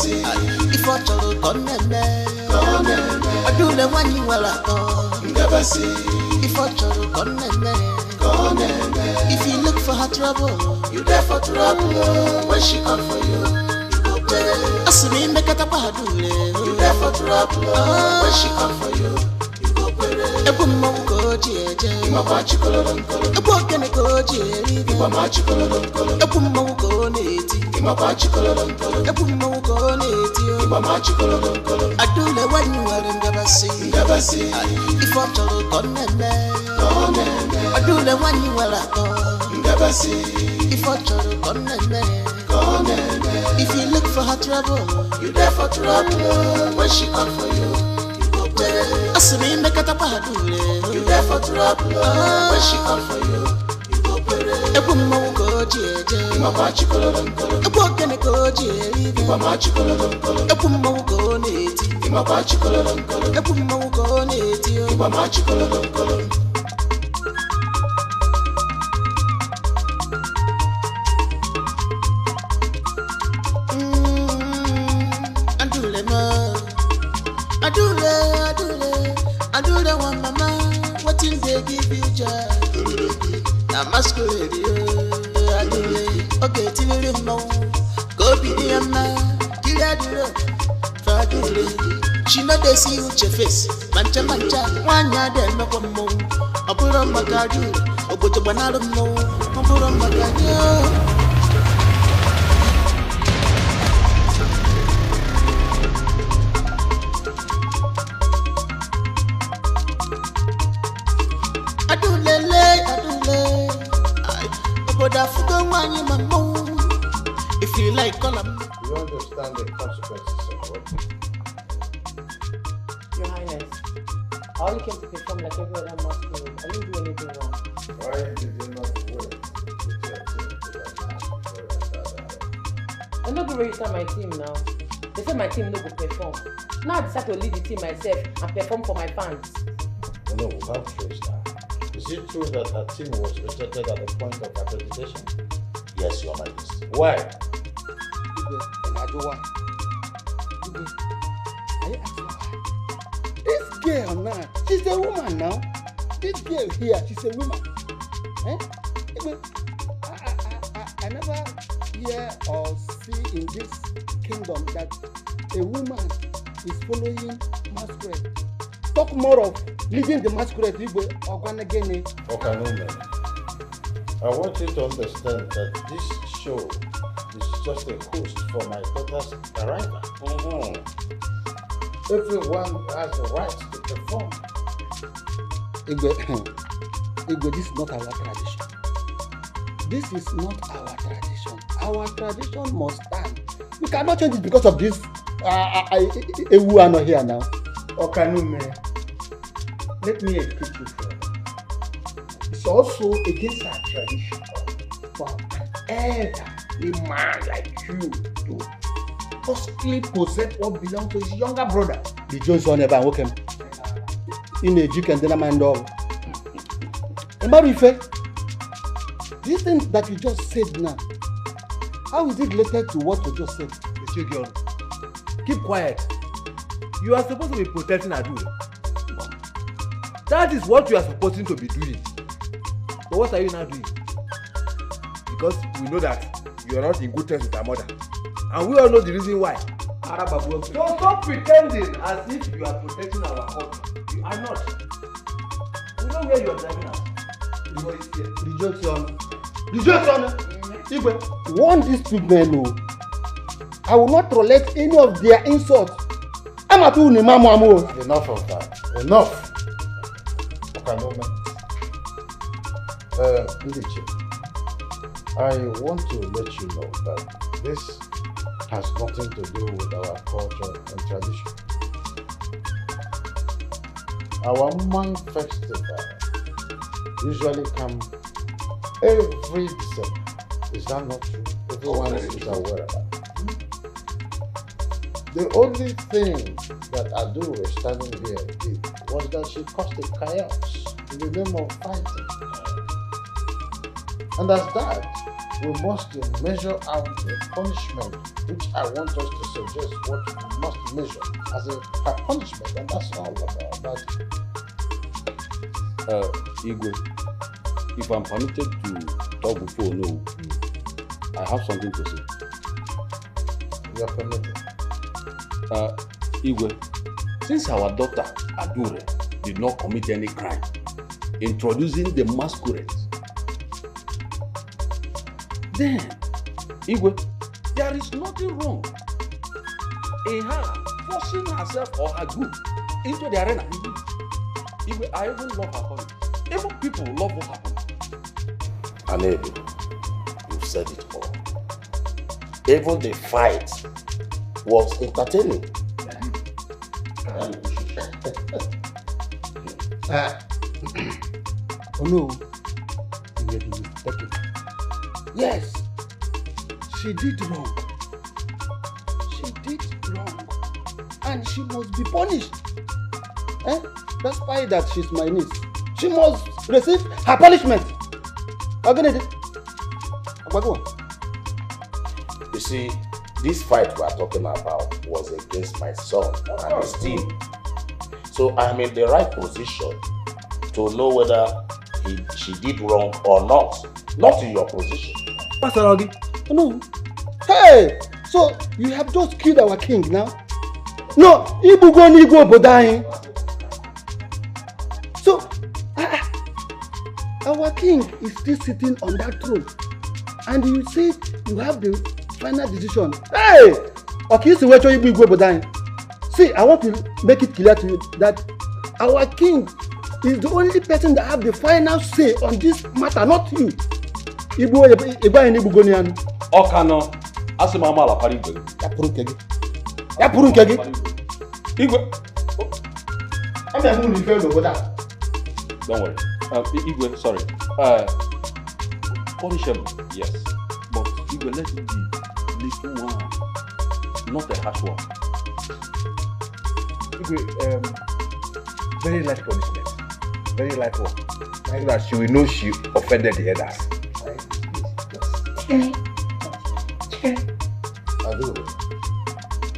see. If I told gone I do the one you will never see. If I told gone if you look for her trouble, you there for trouble. When she come for you, you go pay. Asumi make it a bad you there for trouble. When she come for you, you go pay. Ebu mongo jeje, ima bachi kolon. Ebu kene go jeje, ima bachi kolon. Ebu mongo neti, ima bachi kolon. Ebu mongo neti, ima bachi kolon. I do the one you will never see. Never see. If I told gone I do the one you will never see. If I told gone if you look for her trouble, you there for trouble. When she come for you, you go pay. Asumi make it a bad you there for trouble. When she come for you, you go pay. Ebu mongo jeje, ima bachi kolon. Ebu kene go jeje, ima bachi kolon. Ebu mongo neti, ima bachi kolon. Ebu mongo neti, ima bachi kolon. I do the one mama, what in they give you joy? I'm masquerade, I do it, okay, till you know. Go be the man, kill that do she know they see with your face, mancha, one yard, then no more. I put on my card, or put a banana more, I put on my card. If you like, call them. You understand the consequences of what? Your Highness, I only came to perform like every other masquerade. I didn't do anything wrong. Why did you not work with your team to that masquerade? I'm not going to register my team now. They said my team no go perform. Now I decide to lead the team myself and perform for my fans. No, we have traced that. Is it true that her team was rejected at the point of accreditation? Yes, Your Majesty. Why? This girl now, she's a woman now. This girl here, she's a woman. Eh? I never hear or see in this kingdom that a woman is following masquerade. Talk more of leading the masquerade. Okay, no, man. I want you to understand that this show is just a host for my daughter's arrival. Everyone has the right to perform. Igwe, this is not our tradition. This is not our tradition. Our tradition must stand. We cannot change it because of this. We are not here now. Okanume, let me educate you further. It's also against our tradition for an elderly man like you to forcibly possess what belongs to his younger brother. The Jones one ever woke him in a jick and then a man dog. Emarife, this thing that you just said now, how is it related to what you just said? Girl, keep quiet. You are supposed to be protecting Adu. That is what you are supposed to be doing. But what are you now doing? Because we know that you are not in good terms with our mother. And we all know the reason why. So stop pretending as if you are protecting our culture. You are not. We know where you are driving us. Rejection. Warn these two men. I will not tolerate any of their insults. Enough of that. Enough. Ndiche, I want to let you know that this has nothing to do with our culture and tradition. Our man festival usually come every December. Is that not true? Everyone is aware of that. The only thing that Adu was standing here did was that she caused a chaos in the name of fighting. And as that, we must measure out a punishment, which I want us to suggest what we must measure as a punishment, and that's all about it. Igwe, if I'm permitted to talk before no, I have something to say. You are permitted. Igwe, since our daughter Adure did not commit any crime, introducing the masquerade, then, Igwe, there is nothing wrong in her forcing herself or her group into the arena. Igwe, I even love her calling. Even people love what happened. Anebi, you've said it all. Even the fight was entertaining. Oh no, you may be mistaken. Yes, she did wrong. She did wrong. And she must be punished. Despite that she's my niece, she must receive her punishment. You see, this fight we are talking about was against my son and his team. So I'm in the right position to know whether she did wrong or not. Not in your position. Pastor Ogi. No. Hey! So you have just killed our king now? No, Ibugo Nigo Bodain. So our king is still sitting on that throne. And you say you have the final decision. Hey! Okay, so where you go Bodain? See, I want to make it clear to you that our king is the only person that have the final say on this matter, not you. Okano, asimama la pari igwe. Ya puru nkege. Igwe. I'm a moon fellow, but Don't worry. Igwe, sorry. Punishable, yes. But Igwe, let it be little one, not a harsh one. Igwe, very light punishment. Very light one. So that she will know she offended the others.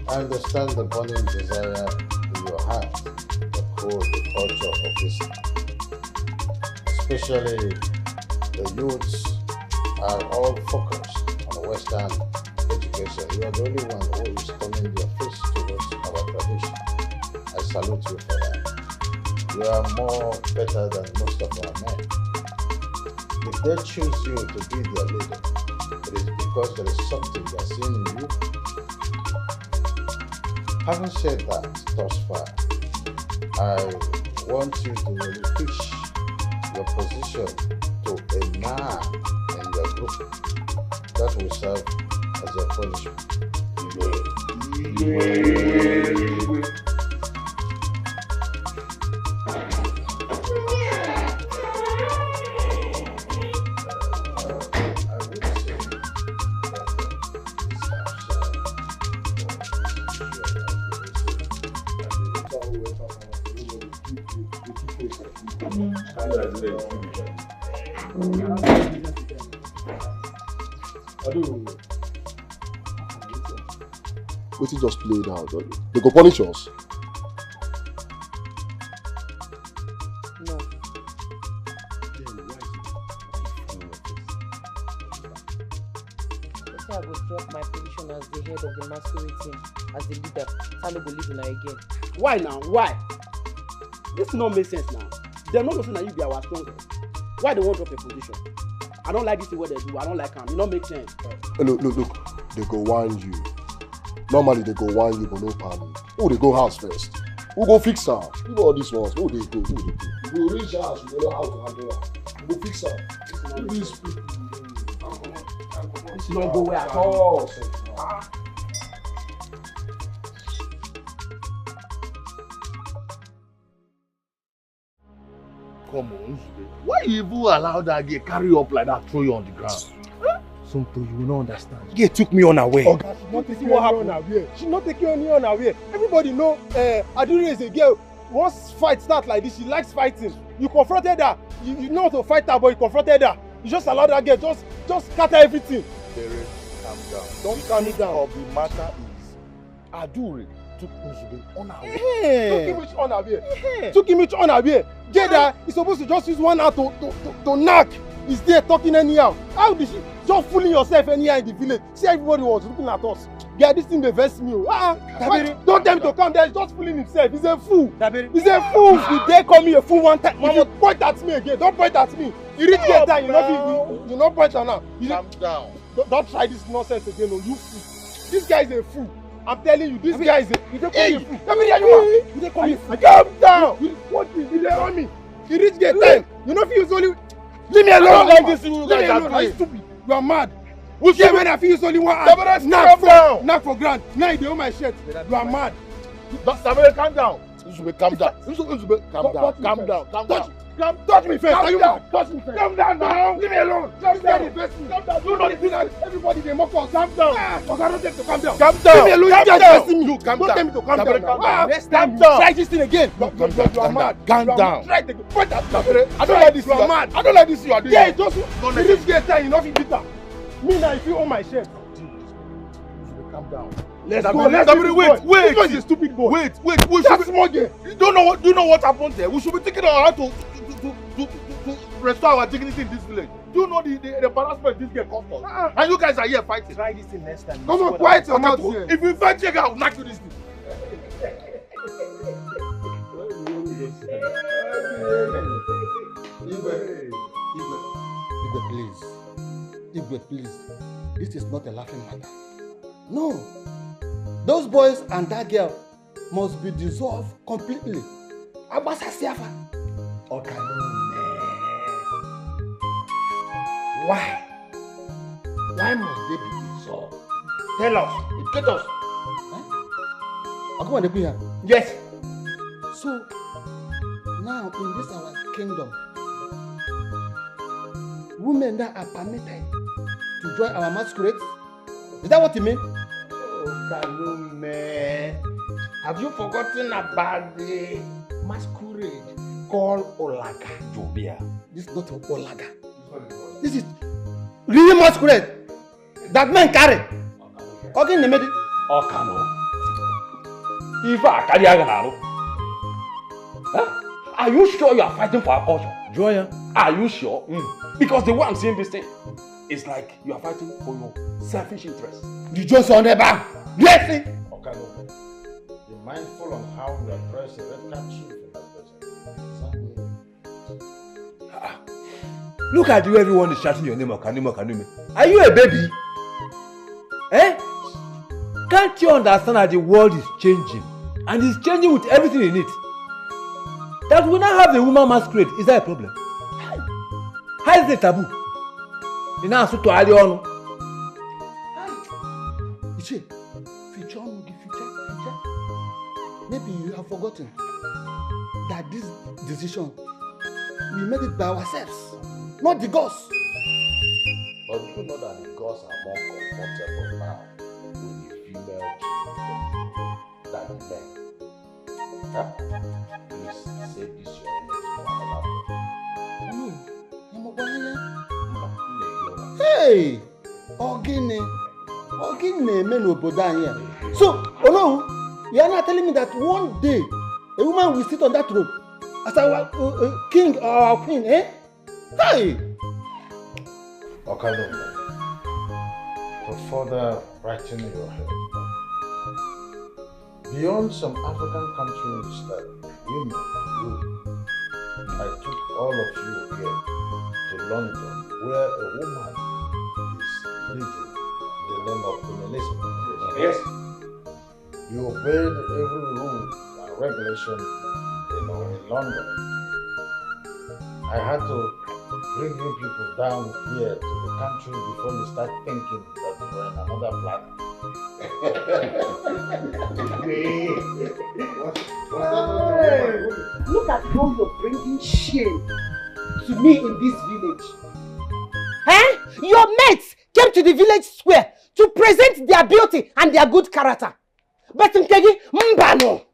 I understand the burning desire in your heart to uphold the culture of this, especially the youths are all focused on Western education. You are the only one who is turning their face towards our tradition. I salute you for that. You are more better than most of our men. If they choose you to be their leader, it is because there is something they are seeing in you. Having said that thus far, I want you to relinquish your position to a man in your group. That will serve as a punishment. But it just played out. They go punish us. No. I will drop my position as the head of the masquerade team, as the leader. I no go leave una again. Why now? Why? This no make sense now. They're not saying that you be our strongest. Why they won't drop your position? I don't like this thing what they do. I don't like them. It don't make sense. Look. They go whine you. Normally they go whine you, but no panic. Oh, they go house first. Who go fix her? You know all these ones. Who they go? We will reach house. We know how to handle her. We go fix her. This not go where at all. Come on, why you even allow that girl carry you up like that, throw you on the ground? Something you will not understand. Girl took me unaware. Okay, she not taking any unaware. Everybody know Adure is a girl. Once fight start like this, she likes fighting. You confronted her. You know how to fight her, but you confronted her. You just allowed that girl just just scatter everything. Dere, calm down. Don't calm me down. Of the matter is, Adure took Uzube on her way. Took him which on her way. Took him which on her way. Jada is supposed to just use one hand to knock. He's there talking anyhow. How did she just fooling yourself anyhow in the village? See, everybody was looking at us. Yeah, this thing may vex me. Don't tell me to come there. He's just fooling himself. He's a fool. He's a fool. He dare call me a fool one time. Mama, point at me again. Don't point at me. You reach get time. You not point at now. Calm down. Don't try this nonsense again. No, you fool. This guy is a fool. I'm telling you, this guy is a fool. Calm down. What is he on me? You reach get time. You know if you use only. Leave me alone like this. Leave me alone. Are you stupid? You are mad. Who say when I feel use only one hand? Knock for grand. Now you own my shirt. You are mad. Sabere, calm down. Uzube, calm down. Uzube, calm down. Calm down. Calm down. Touch me first. Are you mad? Touch me first. Calm down now. Leave me alone. Calm down. Calm down. You know this. Everybody they mock us. Calm down. Okay, don't tell me to calm down. Calm down. Leave me alone. Calm down. You calm down. Don't tell me to calm down. Next time, try this thing again. You are mad. Calm down. Try it again. Point at me. I don't like this. You are mad. I don't like this. You are doing. Yeah, just reach get time. You know if bitter. Me now, if you own my shirt. Calm down. Let's go. Let's go. Wait. This is a stupid boy. Wait. That's small game. You don't know what happened there. We should be thinking about how to restore our dignity in this village. Do you know the embarrassment this girl caused us? And you guys are here fighting. Try this thing next time. Come on, quiet your mouth here. If you fight here, I'll knock you this thing. Igwe, please. This is not a laughing matter. No. Those boys and that girl must be dissolved completely. Abasa Siafa. Okay, why? Why must they be dissolved? Tell us. Educate us. Yes. So, now in this our kingdom, women that are permitted to join our masquerades? Is that what you mean? Oh, Kalume. Have you forgotten about the masquerade called Olaga? Jobia. This is not Olaga. This is really masquerade that men carry. Okay, in the middle. Okano. Ifa Kadiagano. Are you sure you are fighting for our culture? Joya. Are you sure? Because the way I'm seeing this thing, it's like you are fighting for your selfish interest. You just on the back. Yes. Okay, no. Be mindful on how you address a red card chief in that person. Look at you, everyone is shouting your name, Okanume. Are you a baby? Can't you understand that the world is changing? And it's changing with everything in it. That we now have a woman masquerade, is that a problem? How is it taboo? You now to Alion. Iche, future. Maybe you have forgotten that this decision, we made it by ourselves, not the gods. But you know that the gods are more comfortable now with the female chief than the men. Huh? Please say this your energy to another person. Hey! Ogine men obodo here. So, you are not telling me that one day a woman will sit on that throne as our king or our queen, eh? Hey! Okay, no. To further brighten your head, beyond some African countries that women rule, I took all of you here to London, where a woman is living the name of Queen Elizabeth. Yes. You obeyed every rule and regulation in London. I had to bring you people down here to the country before you start thinking that you're in another planet. Look at how you're bringing shame to me in this village. Your mates came to the village square to present their beauty and their good character. But Nkegi, Mbano,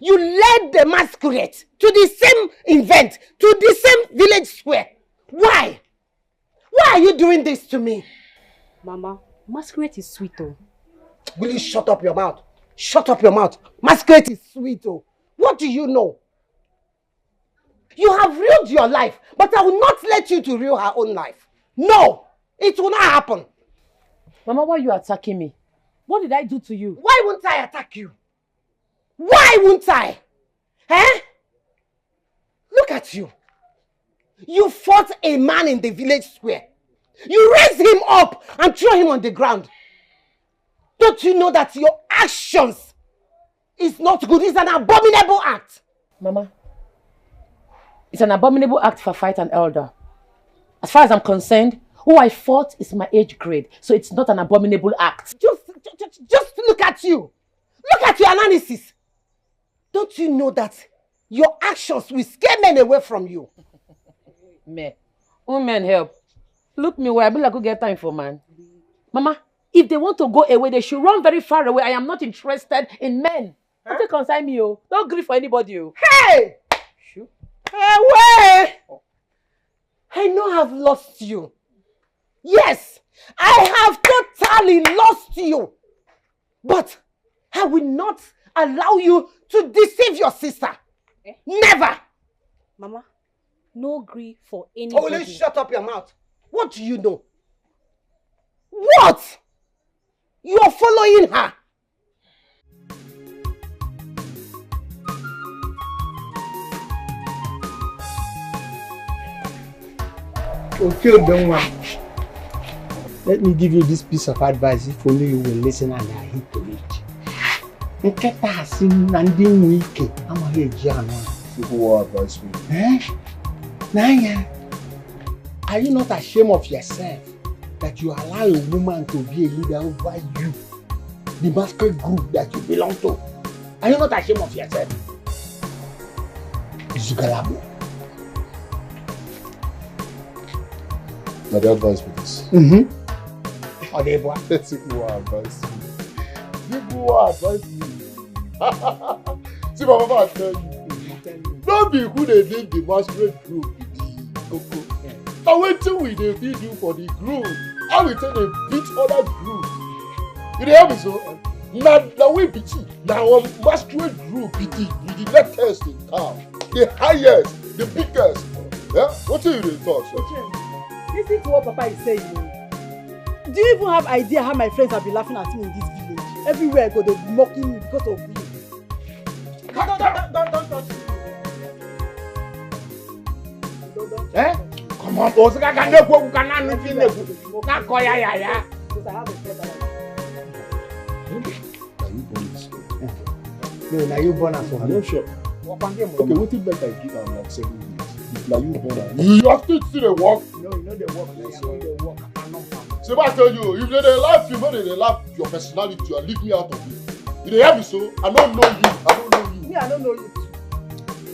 you led the masquerade to the same event, to the same village square. Why? Why are you doing this to me? Mama, masquerade is sweet, oh. Will you shut up your mouth? Shut up your mouth. Masquerade is sweet, oh. What do you know? You have ruined your life, but I will not let you to ruin her own life. No, it will not happen. Mama, why are you attacking me? What did I do to you? Why won't I attack you? Why won't I? Eh? Look at you. You fought a man in the village square. You raised him up and threw him on the ground. Don't you know that your actions is not good? It's an abominable act. Mama, it's an abominable act for fight an elder. As far as I'm concerned, who I fought is my age grade, so it's not an abominable act. Just look at you. Look at your analysis. Don't you know that your actions will scare men away from you? Men. Women help. Look me where I be like, who get time for man. Mama, if they want to go away, they should run very far away. I am not interested in men. Huh? Don't consign me, oh. Don't grieve for anybody, oh. Hey! Shoot. Away! I know I've lost you. Yes, I have totally lost you. But I will not allow you to deceive your sister. Eh? Never. Mama, no grief for anybody. Only shut up your mouth. What do you know? What? You are following her. Okay, don't worry. Let me give you this piece of advice if only you will listen and adhere to it. Nketa hasi na ndi nwike amaghị eji anụ. People will advise me. Eh? Nanya, are you not ashamed of yourself that you allow a woman to be a leader over you, the masquerade group that you belong to? Are you not ashamed of yourself? Zugalabo. Now they advise me this. Or they boy. People will advise me. People will advise me. See, my mama, I tell you. Don't be who they leave the masquerade group with the cocoa. Now wait till we they feed you for the group. I will tell them beat other groups. You hear me so? Now we beat you. Now our masquerade group with the latest in town. The highest, the biggest. Yeah? What are you doing, talk? Listen to what Papa is saying. Do you even have idea how my friends have been laughing at me in this village? Everywhere I go, they'll be mocking me because of you. Don't touch me. Eh? Come on, boss. I can't go. Because I have a friend Are you born this way? No, now you born as I'm not sure. Okay, what if better I give am like 7 years? Now you born am. You have to see the work. No, you know the work. The work. So I tell you, if they laugh you, when they laugh your personality, you are leave me out of it. If they have me so, I don't know you. I don't know you. Me, I don't know you too.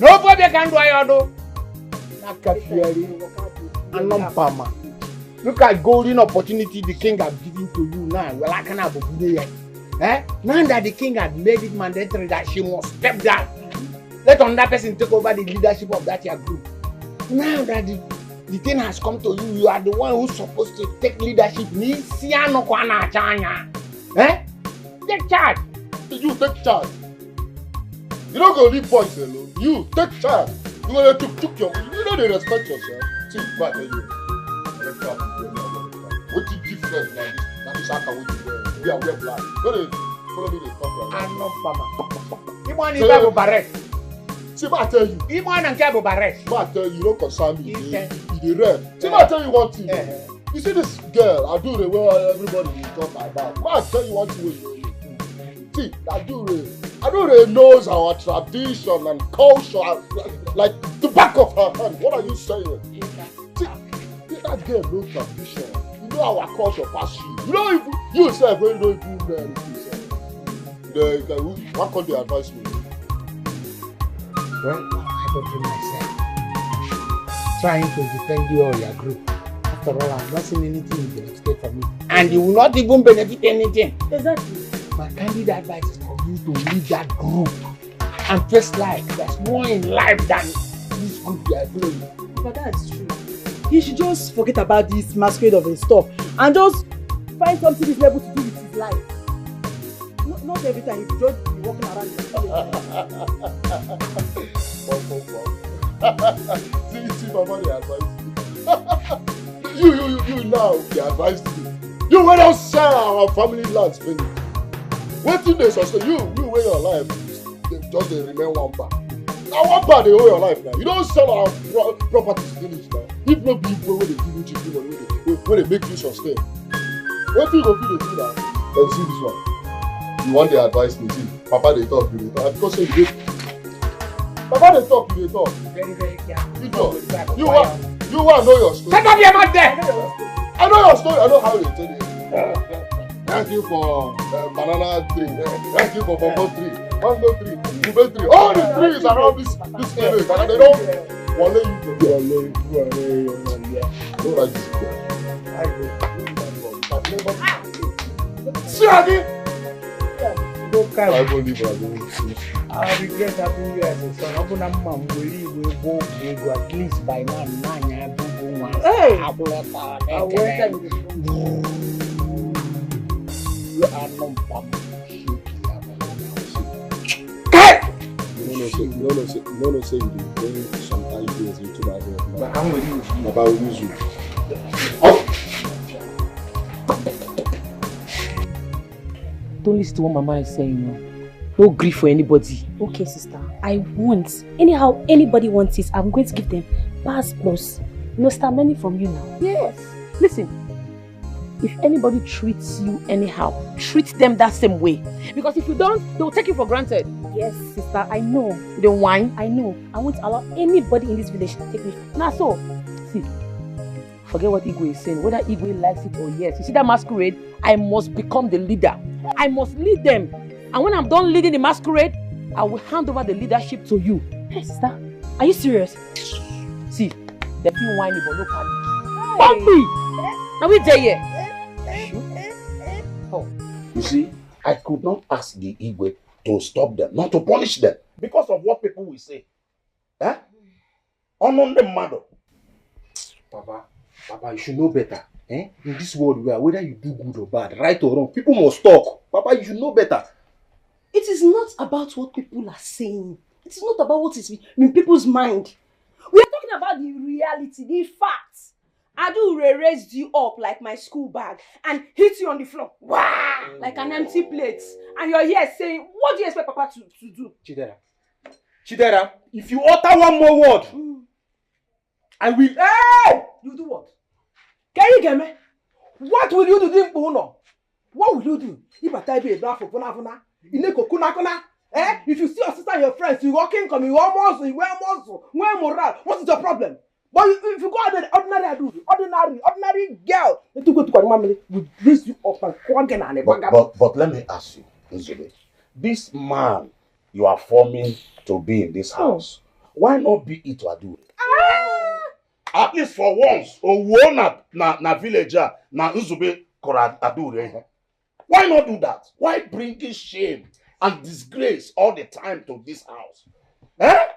Nobody can do it. Anampama. Look at golden opportunity the king has given to you now. Well, I can't have a good day. Eh? Now that the king has made it mandatory that she must step down, let another person take over the leadership of that your group. Now that the thing has come to you, you are the one who's supposed to take leadership. Eh? Take charge. You take charge. You don't go leave boys alone. You take charge. You know they took your. You know they respect yourself. See, but tell you. What you different like this? That is how we do. We are wear black. Don't they follow me? They talk like that. Anampama. Iman is Bible barret. See, I tell you. Iman and Bible barret. I tell you, you don't concern me. You the red. See, I tell you one thing. You see this girl, I do the way everybody will talk about. I tell you one thing. See, I do the knows our tradition and culture like the back of her hand. What are you saying? See, that girl no tradition. You know our culture pass you. You know if you yourself when you don't do man, what can they advise me? Well, I don't do myself. Trying to defend you or your group. After all, I've not seen anything you can expect from me. And you will not even benefit anything. Exactly. My candid advice is for you to leave that group and face life. There's more in life than this group you are doing. But that's true. he should just forget about this masquerade of his stuff and just find something reasonable to do with his life. Not every time he should just be walking around the See, Papa, they advise you. You now, they advise you. You went out sell our family lands finish. What did they sustain? You wear your life, just they remain one bar. Now one bar they owe your life now. You don't sell our properties finish now. If not people when they give you cheap money, when they make you sustain. What do you go do now? Then see this one. You want the advice me, see. Papa they talk, you they talk. Because say you Papa they talk, you they talk. Very, very careful. You want know your story. Shut up your mouth there! I know your story. I know how they tell it. Thank you for banana tree. Thank you for cocoa tree. Mango tree. Ube tree. All the trees around this area. And they don't want you to do. Don't like this. See again. I will leave. I regret having you as a son. Open up, mom. Believe we both go at least by now. Hey! I went you are not No, say you bring some ideas into my head. But I'm with you. About you. Don't listen to what Mama is saying. No grief for anybody. Okay, sister. I won't. Anyhow, anybody wants it, I'm going to give them pass plus. No start money from you now. Yes. Listen. If anybody treats you anyhow, treat them that same way. Because if you don't, they'll take you for granted. Yes, sister, I know. You don't whine? I know. I won't allow anybody in this village to take me. Nah, so, see, forget what Igwe is saying. Whether Igwe likes it or yes. You see that masquerade? I must become the leader. I must lead them. And when I'm done leading the masquerade, I will hand over the leadership to you. Hey, sister, are you serious? See, they're being whiny, but no panic. Bumpy! Now we there yet. Oh. You see, I could not ask the Igwe to stop them, not to punish them, because of what people will say. Eh? On them mother. Papa, you should know better. Eh? In this world where whether you do good or bad, right or wrong, people must talk. Papa, you should know better. It is not about what people are saying. It is not about what is in people's mind. We are talking about the reality, the facts. Adu raised you up like my school bag and hit you on the floor. Wow! Like an empty plate. And you're here saying, what do you expect Papa to do? Chidera, if you utter one more word, I will. Hey! You do what? Can you get me? What will you do? What will you do? If I type a black for Puna, if you see your sister and your friends, you walking, come, you almost, you wear morale. What is your problem? But if you go out there, ordinary girl, they took to family, will raise you up and quaggan and but let me ask you, Nzube, this man you are forming to be in this house, why not be it to Adu? At least for once, or one na villager, na Nzube kora Adu. Why not do that? Why bring this shame and disgrace all the time to this house? Eh?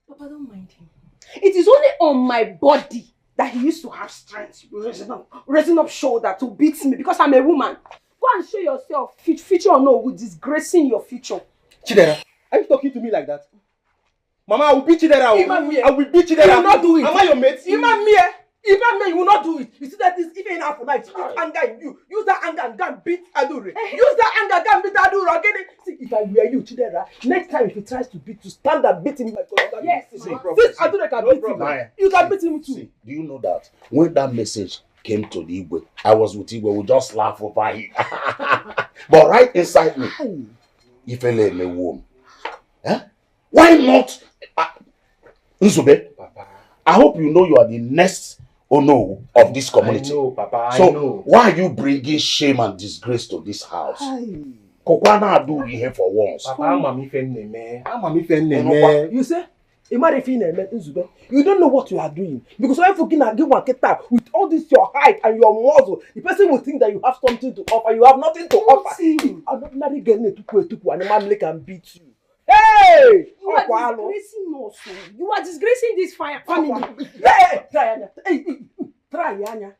Papa, don't mind him. It is only on my body that he used to have strength, raising up shoulder to beat me because I'm a woman. Go and show yourself, future or no, with disgracing your future. Chidera, are you talking to me like that? Mama, I will beat Chidera. I will beat Chidera. You will not do it. Am I your mate? You will not do it. You see that this even half night, anger in you. Use that anger and go and beat Adure. Use that anger and go and beat Adure again. See, if I were you, Chidera, next time if he tries to beat you, stand and beat him. Yes. Since Adure can beat him, you can beat him too. See, do you know that when that message came to the Igwe, I was with Igwe, we just laugh over it. But right inside me, if I let me womb, why not? Nzube, Papa, I hope you know you are the next Ono of this community. I know, Papa. So I know. why are you bringing shame and disgrace to this house? Kokwana do here for once. Papa, you say, you don't know what you are doing. Because when you give one with all this your height and your muscle, the person will think that you have something to offer. You have nothing to offer. I'm not married getting to and a man can beat you. Hey! You are disgracing us. You are disgracing this family. Try, Yanya.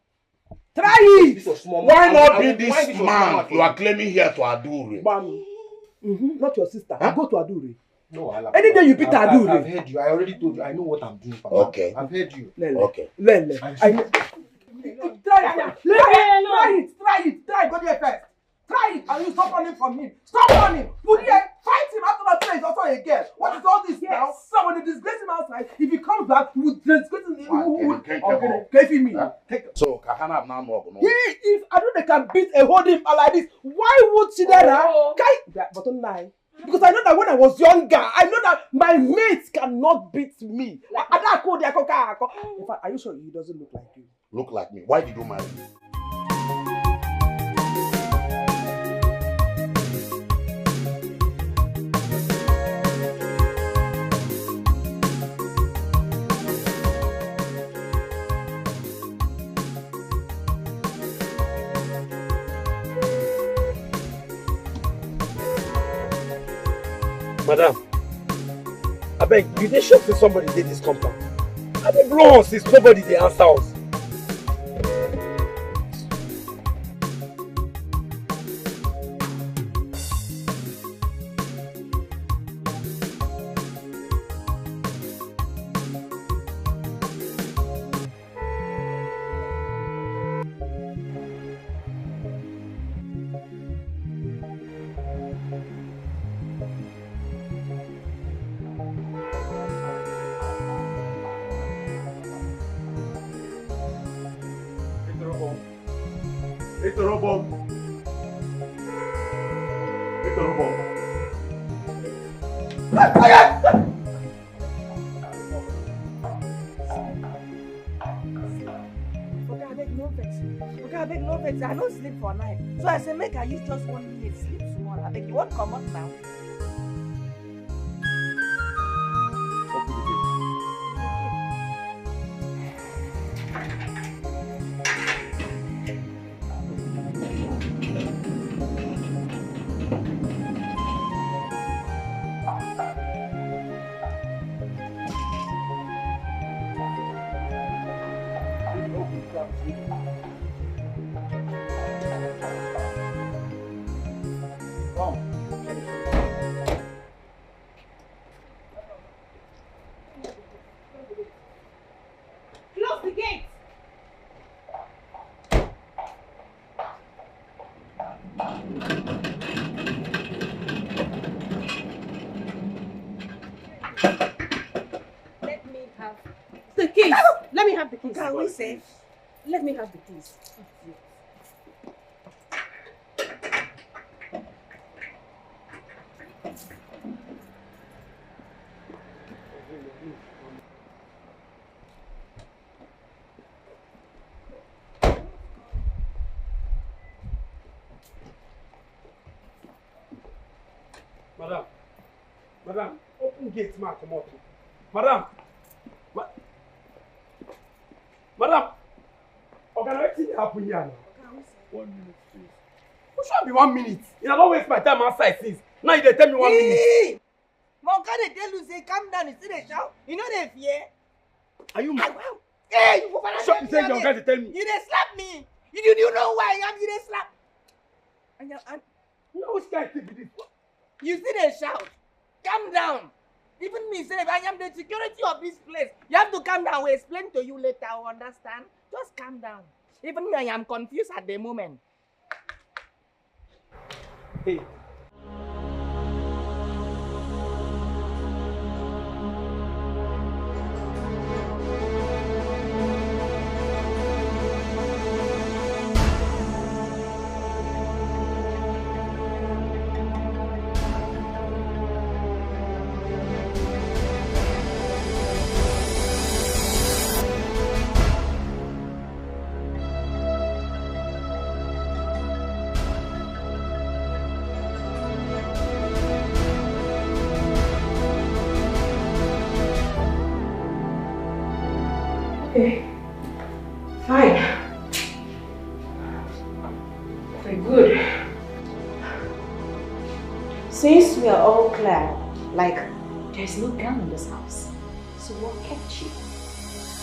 Try it! Why not be this man you are claiming here to Adure? Not your sister. Huh? Go to Adure. No, Any day you beat Adure. I've heard you. I already told you. I know what I'm doing. Papa. Okay. I've heard you. Okay. Lele. Try it. Go there first. Try it. And you stop running from him. Stop running. Put here. Fight him after that place. Also a girl. What is all this now? Somebody disgrace him outside. If he comes back, we will disgrace him. So Kahana now no. If I know they can beat a whole him like this, why would Chidera? But don't lie. Because I know that when I was younger, I know that my mates cannot beat me. In fact, are you sure he doesn't look like you? Look like me. Why did you marry me? Madam, I beg, you dey sure say somebody did this compound? I dey blow on since nobody dey answer us. I don't sleep for night. So I say make I use just 1 minute sleep small. I think you won't come up now. Open the gate. Are we safe? Let me have the keys. Madam, open gate, ma, come out. Madam, what happen here now? 1 minute, please. Who should be 1 minute? You don't waste my time outside since. Now you tell me 1 minute. Mom, can they tell you say calm down? You see they shout? You know they fear. Are you mad? Hey, you Shut you say you're going to tell me. You they slap me. You know why I am? You they slap. You know which guy think this? You see they shout. Calm down. Even me say I am the security of this place. You have to calm down. We'll explain to you later. Understand? Just calm down. Even me, I am confused at the moment. Hey. Okay. Fine. Very good. Since we are all clear, like there's no gun in this house, so what kept you?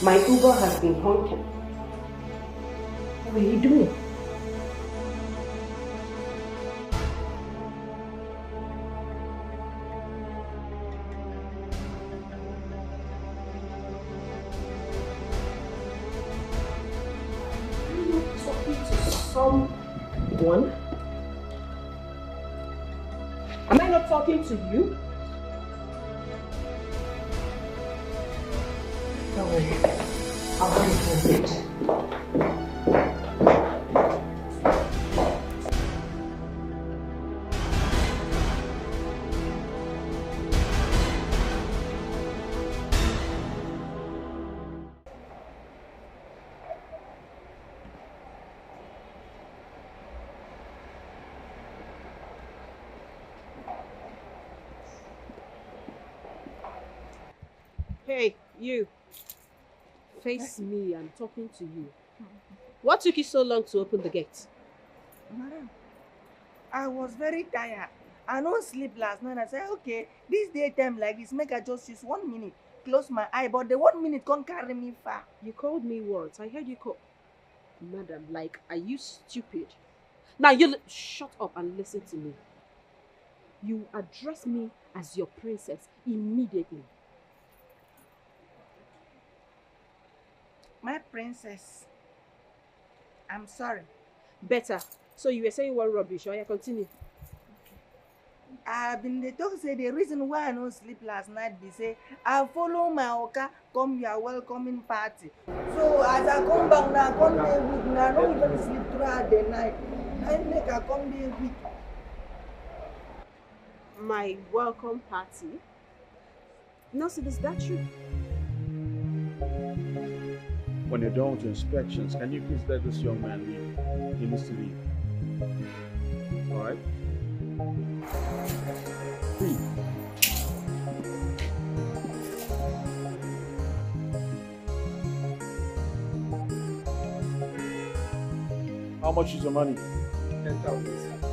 My Uber has been honking. What were you doing? Someone? Am I not talking to you? Don't worry. I'll have it for a bit. Hey, you. Face me, I'm talking to you. What took you so long to open the gate? Madam, I was very tired. I no sleep last night. I said, okay, this daytime like this, make I just use 1 minute, close my eye, but the 1 minute can't carry me far. You called me words. I heard you call. Madam, like, are you stupid? Now you shut up and listen to me. You address me as your princess immediately. My princess, I'm sorry. Better. So you were saying what rubbish, or you continue? I've been the talk say the reason why I no sleep last night be say I follow my oka come your welcoming party. So as I come back now, come there with me. I don't even sleep throughout the night. I make I come there with My welcome party? Nelson, is that true? When you're done with your inspections, can you please let this young man leave? He needs to leave. Alright? Please. How much is your money? 10,000.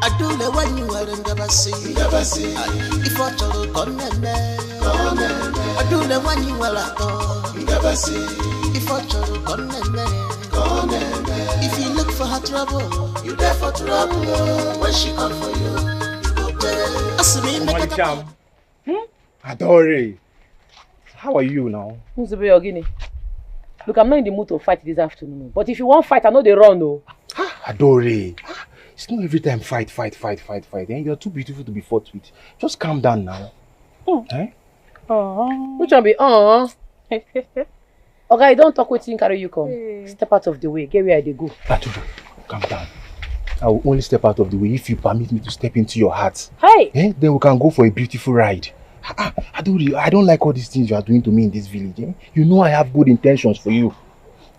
Adule when you are never see. If I told you come Adule when you are never see. If I told you come If you look for her trouble, you there for trouble. When she come for you, you go pay. Asmi make it. Adore, how are you now? Who's the boy Guinea? Look, I'm not in the mood to fight this afternoon. But if you want fight, I know they run, no. Adore, it's not every time fight. Eh? You're too beautiful to be fought with. Just calm down now. Eh? Which one be? Okay, don't talk with you, carry you come. Step out of the way. Get where they go. Adore, calm down. I will only step out of the way if you permit me to step into your heart. Hey! Eh? Then we can go for a beautiful ride. Adore, I don't like all these things you are doing to me in this village. Eh? You know I have good intentions for you.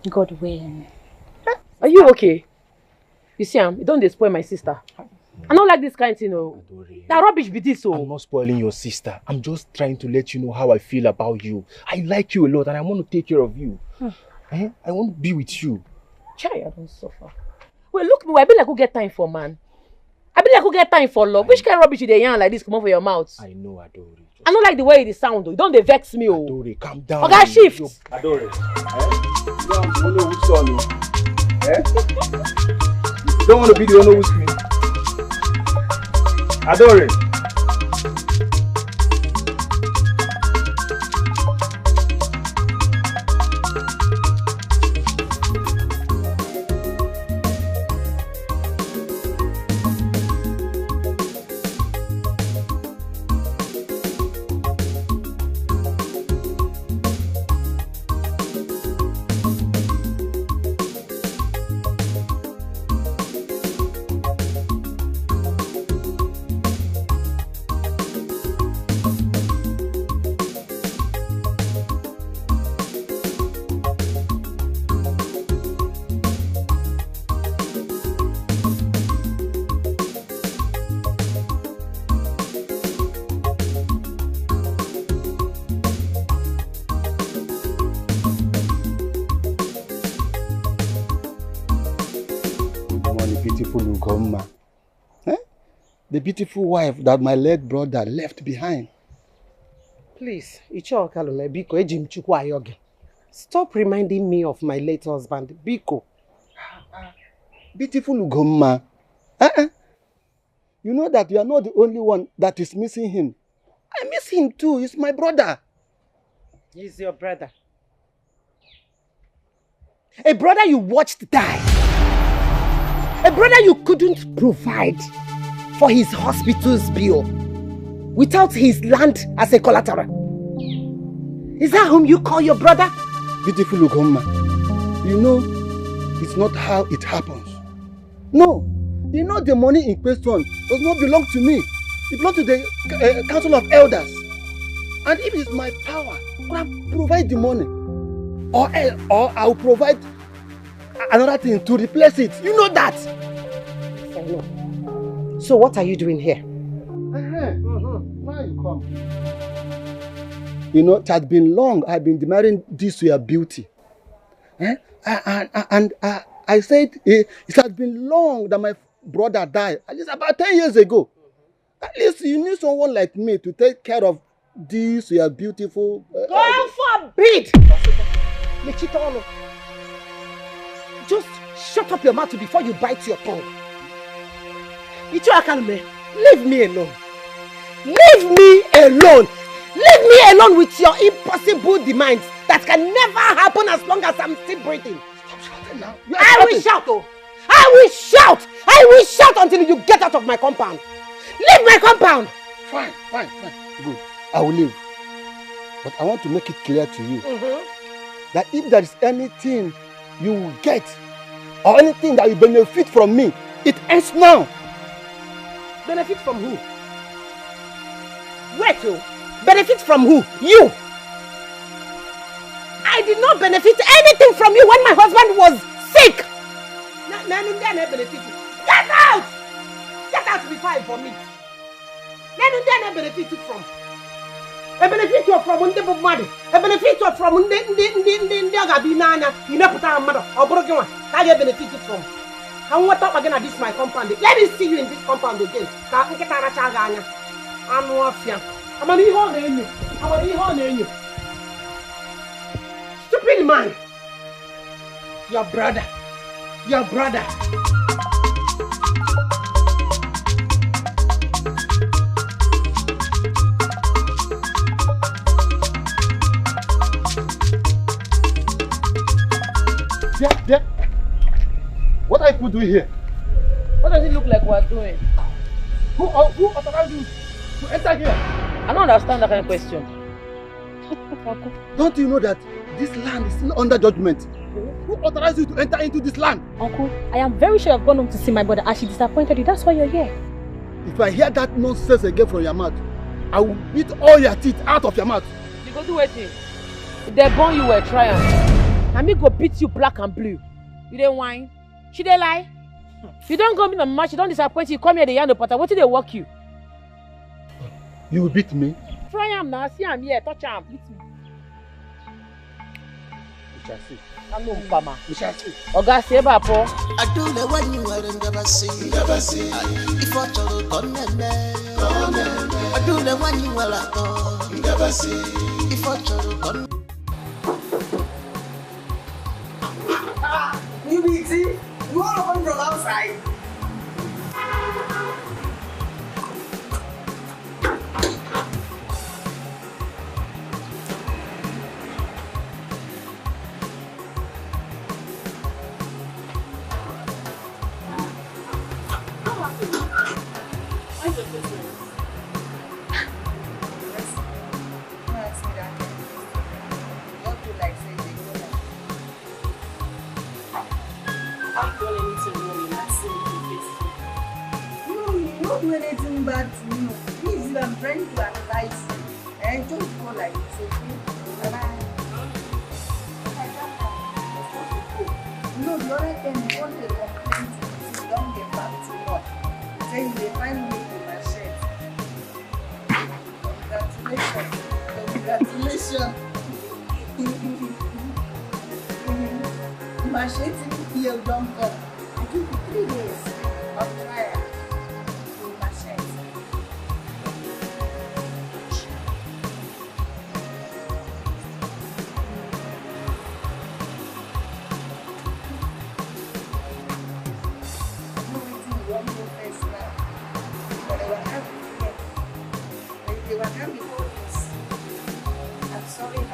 God willing. Are you okay? You see, you don't spoil my sister. I don't like this kind of thing, no. That rubbish be this, so. I'm not spoiling your sister. I'm just trying to let you know how I feel about you. I like you a lot and I want to take care of you. Eh? I want to be with you. Chai, I don't suffer. Well, look me, I be like who get time for man. I be like who get time for love. Which kind of rubbish you dey yarn like this come out for your mouth? I know, Adore. I don't like the way it sound, though. You don't dey vex me, oh. Adore, calm down. Okay, shift. Adore, eh? You don't know which one, eh? You don't want to be the one who's scream. Adore. beautiful Ugomma. Eh? The beautiful wife that my late brother left behind. Please, stop reminding me of my late husband, Biko. Beautiful Ugomma. You know that you are not the only one that is missing him. I miss him too. He's my brother. He's your brother. A brother you watched die. A brother you couldn't provide for his hospital's bill without his land as a collateral. Is that whom you call your brother? Beautiful Ugomma, you know, it's not how it happens. No, you know the money in question does not belong to me. It belongs to the Council of Elders. And if it's my power, I'll provide the money. Or I'll provide another thing to replace it. You know that. I know. So what are you doing here? Now you come. You know, it has been long I've been admiring this your beauty. And I said it has been long that my brother died. At least about 10 years ago. At least you need someone like me to take care of this your beautiful... God forbid! Just shut up your mouth before you bite your tongue. Leave me alone. Leave me alone. Leave me alone with your impossible demands that can never happen as long as I'm still breathing. Stop shouting now. I will shout, oh! I will shout! I will shout until you get out of my compound. Leave my compound! Fine. Good. I will leave. But I want to make it clear to you that if there is anything you will get or anything that will benefit from me, it ends now. Benefit from who? Wait, oh. Benefit from who? You! I did not benefit anything from you when my husband was sick! Get out! Get out before I vomit! I benefit from. I benefit from the body. I benefit from the Gabinana. You never put a mother or broken one. I benefit from. I want to talk again at this my compound. Let me see you in this compound again. I'm Wafia. I'm an evil in you. I'm an evil in you. Stupid man. Your brother. Your brother. Yeah. What are you doing here? What does it look like we're doing? Who authorized you to enter here? I don't understand that kind of question. Don't you know that this land is still under judgment? Who authorized you to enter into this land? Uncle, I am very sure I've gone home to see my brother as she disappointed you. That's why you're here. If I hear that nonsense again from your mouth, I will beat all your teeth out of your mouth. You go do anything. If they born you were trying, and me go beat you black and blue. You didn't whine. She dey lie. You don't go meet my mama, she don't disappoint you. Come here, the yarn the potter. What did they work you? You will beat me? Try him now. See him here. Touch him. Beat me. We shall see. I'm no mama. We shall see. Oga say ba po. I do the one you are never see. Never see. If I told you come I do the one you are never see. If I told you come. You BT, you all come from outside. Anything bad to you. Please, I'm trying to advise you. And don't go like this, okay? Bye-bye. No, the other time you want to complain to me, you don't get back to work. Then you will find me in my shirt. Congratulations. My shirt here don't come. I give you 3 days. of fire to machete. I'm sorry, I'm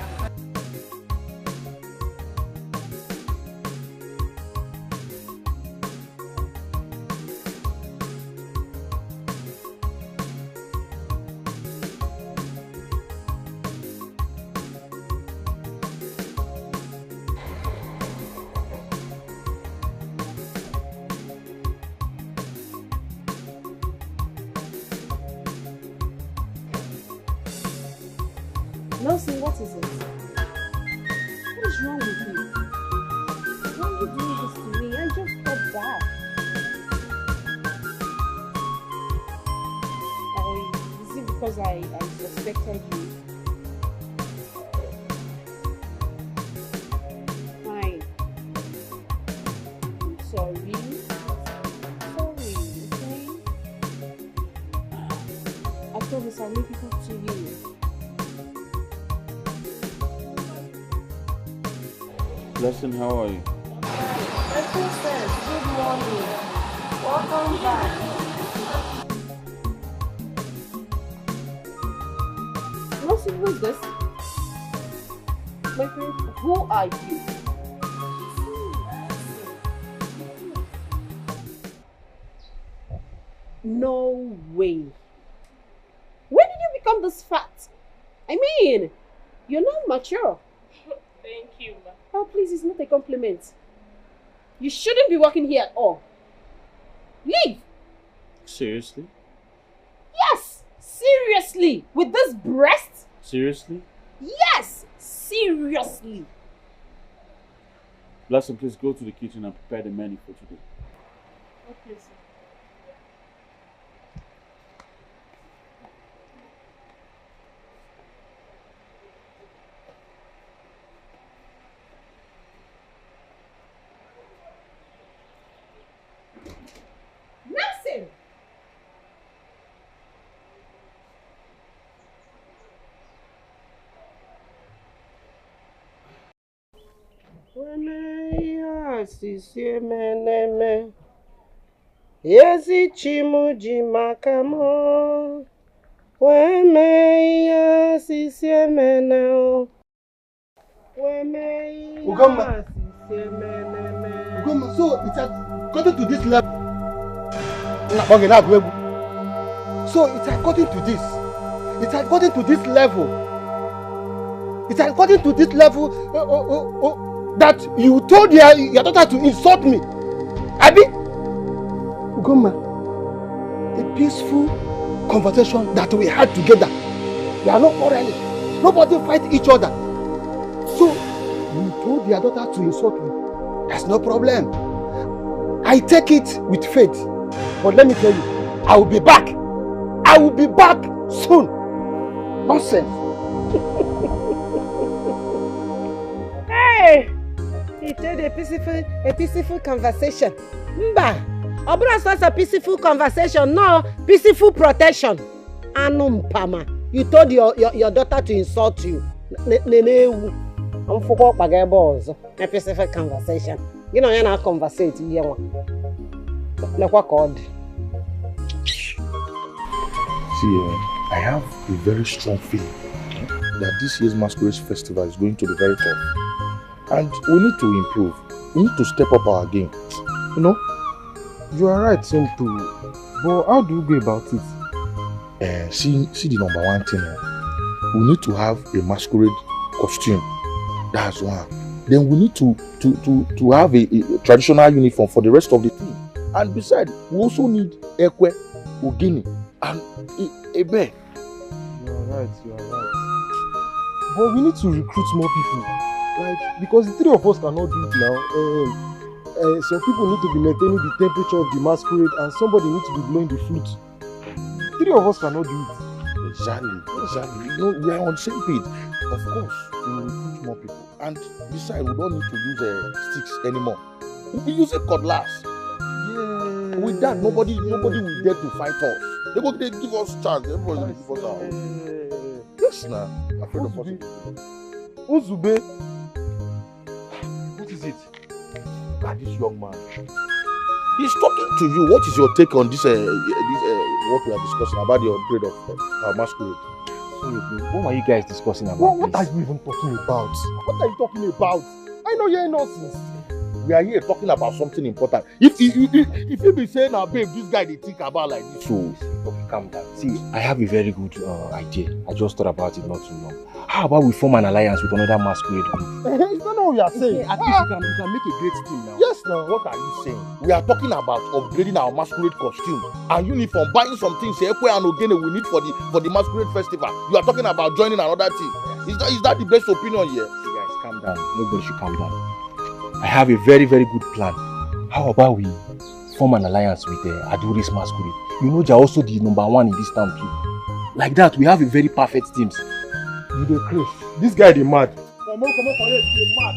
Nelson, what is it? What is wrong with you? Why are you doing this to me? I just got back. Or is it because I suspected you? Fine. I'm sorry. Sorry, okay? I promise I'll make it up to you. Blessing, how are you? My princess, good morning. Welcome back. Nelson, who is this? My friend, who are you? No way. When did you become this fat? I mean, you're not mature. Thank you, ma. Oh, please, it's not a compliment. You shouldn't be working here at all. Leave. Seriously? Yes, seriously. With this breast? Seriously? Yes, seriously. Blessing, please go to the kitchen and prepare the menu for today. Okay, sir. Nelson! Yezi chimuji makamo, weme ya sisiemene, weme ya sisiemene. Ugoma, so it has gotten to this level. So it has gotten to this. It has gotten to this level. It has gotten to this level that you told your daughter to insult me. Abi? Ugoma, a peaceful conversation that we had together. We are not quarreling. Nobody fight each other. So you told your daughter to insult me. That's no problem. I take it with faith. But let me tell you, I will be back. I will be back soon. Nonsense. Hey! He told a peaceful conversation. Mba! Obra starts a peaceful conversation, no peaceful protection. Anumpama. You told your daughter to insult you. I'm for a peaceful conversation. You know, you're not conversating here. Like what called? See, I have a very strong feeling that this year's Masquerade Festival is going to be very tough. And we need to improve. We need to step up our game. You know? You are right, Simple. But how do you go about it? See the number one thing. We need to have a masquerade costume. That's one. Then we need to have a traditional uniform for the rest of the team. And besides, we also need ekwe, ogini, and a bear. You are right. But we need to recruit more people. Like, because the three of us cannot do it now. Some people need to be maintaining the temperature of the masquerade, and somebody needs to be blowing the flute. The three of us cannot do it. Exactly. You know, we are on the same page. Of course, we will recruit more people. And besides, we don't need to use sticks anymore. We'll be using cutlass. Yeah. With that, nobody will dare to fight us. They give us chance. Everybody will give us our own. Yes, now. Afraid of us. Uzube. What is it? Look at this young man. He's talking to you. What is your take on this? What we are discussing about the upgrade of our masquerade? What are you guys discussing about? What are you even talking about? What are you talking about? I know you're nonsense. We are here talking about something important. If you be saying, "Now, babe, this guy they think about like this," so okay, calm down. See, I have a very good idea. I just thought about it not too long. How about we form an alliance with another masquerade group? It's not what we are saying. At least you can make a great team now. Yes, now. What are you saying? We are talking about upgrading our masquerade costume and uniform, buying some things and again we need for the masquerade festival. You are talking about joining another team. Is that the best opinion here? You guys, calm down. Nobody should calm down. I have a very, very good plan. How about we form an alliance with Aduri's masquerade? You know they are also the #1 in this town too. Like that, we have a very perfect team. You dey crazy. This guy dey mad. Come on for here, dey mad.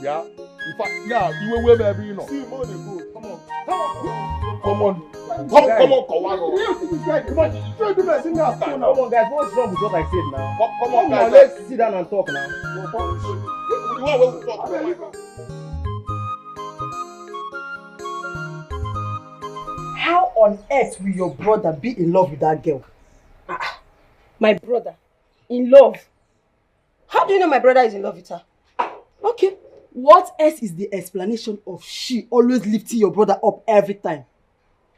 Yeah. In fact, yeah, you will maybe you know. See more dey go. Come on. Come on, guys. What's wrong with what I said now? Come on, guys. Let's sit down and talk now. How on earth will your brother be in love with that girl? My brother? In love? How do you know my brother is in love with her? Okay. What else is the explanation of she always lifting your brother up every time?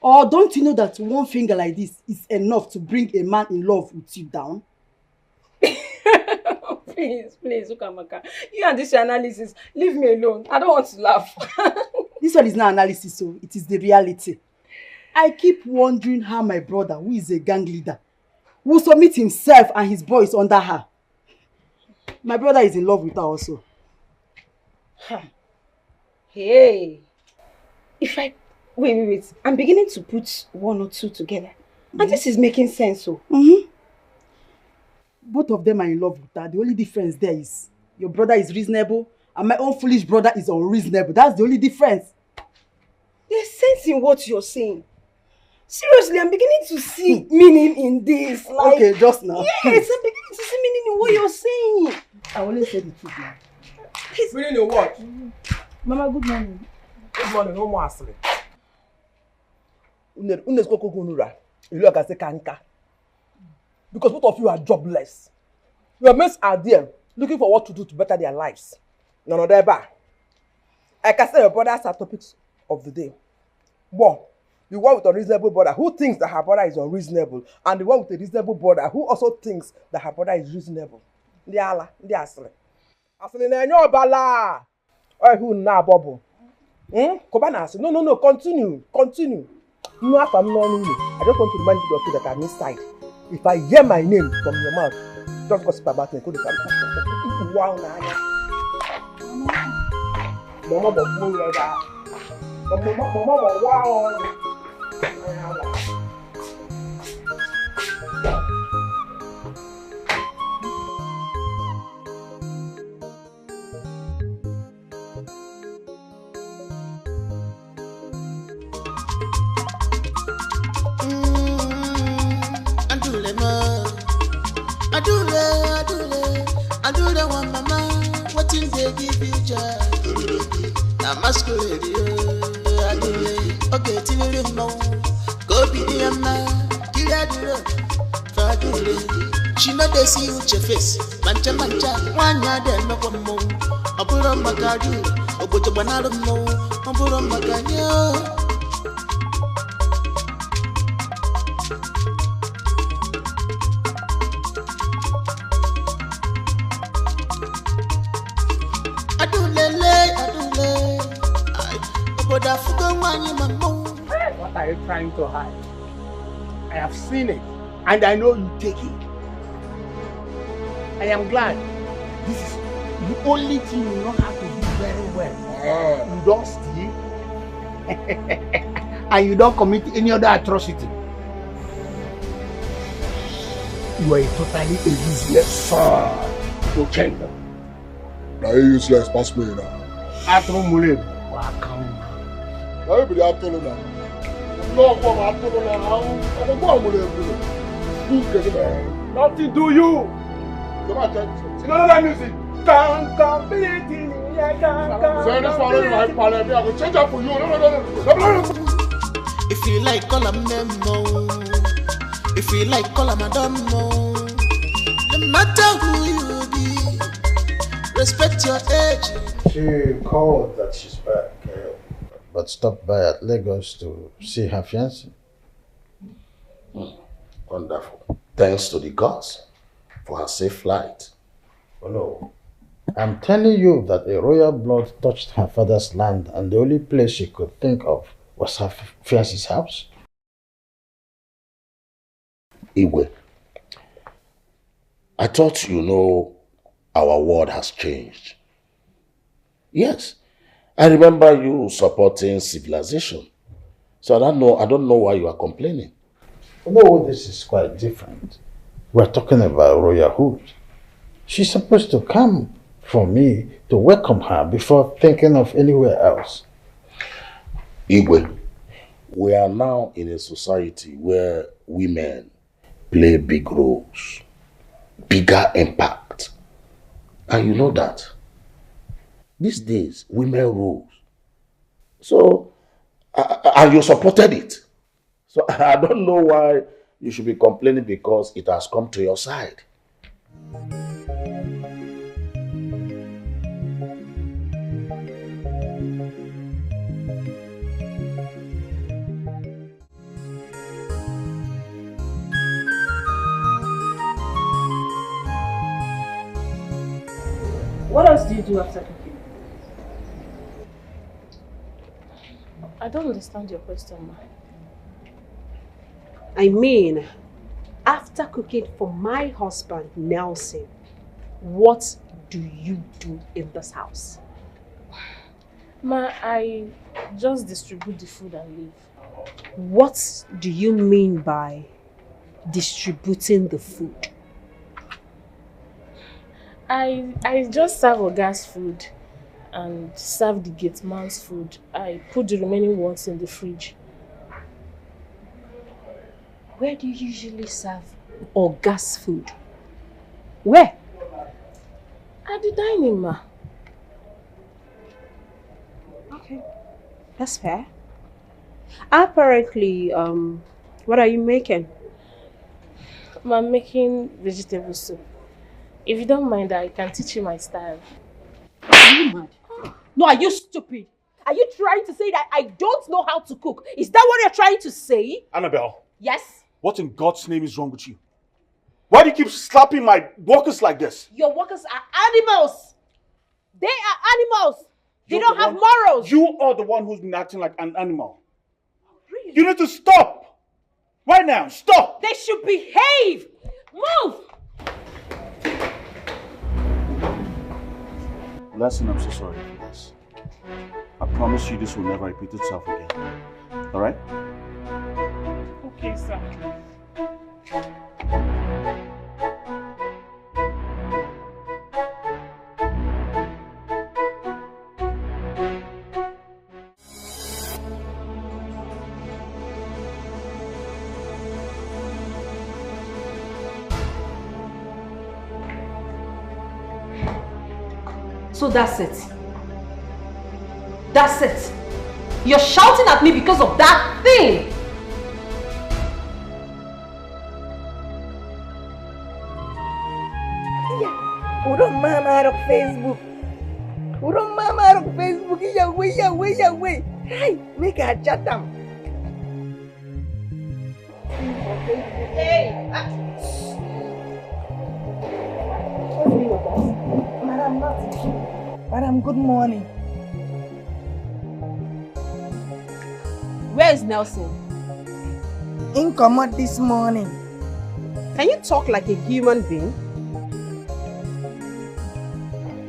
Or don't you know that one finger like this is enough to bring a man in love with you down? Please, Ukamaka. You and this analysis, leave me alone. I don't want to laugh. This one is not analysis, so it is the reality. I keep wondering how my brother, who is a gang leader, will submit himself and his boys under her. My brother is in love with her also. Hey, wait. I'm beginning to put one or two together. And this is making sense, so. Both of them are in love with her. The only difference there is your brother is reasonable and my own foolish brother is unreasonable. That's the only difference. There's sense in what you're saying. Seriously, I'm beginning to see meaning in this. Like, okay, just now. Yes, I'm beginning to see meaning in what you're saying. I only said the truth now. Meaning in what? Mama, good morning. Good morning, no more asleep. You look as a kanka. Because both of you are jobless. Your mates are there looking for what to do to better their lives. None of them. I can say your brothers are topics of the day. One, the one with a reasonable brother who thinks that her brother is unreasonable, and the one with a reasonable brother who also thinks that her brother is reasonable. They are asleep. Asleep na your bala. Oh, who na bubble? No. Continue. No, I just want to remind you of that I'm inside. If I hear my name from your mouth, just gossip about me. Wow, Mama, wow. Adule one mama, what in they give you joy? Na masquerade, adule, okay, till you know, go be the man, kill adule, fadule. She know they see with your face, mancha, one yard, no come more. I put on my card, or put a banana more, I put on my card. What are you trying to hide? I have seen it, and I know you take it. I am glad. This is the only thing you know how to do very well. You don't steal, and you don't commit any other atrocity. You are a totally useless son to Kendall. Now you useless, pass me now. Atro Muleb. Everybody have told now. Nothing do you. You know that music? Change up for you. No. If you like, call a memo. If you like, call a madam. No matter who you be, respect your age. She called that she's back, but stopped by at Lagos to see her fiancé. Wonderful. Thanks to the gods for her safe flight. Oh no. I'm telling you that a royal blood touched her father's land, and the only place she could think of was her fiancé's house. Igwe, I thought you know our world has changed. Yes, I remember you supporting civilization. So I don't know why you are complaining. No, this is quite different. We're talking about royalhood. She's supposed to come for me to welcome her before thinking of anywhere else. Igwe, we are now in a society where women play big roles, bigger impact. And you know that. These days, women rule. So, and you supported it. So I don't know why you should be complaining because it has come to your side. What else do you do after cooking? I don't understand your question, ma. I mean, after cooking for my husband, Nelson, what do you do in this house? Ma, I just distribute the food and leave. What do you mean by distributing the food? I just serve Oga's food and serve the gate man's food. I put the remaining ones in the fridge. Where do you usually serve Oga's food? Where? At the dining, ma. Okay, that's fair. Apparently, what are you making? I'm making vegetable soup. If you don't mind, I can teach you my style. Are you mad? No, are you stupid? Are you trying to say that I don't know how to cook? Is that what you're trying to say? Annabelle. Yes? What in God's name is wrong with you? Why do you keep slapping my workers like this? Your workers are animals. They are animals. They don't have morals. You are the one who's been acting like an animal. Really? You need to stop. Right now, stop. They should behave. Move. Lesson, I'm so sorry for this. I promise you this will never repeat itself again. Alright? Okay, sir. So that's it. That's it. You're shouting at me because of that thing. Urong mama arok Facebook. Urong mama arok Facebook. Iya. Hey, make a chat them. Hey. Madam, Madam, good morning. Where is Nelson? In commode this morning. Can you talk like a human being?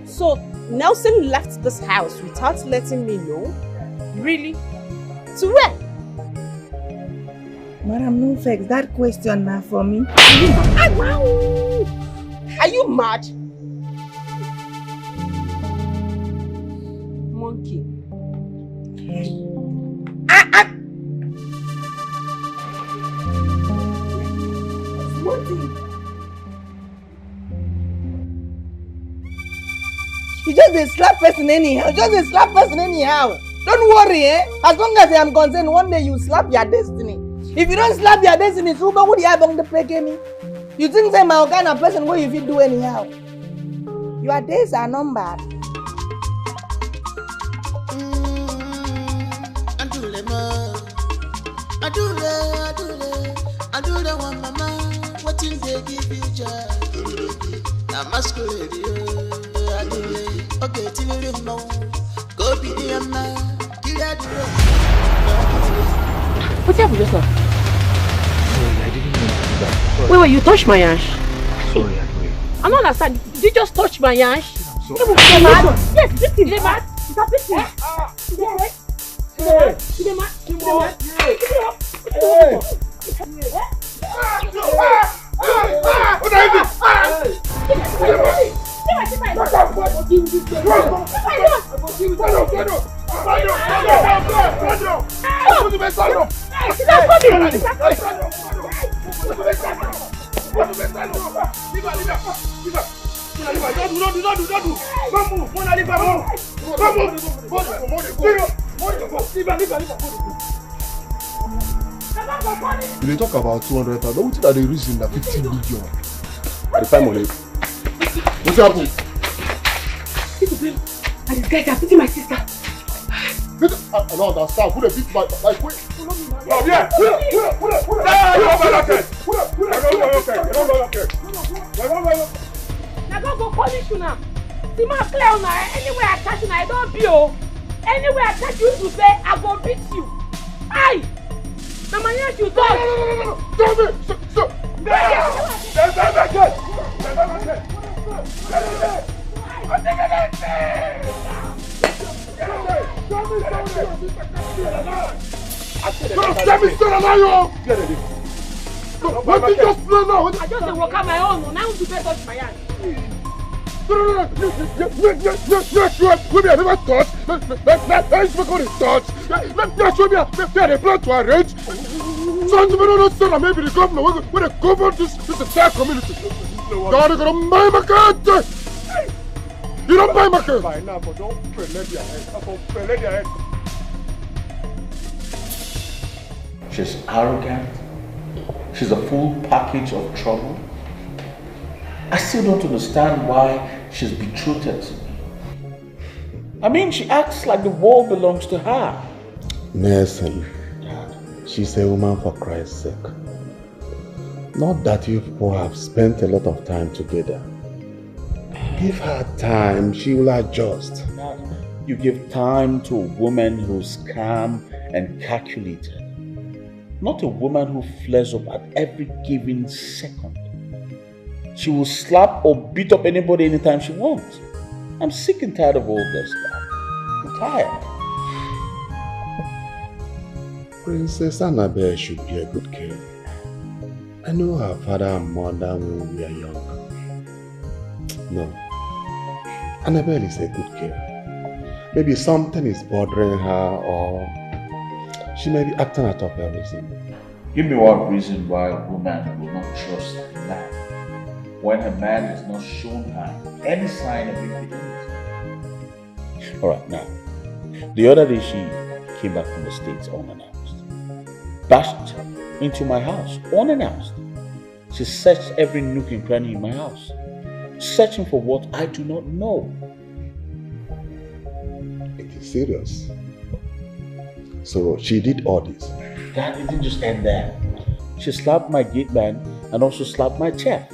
So, Nelson left this house without letting me know? Really? To where? Madam, no vex, that question now for me. Are you mad? Monkey. just a slap person anyhow. Just a slap person anyhow. Don't worry, eh? As long as I am concerned, one day you slap your destiny. If you don't slap your destiny, so what would you have on the play me? You think say my kind of person what if you do anyhow? Your days are numbered. Adule one mama, what in they give you joy? Na masquerade, adule, okay, till you know, go be the man, kill adule. What happened just now? Sorry, I didn't mean to do that. Sorry. Wait, you touched my ash. Sorry, Adule. I don't understand. Did you just touch my ash? Sorry. Is it mad? Yes, this is mad. Is that this? Is it right? Is it mad? Is it mad? They talk about 200,000. What are the reason that 50 million? At the time of it. What's happening? And these guys are beating my sister. I don't understand. Who they beat my like wait? Oh yeah. Now go punish you now. See my clear now. Anywhere I touch you, I don't be oh. Anywhere I touch you to say I go beat you. Aye. Now my yes you talk. Stop it! Stop! Let me stay alive! What did you just play now? I just walk out my own. Now you better touch my hand. No. Yes, we never touch. Let's make all the touch. Let's show me a plan to arrange. So maybe the governor will govern this entire community. God, you're gonna buy my cat. You don't buy my cat. By now, but don't let your head. Let your head. She's arrogant. She's a full package of trouble. I still don't understand why she's betrothed to me. I mean, she acts like the world belongs to her. Nelson, she's a woman for Christ's sake. Not that you people have spent a lot of time together. Give her time, she will adjust. You give time to a woman who's calm and calculated. Not a woman who flares up at every given second. She will slap or beat up anybody anytime she wants. I'm sick and tired of all this stuff. I'm tired. Princess Annabelle should be a good girl. I know her father and mother when we were young. No. Annabelle is a good girl. Maybe something is bothering her or she may be acting out of her reason. Give me one reason why a woman will not trust a man when a man has not shown her any sign of infidelity. Alright, now, the other day she came back from the States unannounced. Bashed into my house unannounced. She searched every nook and cranny in my house, searching for what I do not know. It is serious. So she did all this. That didn't just end there. She slapped my gate man and also slapped my chair.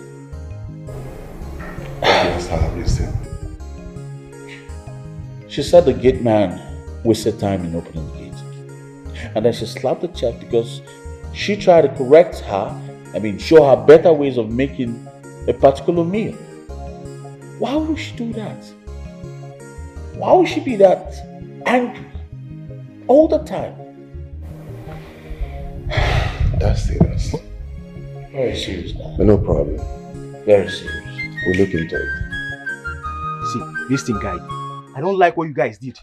That's her reason. She said the gate man wasted time in opening the gate. And then she slapped the chef because she tried to correct her, show her better ways of making a particular meal. Why would she do that? Why would she be that angry all the time? That's serious. Very serious now. No problem. Very serious. We'll look into it. See, this thing, guy, I don't like what you guys did.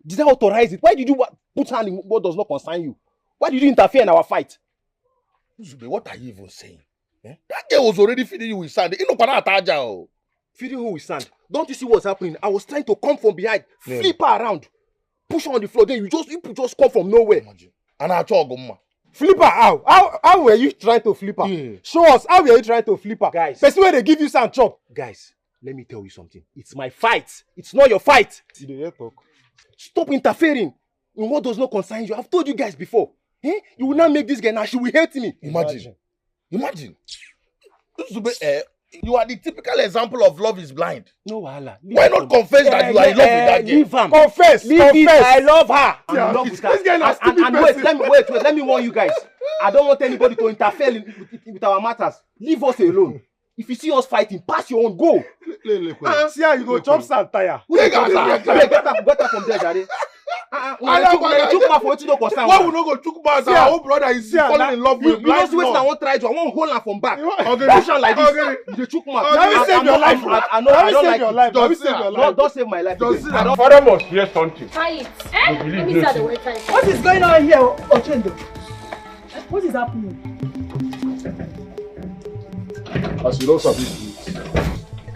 Did I authorize it? Why did you put hand in what does not concern you? Why did you interfere in our fight? Zube, what are you even saying? Eh? That girl was already feeding you with sand. Feeding who with sand? Don't you see what's happening? I was trying to come from behind, flip her around, push her on the floor. Then you just come from nowhere. And I talk, Gumma. Flip her how were you trying to flip her? Show us how were you trying to flip her? Guys. Person where they give you some chop. Guys, let me tell you something. It's my fight. It's not your fight. You dey hear talk? Stop interfering in what does not concern you. I've told you guys before. Eh? You will not make this girl now. She will hate me. Imagine. You are the typical example of love is blind. No wahala. Why not confess that you are in love with that girl? Leave am. Confess. I love her. I'm Yeah, in love with her. this guy na stupid And wait, person. let me warn you guys. I don't want anybody to interfere with our matters. Leave us alone. If you see us fighting, pass your own, go. See how you go chop sand tire. Who dey chop sand? Get her from there, Jare. Why we no go chook mouth? Our own brother is falling in love with blind man. I won't try to. I won't hold her from back. Push her like this. You chook mouth. Let me save your life. I don't like it. Don't save my life. Father must hear something. Quiet. Let me see the way time. What is going on here, Ochendo? What is happening? As you know, Sabi,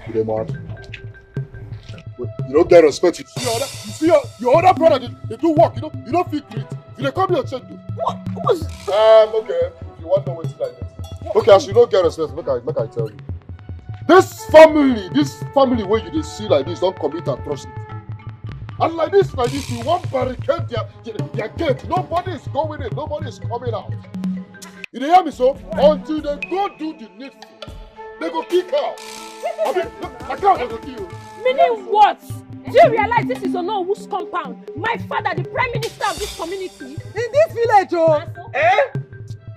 you dey mad. You don't get respect. You see your other brother, they do work, you don't feel great. You dey come here check you. What? Okay, if you want to know what's like that. Okay, as you don't get respect, make I tell you. This family where you dey see like this don't commit atrocity. And like this, you want barricade their gate. Nobody is going in, nobody is coming out. You dey hear me so? Until they go do the needful, they go kick out. I mean, I can't go kill you. Meaning what? Do you realize this is Onowu's compound? My father, the prime minister of this community. In this village, oh.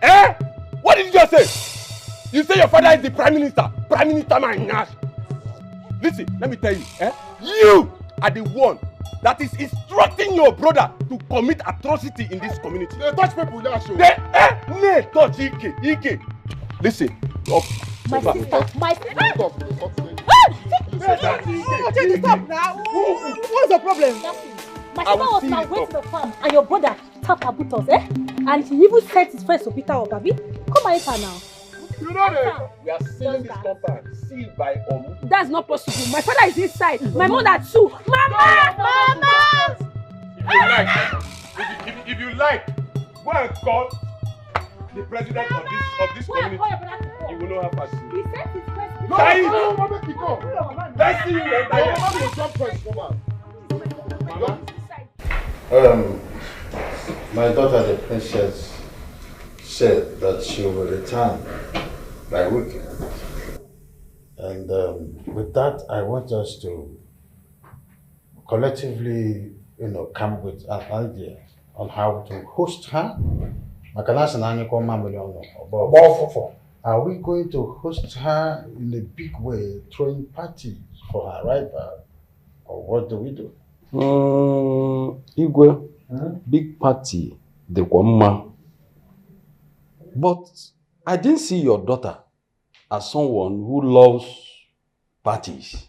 Eh? What did you just say? You say your father is the prime minister. Prime minister, man. Listen, let me tell you. You are the one that is instructing your brother to commit atrocity in this community. They touch people now, show. They touch Ike. Listen. My sister. Stop now. What's the problem? My sister was now went to the farm and your brother tapped her buttons, and he even sent his friends to beat her up, Abi. Come and enter now. You know that? We are sealing this compound, sealed by Omu. That's not possible. My father is inside. My mother too. Mama! If you like, go and call the president of this community. You will know how fast he sent his friends. Let's see you later. My daughter, the princess, said that she will return by weekend. And with that, I want us to collectively, come with an idea on how to host her. Are we going to host her in a big way, throwing parties for her arrival? Or what do we do? Igwe, big party, the Kwamma. But I didn't see your daughter as someone who loves parties.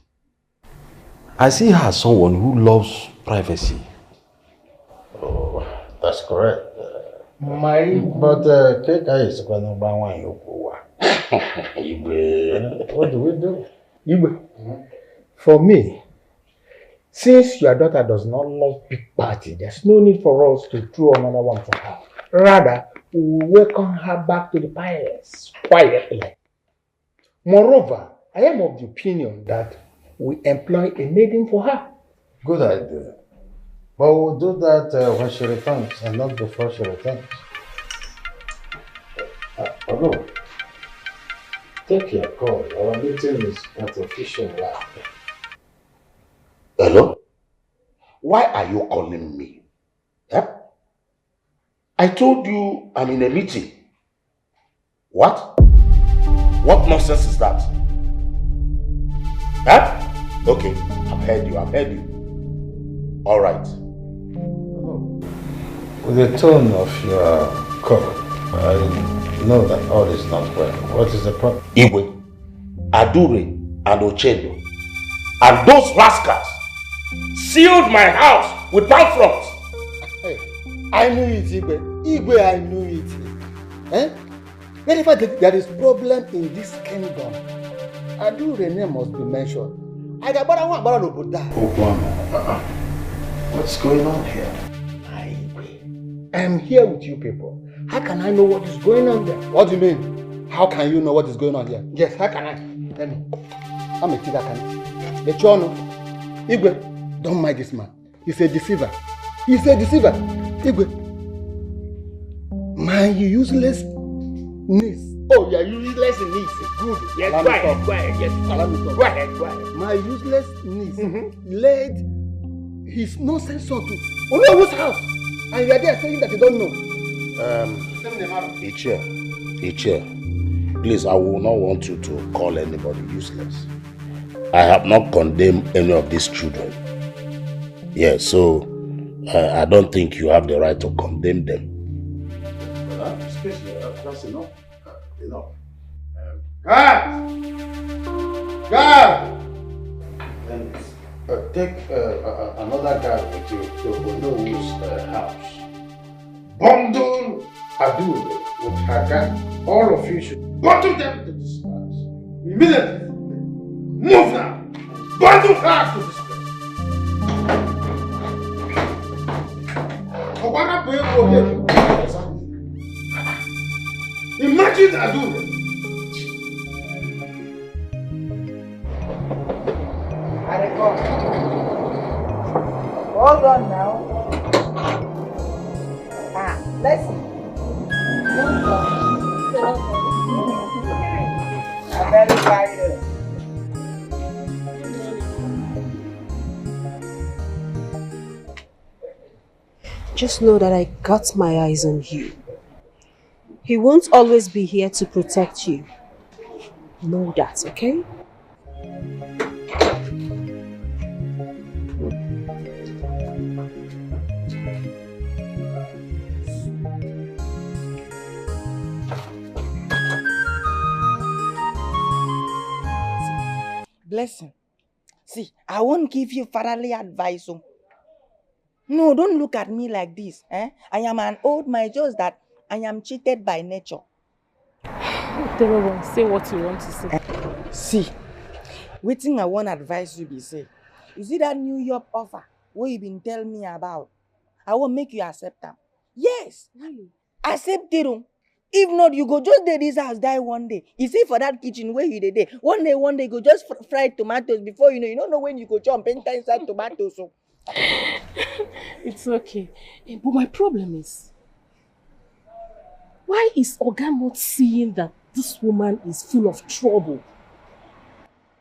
I see her as someone who loves privacy. Oh, that's correct. But Keka is going to buy one. What do we do? Igwe, for me, since your daughter does not love big party, there's no need for us to throw another one for her. Rather, we welcome her back to the palace quietly. Moreover, I am of the opinion that we employ a maiden for her. Good idea. But we'll do that when she returns and not before she returns. Hello. Take your call. Our meeting is at official now. Hello? Why are you calling me? I told you I'm in a meeting. What? What nonsense is that? Okay, I've heard you. All right. With the tone of your call, I know that all is not well. What is the problem? Igwe, Adure, and Ochendo, and those rascals sealed my house with bank front. Hey, I knew it, Igwe, I knew it. Whenever there is problem in this kingdom, Adure name must be mentioned. I got one What's going on here? I am here with you people. How can I know what is going on there? What do you mean? How can you know what is going on here? Yes, how can I? Tell me. I'm a tiger can. Betrayal. Igwe, don't mind this man. He's a deceiver. He's a deceiver. Igwe. My useless niece. Oh, you're useless niece. Good. Yes, go ahead, go ahead. Yes, allow me to talk. Go ahead, go ahead. My useless niece led his nonsense son to Olowo's house. And you are there saying that you don't know. Ichie, please, I will not want you to call anybody useless. I have not condemned any of these children. Yeah, so I don't think you have the right to condemn them. Excuse me, that's enough. Enough. Guard! Then take another guard with you to Olowo's house. Bundle Adure with her guard. All of you should bundle them to this house. Immediately. Move now. Bundle her to this place. Imagine Adure. Hold on now. Let's see. I'm very tired. Just know that I got my eyes on you. He won't always be here to protect you. Know that, okay? Blessing. See, I won't give you fatherly advice. No, don't look at me like this. I am an old man, just that I am cheated by nature. Say what you want to say. See, waiting I want advice you be say. You see that New York offer what you been telling me about? I will make you accept them. Yes. Really? Accept it. If not, you go just dey this house die one day. You see for that kitchen where you dey. One day you go just fry tomatoes before you don't know when you go jump enter inside tomatoes. So. It's okay. But my problem is, why is Oga not seeing that this woman is full of trouble?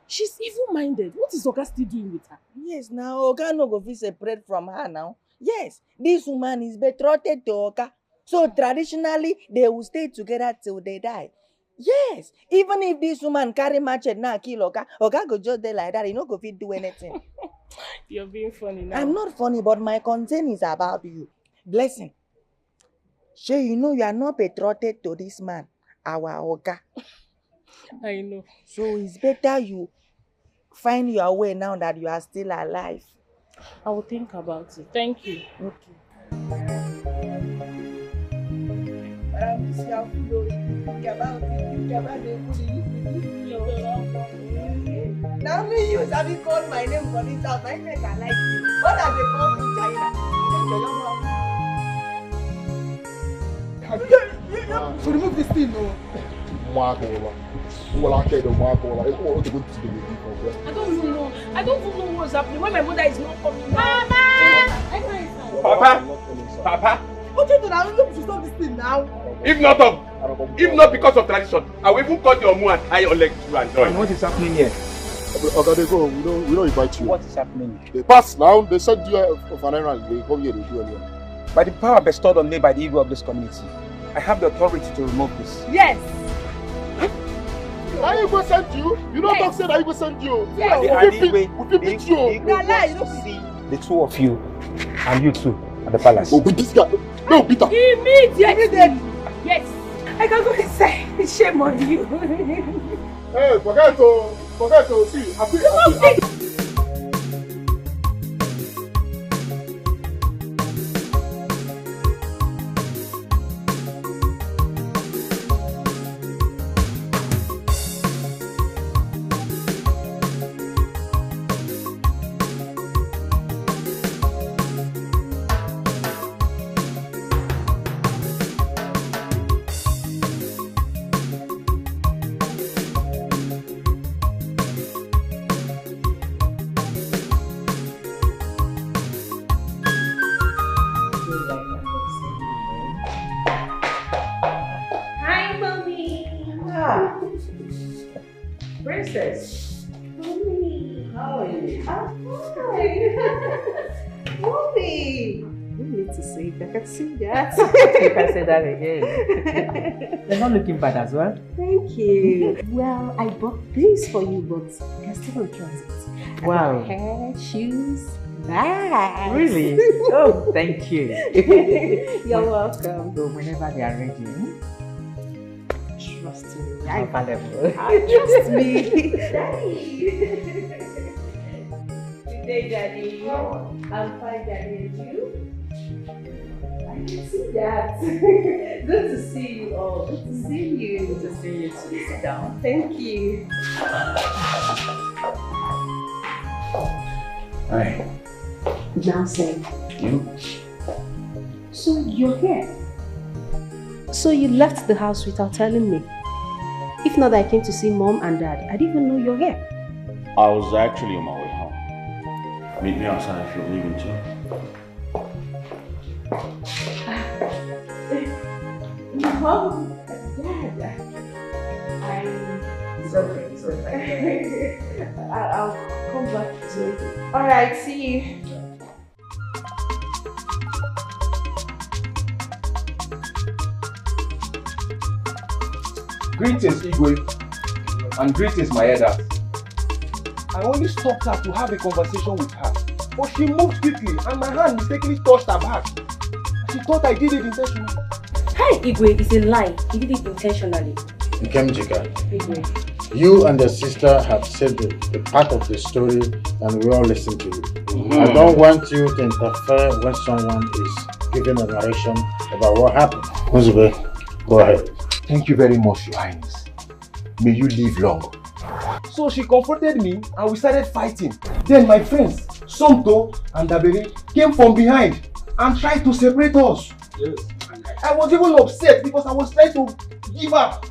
She's evil-minded. What is Oga still doing with her? Yes, now Oga no go fit separate from her now. Yes, this woman is betrothed to Oga. So traditionally, they will stay together till they die. Yes, even if this woman carry machete now kill Oga, Oga go just there like that. He no go fit do anything. You're being funny now. I'm not funny, but my concern is about you. Blessing. Sure, you know you are not betrothed to this man, our Oga. I know. So it's better you find your way now that you are still alive. I will think about it. Thank you. Okay. Now me use have you called my name for this house. I make I like you. What are they called in China? So remove this thing, no. I don't even know. I don't even know what's happening. When my mother is not coming. Mama! Papa. What you do now? You need to stop this thing now. If not because of tradition, I will even cut your moon and tie your leg to and join. What is happening here? Okay, they go. We don't invite you. What is happening? They pass now. They send you of an errand. They come here. They do anything. By the power bestowed on me by the ego of this community, I have the authority to remove this. Yes. I will send you. You don't talk say that I will send you. Yes. We beat you. See the two of you and you two at the palace. Oh, but this guy. No, Peter. Immediately. Yes. I can go inside. Shame on you. Hey, forget to see. Happy. Priestess. Mommy. How are you? I'm fine. Mommy. You need to say it. I can see that. You can say that again. They're not looking bad as well. Thank you. Well, I bought this for you, but you're still on transit. Wow. Hair, shoes, bags. Really? Oh, thank you. You're welcome. So whenever they are ready, trust me. I'm available. Trust me. Daddy. Good day, Daddy. I'm fine, Daddy. And you? I can see that. Good to see you all. Good to see you. Good to see you too. Sit down. Thank you. Hi. Now say. You? So you're here? So you left the house without telling me? If not that I came to see Mom and Dad, I didn't even know you're here. I was actually on my way home. Meet me outside if you're leaving too. Mom and Dad. It's okay. It's okay. I'll come back to you. Alright, see you. Greetings, Igwe, and greetings, my elders. I only stopped her to have a conversation with her, but she moved quickly and my hand mistakenly touched her back. She thought I did it intentionally. Hey, Igwe, it's a lie. He did it intentionally. Nkemjika, Igwe. you and your sister have said the part of the story and we all listen to you. I don't want you to interfere when someone is giving a narration about what happened. Uzube, go ahead. Thank you very much, Your Highness. May you live long. So she confronted me and we started fighting. Then my friends, Somto and Dabere, came from behind and tried to separate us. Yes. I was even upset because I was trying to give up.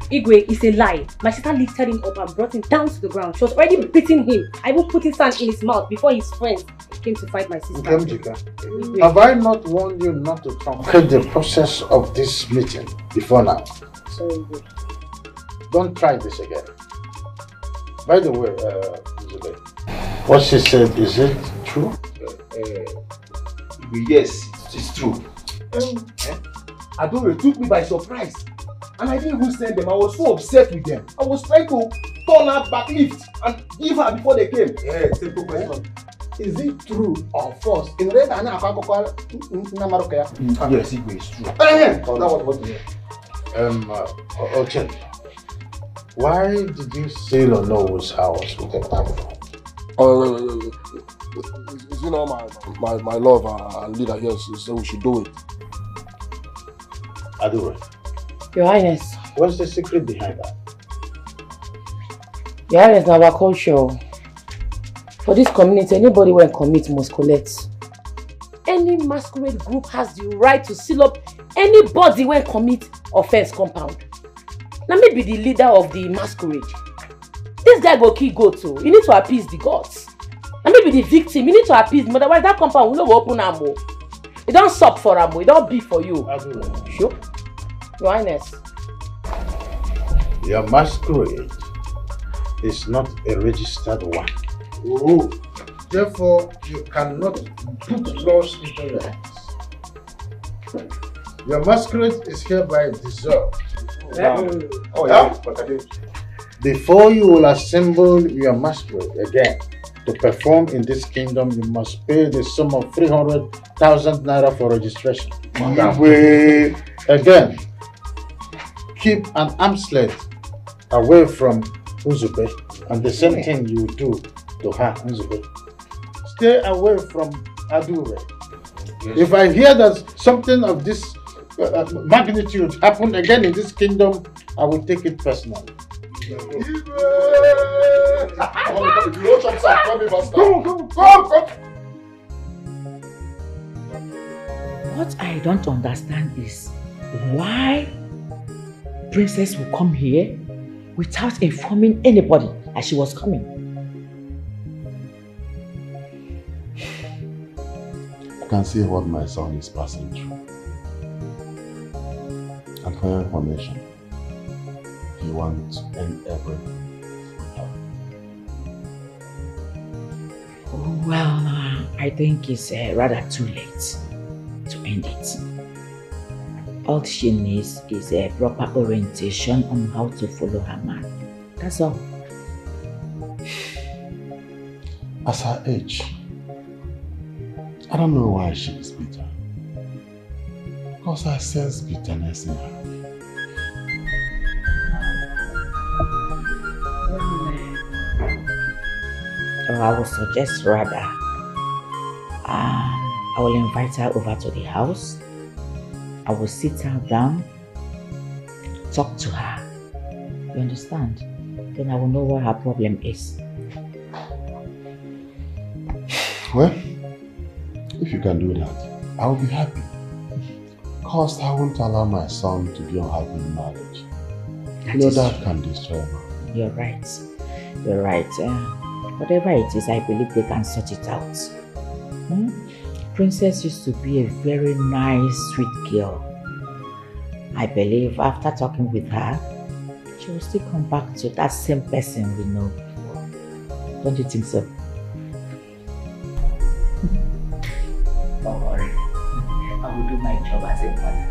Igwe, it's a lie. My sister lifted him up and brought him down to the ground. She was already beating him. I even put his hand in his mouth before his friends came to fight my sister. Nkemjika, have I not warned you not to truncate the process of this meeting before now? Sorry, Igwe. Don't try this again. By the way, Uzube, what she said, is it true? Yes, it's true. Adore took me by surprise and I didn't even send them. I was so upset with them. I was trying to turn her back lift and give her before they came. Yeah, simple question. Is it true or false? In red and Yes, Igwe, it's true. That was what you Ochen, why did you sail on Noah's house with a pamphlet? You know, my love and leader here said we should do it. Adore. Your Highness. What's the secret behind that? Your Highness, in our culture, for this community, anybody when commit must collect. Any masquerade group has the right to seal up anybody when commit offense compound. Now me be the leader of the masquerade. This guy go kill goat too. You need to appease the gods. Now me be the victim. You need to appease them. Otherwise that compound will not go open ammo. It don't sup for ammo. It don't be for you. Sure. Your Highness. Your masquerade is not a registered one. Oh. Therefore, you cannot put laws into your hands. Your masquerade is hereby dissolved. Before you will assemble your masquerade again to perform in this kingdom, you must pay the sum of 300,000 naira for registration. Again, keep an arm's length away from Uzube, and the same thing you do to her, Uzube. Stay away from Adure. Yes. If I hear that something of this magnitude happen again in this kingdom, I will take it personally. What I don't understand is why Princess will come here without informing anybody as she was coming. I can see what my son is passing through. And for your information, he wants to end everything Well, I think it's rather too late to end it. All she needs is a proper orientation on how to follow her man. That's all. As her age, I don't know why she is bitter. Because I sense bitterness in her. I would suggest rather I will invite her over to the house. I will sit her down, talk to her. You understand? Then I will know what her problem is. Well, if you can do that, I will be happy. Because I won't allow my son to be unhappy in marriage. That can destroy her. You're right. You're right. Whatever it is, I believe they can sort it out. Princess used to be a very nice, sweet girl. I believe after talking with her, she will still come back to that same person we know before. Don't you think so? Don't worry. I will do my job as a mother.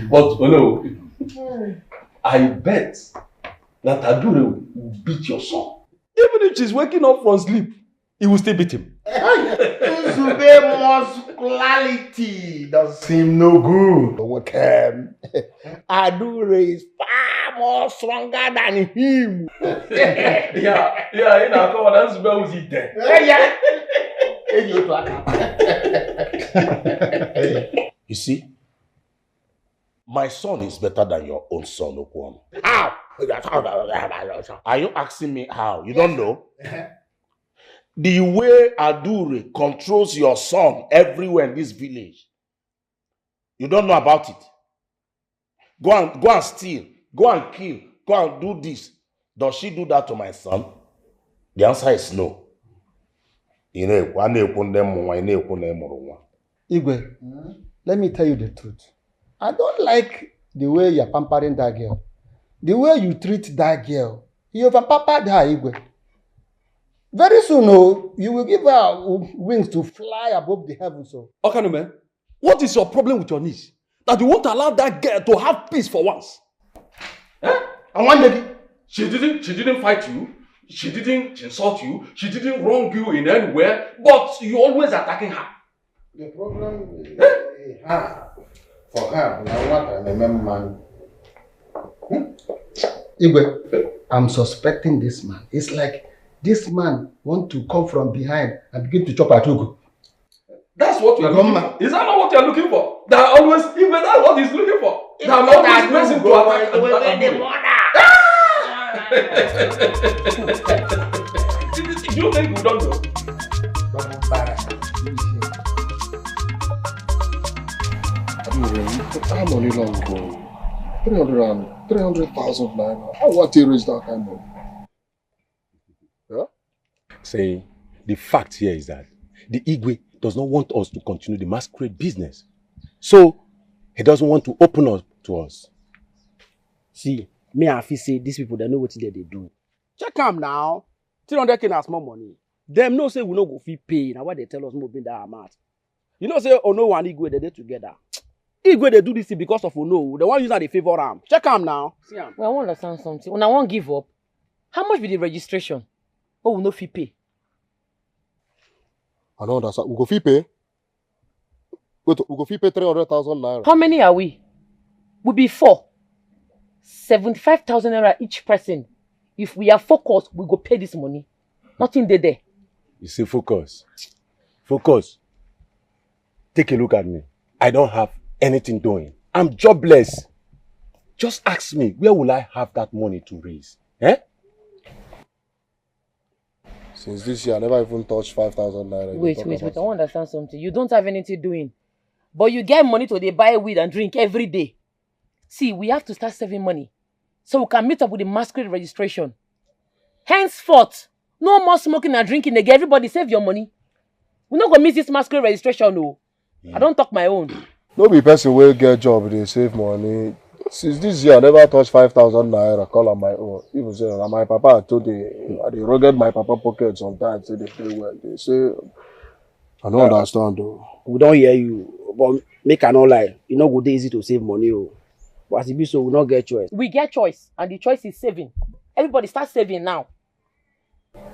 But no, I bet that Adure will beat your son. Even if she's waking up from sleep, he will still beat him. Zube muscularity does seem no good. Adure is far more stronger than him. You know, come on, that's Zube who's it there. You see, my son is better than your own son, Okwon. How? Are you asking me how? You don't know? The way Adure controls your son everywhere in this village, you don't know about it. Go and steal, go and kill, go and do this. Does she do that to my son? The answer is no. Igwe, let me tell you the truth. I don't like the way you're pampering that girl. The way you treat that girl. You have pampered her, Igwe. Very soon, you will give her wings to fly above the heavens. Okanume, what is your problem with your niece? That you won't allow that girl to have peace for once? And one lady, she didn't fight you. She didn't insult you. She didn't wrong you in anywhere. But you always attacking her. The problem is for her, now what I remember, man. Igwe, I'm suspecting this man. It's like this man want to come from behind and begin to chop at Ugo. That's what you are looking for. Is that not what you are looking for? That always, even that's what he's looking for. That always makes him to attack Do you think we don't know? How money long ago? 300,000 naira. How want to raise that kind of money? Yeah? Say, the fact here is that the Igwe does not want us to continue the masquerade business. So, he doesn't want to open up to us. See, me and Afi say these people, they know what they do. Check them now. 300k na small money. Them no say we no go fee pay. Now what they tell us more than that amount. You know say Ono and Igwe they together. Igwe they do this thing because of Ono. The one use the favor am. Check them now. See am. Well, I want to understand something. When I won't give up, how much be the registration? Oh, we no fee pay. I don't understand. We go fee pay? Wait, we go fee pay 300,000 naira. How many are we? We be 4. 75,000 naira each person. If we are focused, we go pay this money. Nothing there. You say focus. Focus. Take a look at me. I don't have anything doing. I'm jobless. Just ask me, where will I have that money to raise? Eh? Since this year, I never even touched 5,000 naira. Wait. I want to understand something. You don't have anything doing. But you get money to buy weed and drink every day. See, we have to start saving money. So we can meet up with the masquerade registration. Henceforth, no more smoking and drinking again. Everybody save your money. We're not going to miss this masquerade registration, no. I don't talk my own. No be person will get job, they save money. Since this year, I never touched 5,000 naira. Call on my own. Even say, my papa I told they rugged my papa pocket sometimes. Say they pay well. They say, I don't understand though. We don't hear you, but make I not lie. You know, good easy to save money. Oh. But as it be so, we not get choice. We get choice, and the choice is saving. Everybody start saving now.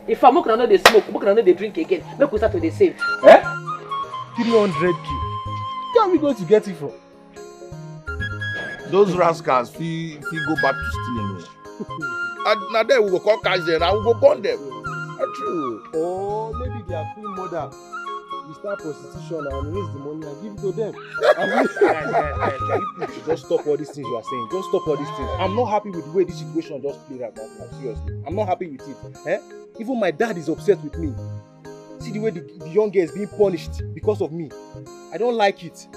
If I'm not gonna know they smoke, I'm not gonna know they drink again. Make we start to they save. Eh? 300k. Where are we going to get it from? Those rascals feel go back to stealing. And now then we go call cash them and we go burn them. That's true. Or maybe their queen mother will start prostitution and raise the money and give it to them. You should just stop all these things you are saying. Just stop all these things. I'm not happy with the way this situation just played out right now. Seriously. I'm not happy with it. Eh? Even my dad is upset with me. See the way the young girl is being punished because of me. I don't like it.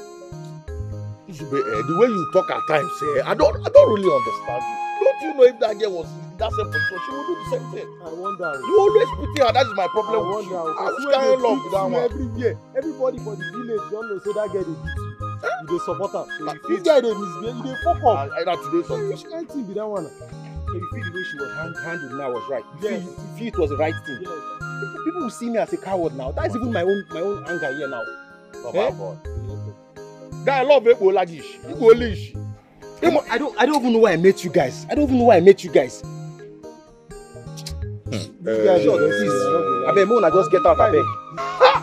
The way you talk at times, I don't really understand you. Don't you know if that girl was in that same position, she would do the same thing? I wonder. You always pity her. That is my problem with you. I was kind of love with that one. Everywhere, everybody for the village don't know say that girl dey beat you. You dey support her. This guy dey misbehave. You dey fuck up. Today something. Which kind thing be that one? So you feel the way she was handled now was right. You feel it was the right thing. Yes. People will see me as a coward now. That's even my own anger here now. Boy. Guy, I love Ebola Gish. Igolish. I don't even know why I met you guys. I don't even know why I met you guys. I bet Mona just get out. I beg.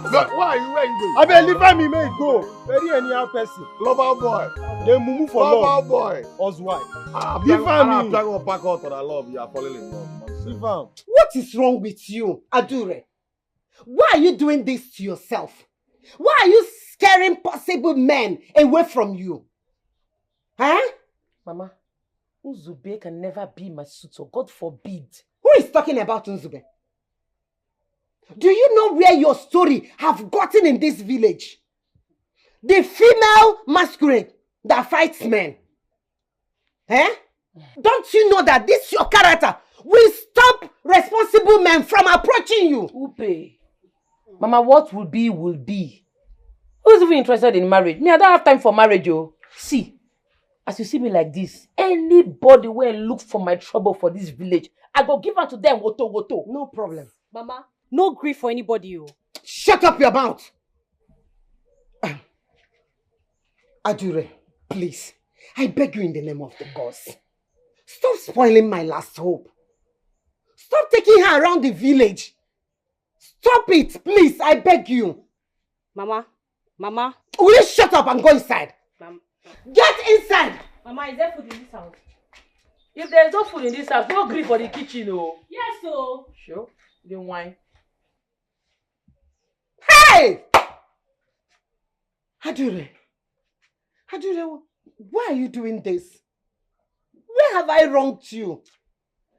Why are you going? I bet leave me make go. Very anyhow person. Lover boy. They mumu for love. Lover boy. Us why? Leave me. I'm trying to pack out for that love. You are falling in love. What is wrong with you, Adure? Why are you doing this to yourself? Why are you scaring possible men away from you? Huh? Mama, Nzube can never be my suitor. God forbid. Who is talking about Nzube? Do you know where your story have gotten in this village? The female masquerade that fights men. Eh? Don't you know that this your character will stop responsible men from approaching you? Upe. Mama, what will be, will be. Who's even interested in marriage? Me, I don't have time for marriage, yo. See, as you see me like this, anybody will look for my trouble for this village, I go give her to them, woto. No problem. Mama, no grief for anybody, yo. Shut up your mouth. Adure, please, I beg you in the name of the gods. Stop spoiling my last hope. Stop taking her around the village. Stop it, please, I beg you. Mama. Will you shut up and go inside? Get inside! Mama, is there food in this house? If there's no food in this house, no grief for the kitchen, oh. Yes, so. Sure. Then wine. Hey! Adure, why are you doing this? Where have I wronged you?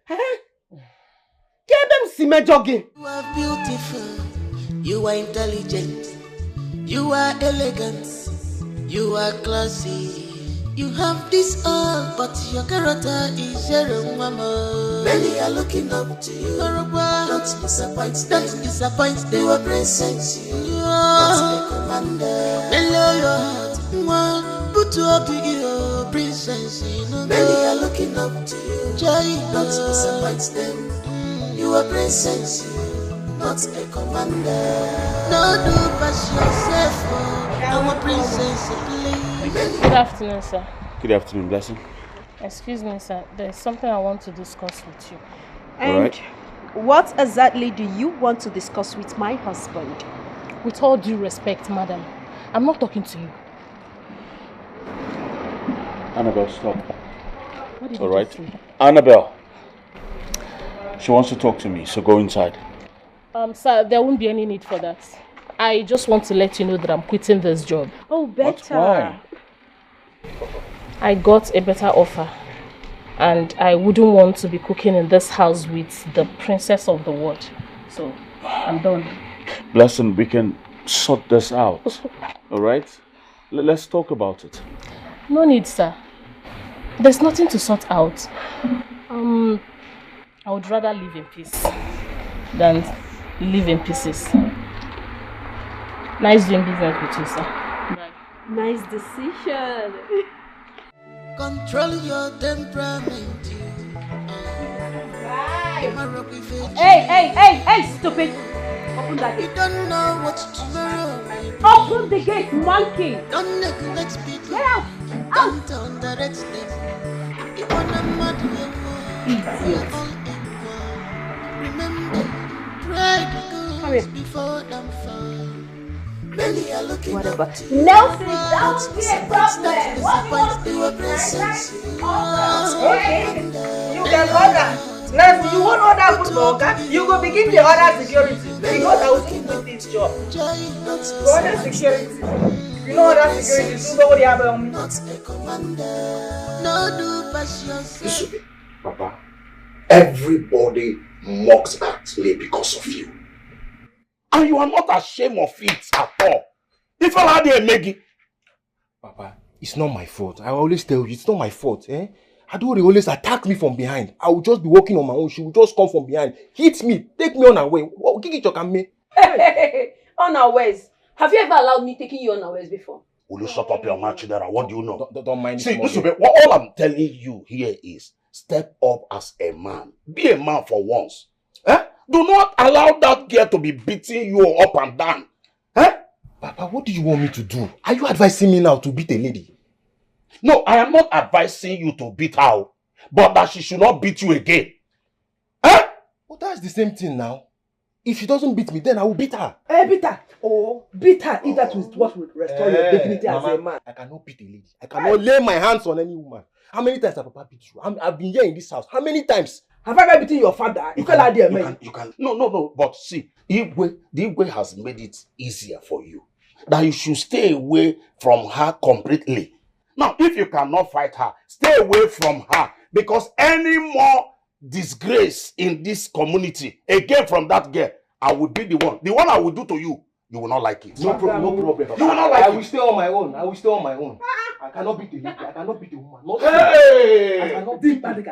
Huh? Get them Cinematography. You are beautiful, you are intelligent, you are elegant, you are classy. You have this all, but your character is zero, mama. Many are looking up to you. Don't disappoint them. You are present. You are the commander. Mellow your heart. Put up to you, princess. Many are looking up to you. Don't disappoint them. You are present. Not a commander. No, do pass yourself. I'm a princess, please. Good afternoon, sir. Good afternoon, Blessing. Excuse me, sir. There's something I want to discuss with you. And what exactly do you want to discuss with my husband? With all due respect, madam, I'm not talking to you. Annabelle, stop. What did All you right. just say? Annabelle. She wants to talk to me, so go inside. Sir, there won't be any need for that. I just want to let you know that I'm quitting this job. Oh, better. Why? I got a better offer. And I wouldn't want to be cooking in this house with the princess of the world. So, I'm done. Blessing, we can sort this out. All right? Let's talk about it. No need, sir. There's nothing to sort out. I would rather live in peace than live in pieces. Nice doing business with you, sir. Bye. Nice decision. Control your temperament. Hey, stupid! Open that gate. You don't know what tomorrow may bring. Open the gate, monkey! Don't neglect people. Get out! Don't underrate them. You wanna mad your world. We are all equal. Remember, pride goes before downfall. Many are looking Whatever. up to Nelson, you. don't be a problem. What do you want to do? Okay. You can order. Now, you want order food for Oga, you go begin the order security because I will keep with this job. Go order security. You know order security, do nobody have on me. Listen, Papa, everybody mocks at me because of you. And you are not ashamed of it at all. If I had a Maggie. Papa, it's not my fault. I always tell you, it's not my fault. Adore always attack me from behind. I will just be walking on my own. She will just come from behind, hit me, take me on her way. Hey, unawares. Have you ever allowed me taking you unawares before? Will you shut up your mouth, Chidera? What do you know? Don't mind. See, listen, all I'm telling you here is step up as a man. Be a man for once. Do not allow that girl to be beating you up and down. Papa, what do you want me to do? Are you advising me now to beat a lady? No, I am not advising you to beat her, but that she should not beat you again. Well, that's the same thing now. If she doesn't beat me, then I will beat her. Beat her. Oh, beat her. If that is what will restore your dignity as a man. I cannot beat a lady. I cannot lay my hands on any woman. How many times have Papa beat you? I've been here in this house. How many times? Have I ever beaten your father? You can No. But see, the Igwe has made it easier for you. That you should stay away from her completely. Now, if you cannot fight her, stay away from her. Because any more disgrace in this community, again from that girl, I will be the one. The one I will do to you, you will not like it. No problem. You will not like it. I will stay on my own. I cannot beat a lady. I cannot beat a woman. Hey! I cannot beat a lady.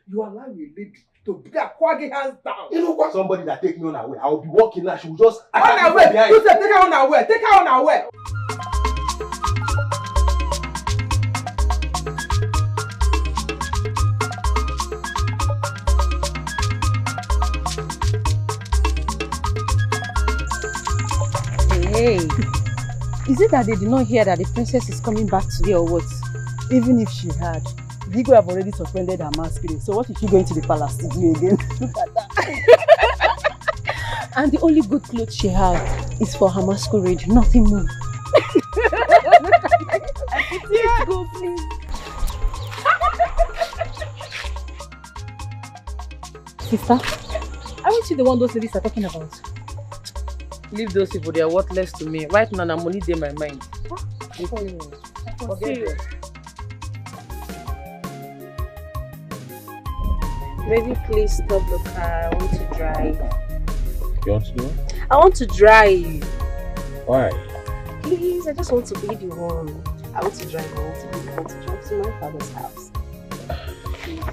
You allow a lady to beat her quaggy hands down. You know what? Somebody that take me on her way. I will be walking now. She will just on her way. You said take her on her way. Take her on her way. Hey, is it that they did not hear that the princess is coming back today or what? Even if she had, Vigo have already suspended her masquerade. So what is she going to the palace to do again? Look at that. And the only good clothes she has is for her masquerade, nothing more. Let's go, please. Sister, aren't you the one those ladies are talking about? Leave those people, they are worthless to me. Right now, I'm only in my mind. Forget it. Baby, please stop the car. I want to drive. You want to do it? I want to drive. Why? Please, I just want to be the one. I want to drive. I want to be the one to drive to my father's house. Please.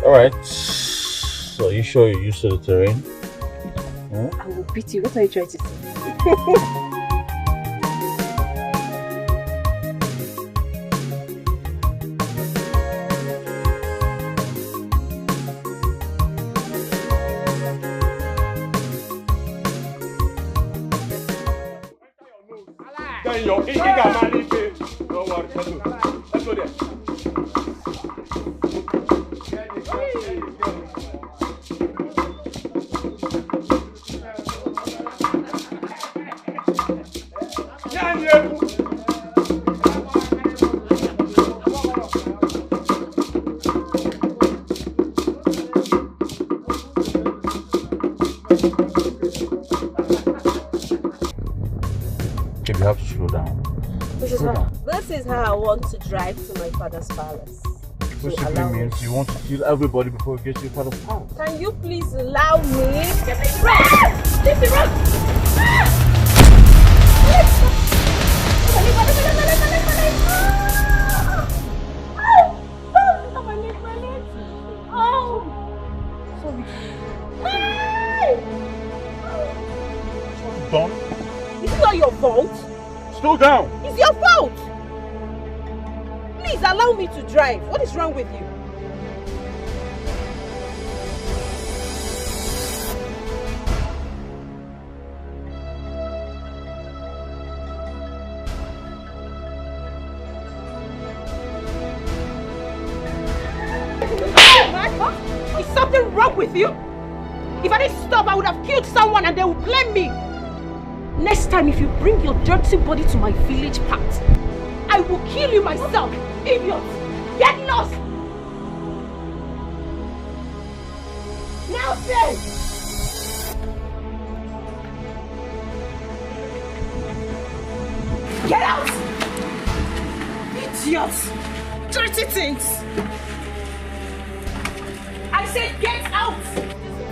Alright. So, you sure you're used to the terrain? I will beat you. What are you trying to say? Don't worry, let's go there. You have to slow down. This is how I want to drive to my father's palace. Which simply means you want to kill everybody before you get to your father's house. Can you please allow me? Leave the road! Done. Is it not your fault? Slow down. It's your fault. Please allow me to drive. What is wrong with you? Is something wrong with you? If I didn't stop, I would have killed someone and they will blame me. Next time, if you bring your dirty body to my village part, I will kill you myself. Idiot! Get lost! Nelson! Get out! Idiots! Dirty things! I said get out!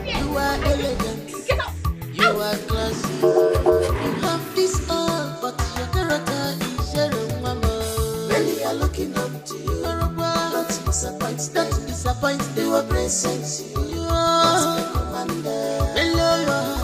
You are elegant. Get out! You are classy. You have this all, but your character is your mama. Many are looking up to you. Don't disappoint them. Don't disappoint them. They were present you. You are commander. Hello, you are.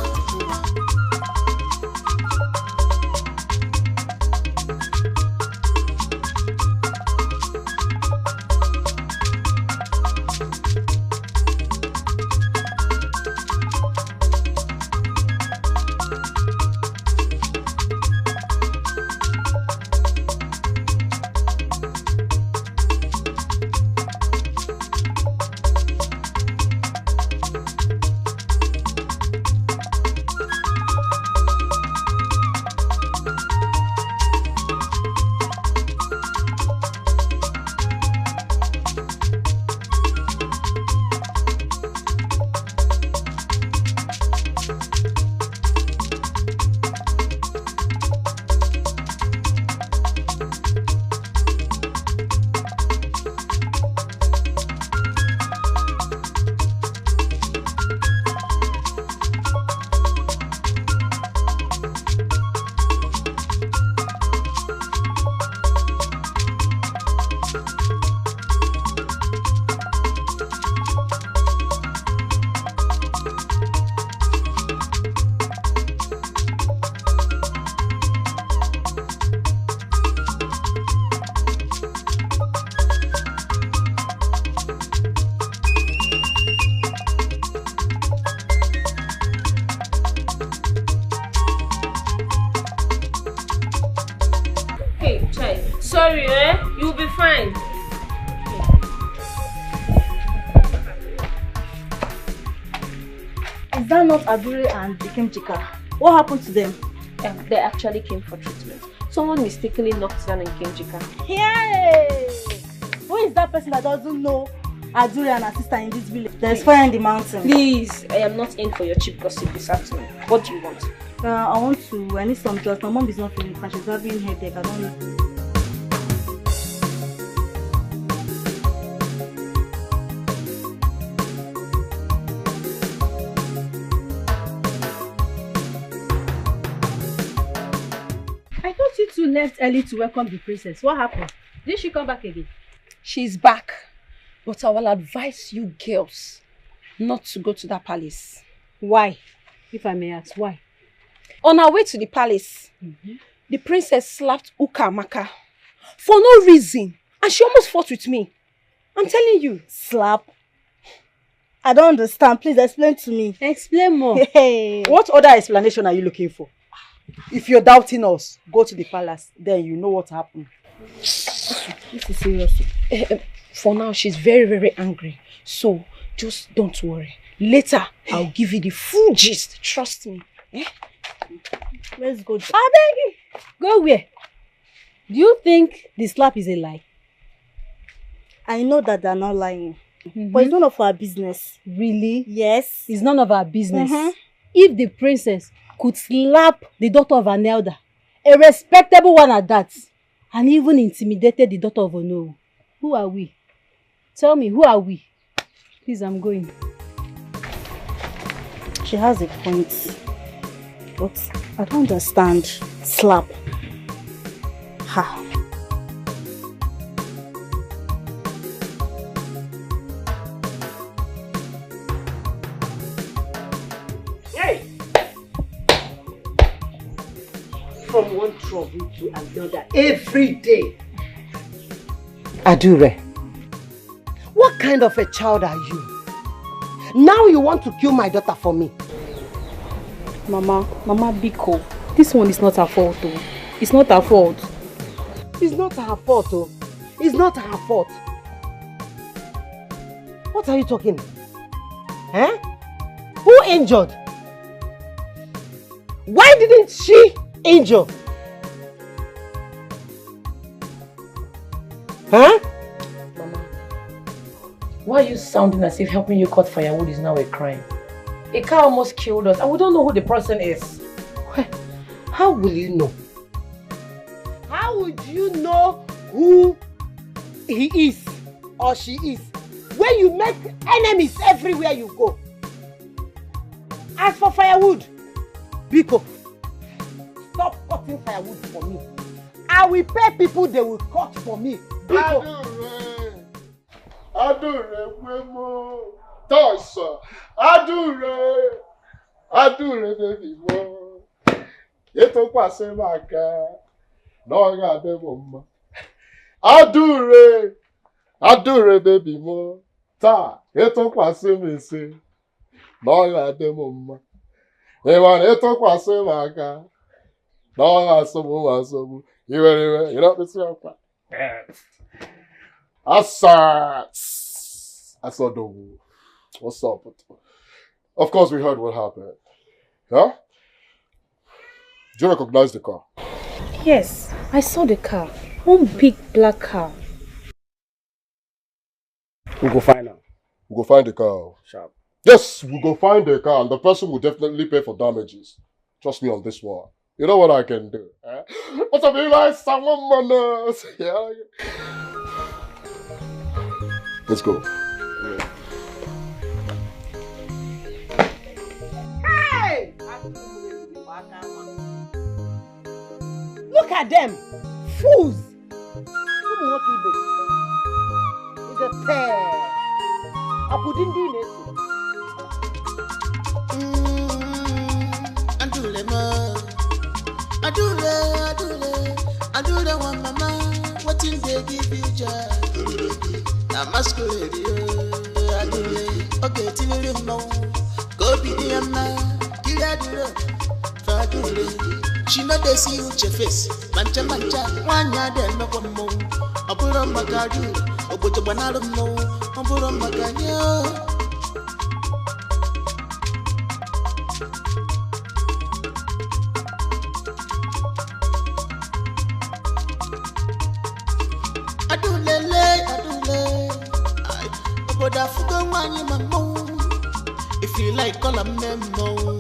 Sorry, you'll be fine. Is that not Abure and Ikem Chika? What happened to them? They actually came for treatment. Someone mistakenly knocked down Ikem Chika. Yay! Who is that person that doesn't know Adure and her sister in this village? There's fire in the mountain. Please, I am not in for your cheap gossip this afternoon. What do you want? I need some drugs. My mom is not feeling fine. She's having headache. I don't know. I thought you two left early to welcome the princess. What happened? Did she come back again? She's back. But I will advise you girls not to go to that palace. Why? If I may ask, why? On our way to the palace, the princess slapped Ukamaka for no reason. And she almost fought with me. I'm telling you. Slap? I don't understand. Please explain to me. Explain more. Hey. What other explanation are you looking for? If you're doubting us, go to the palace. Then you know what happened. This is serious. For now, she's very, very angry. So, just don't worry. Later, I'll give you the full gist. Trust me. Let's go. I beg you. Go where? Do you think the slap is a lie? I know that they're not lying. But it's none of our business. Really? Yes. It's none of our business. If the princess could slap the daughter of an elder, a respectable one at that, and even intimidated the daughter of Ono, who are we? Tell me, who are we? Please, I'm going. She has a point. But I don't understand. Slap. Ha. Hey! From one trouble to another every day. Adure, what kind of a child are you? Now you want to kill my daughter for me? Mama, Biko, this one is not her fault though. It's not her fault. It's not her fault oh. It's not her fault. What are you talking? Eh? Who injured? Why didn't she injure? Huh? Mama, why are you sounding as if helping you cut firewood is now a crime? A car almost killed us and we don't know who the person is. How will you know? How would you know who he is or she is when you make enemies everywhere you go? As for firewood, Biko, stop cutting firewood for me. I will pay people they will cut for me. Biko. Adure, Memo, Tosa, Adure, baby, mo. Yeto pase maka, no ga de mama. Adure, baby, mo. Ta, yeto pase me se, no ga de mama. Ewan yeto pase maka, no ga sobu. You know this one. Asa Dogu. What's up? Of course, we heard what happened. Huh? Do you recognize the car? Yes, I saw the car. One big black car. We'll go find her. We'll go find the car. Sharp. Yes, we'll go find the car and the person will definitely pay for damages. Trust me on this one. You know what I can do. Eh? What's up, you guys? Someone manners. Yeah. Let's go. Hey! Look at them! Fools! It's a pair. I couldn't do this. Adule one mama, what in they give you joy? Na masquerade, adule, okay, till you know, go be the man, kill adule, fadule. She know they see you your face, mancha, one yard and no more. I put on my garden, or put a banana more, I put on my garden. If you like, call a memo.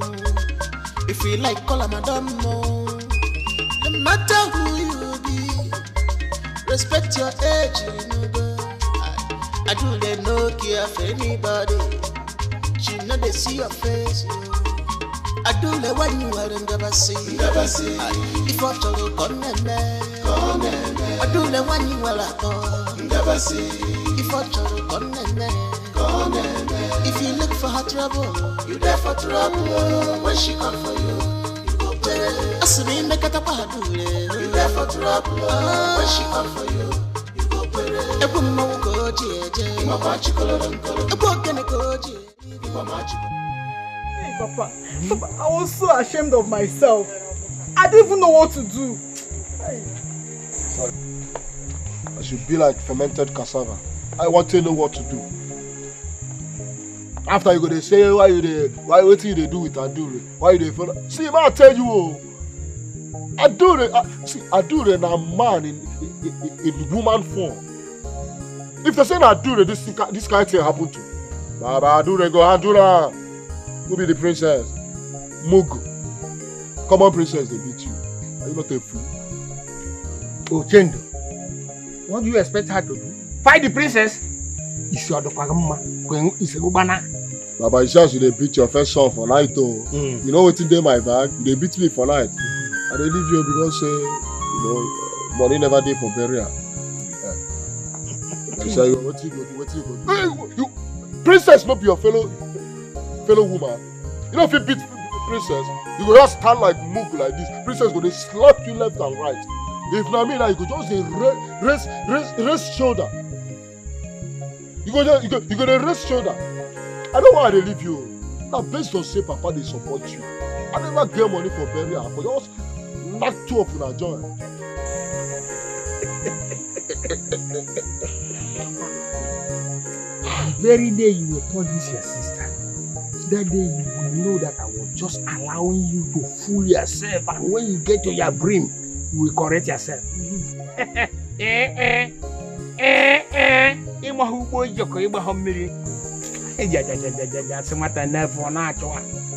If you like, call a madam. No matter who you be, respect your age. I do let no care for anybody. She know they see your face. I do let when you are in never see. If I tell you, come I do let when you are at never see. If I tell you, come if you look for her trouble, you there for trouble. When she come for you, you go pay. Asumi make it a padule. You there for trouble. When she come for you, you go pay. Ebu mo go jeje. Mama chikolo nkolo. Ebu kene go jeje. Mama chikolo. Hey Papa, I was so ashamed of myself. I didn't even know what to do. Sorry. I should be like fermented cassava. I want to know what to do. After you go to say why what you do with Adure? Why you follow? See, man, I tell you, Adure na man in woman form. If they say Adure, this kind of thing happen to. Baba Adure go Adura. Who be the princess? Mugu. Common princess, they beat you. Are you not a fool? Oh, Chendo, what do you expect her to do? Fight the princess? It's your Dokagama. It's a Gubana. Baba, it's just you they beat your first son for night though. You know what's in there my bag? They beat me for night. And they leave you because you know money never did for burial. They say what you go do? Hey, you princess not be your fellow woman. You know if you beat princess, you go just stand like Mugu like this. Princess go they slap you left and right. If not me, now you could just raise shoulder. You go raise shoulder. I don't want to leave you. Now based on say Papa they support you. I never get money for burial. I could just knock 2 up in a joint. The very day you will tell this your sister, that day you will know that I was just allowing you to fool yourself, and when you get to your brim, you will correct yourself.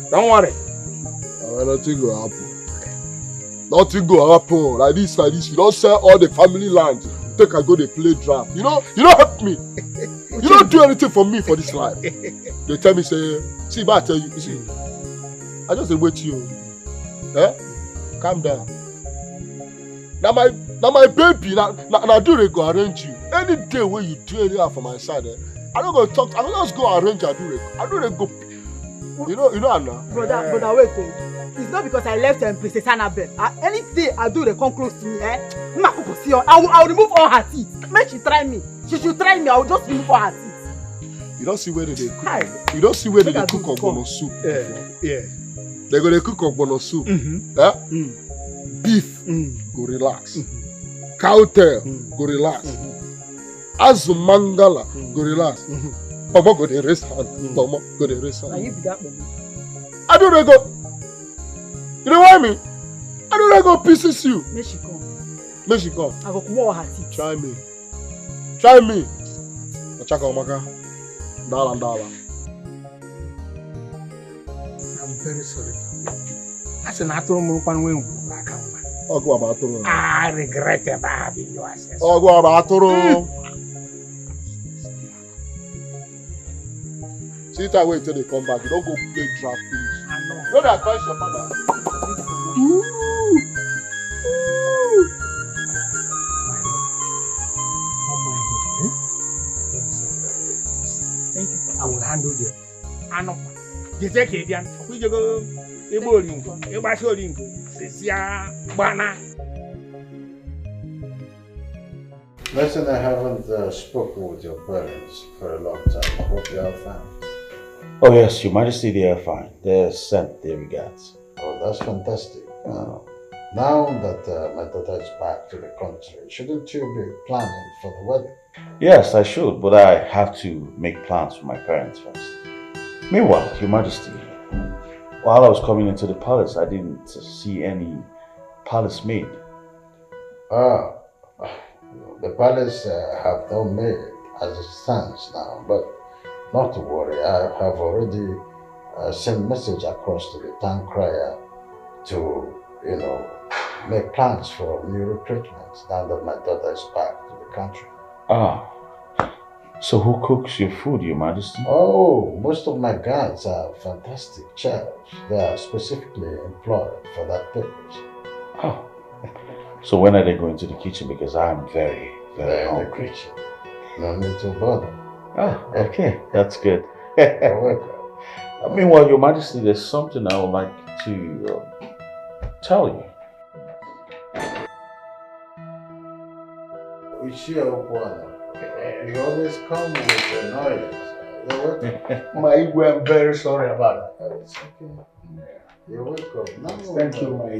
Don't worry. Nothing will happen. Nothing will happen. Like this. You don't sell all the family land. Take I go to play draft. You don't help me. You don't do anything for me for this life. They tell me, say, see, but I tell you, see, I just wait you. Eh? Calm down. Now my baby, now do they go arrange you. Any day when you do anything for my side, I don't go talk. I will just go arrange and do they go. You know, Anna. Brother, wait. It's not because I left Priestess Annabelle. Any day I do they come close to me, I will remove all her teeth. Make she try me. She should try me. I will just remove all her teeth. You don't see where they cook. You don't see where they cook ogbono soup. Yeah. They go cook ogbono soup. Beef go relax. Cow tail go relax. Azu mangala go relax. Mama go dey raise hand. Mama go dey raise hand. And you be that moment. I don't go. You know what I mean? I don't go pieces you. Make she come. Make she come. I go come all her teeth. Try me. Ochaka omaka. Dala. I'm very sorry. I said, I told him one way. I regret ever having you as a son. See that way till they come back. You don't go play draft, please. I know. Don't advise your father. Thank you. I will handle them. I know. You take it, Dian. We go. Listen, I haven't spoken with your parents for a long time. I hope you are fine. Oh yes, Your Majesty, they are fine. They sent their regards. Oh, that's fantastic. Now that my daughter is back to the country, shouldn't you be planning for the wedding? Yes, I should, but I have to make plans for my parents first. Meanwhile, Your Majesty, while I was coming into the palace, I didn't see any palace maid. The palace have no maid as it stands now, but not to worry. I have already sent message across to the town crier to, make plans for new recruitments now that my daughter is back to the country. So who cooks your food, Your Majesty? Oh, most of my guards are fantastic chefs. They are specifically employed for that purpose. Oh. So when are they going to the kitchen? Because I'm very, very hungry. Kitchen. No need to bother. Okay. That's good. You're welcome. Meanwhile, Your Majesty, there's something I would like to tell you. You always come with annoyance. You're welcome. I'm very sorry about that. It's okay. You're welcome. Thank you, my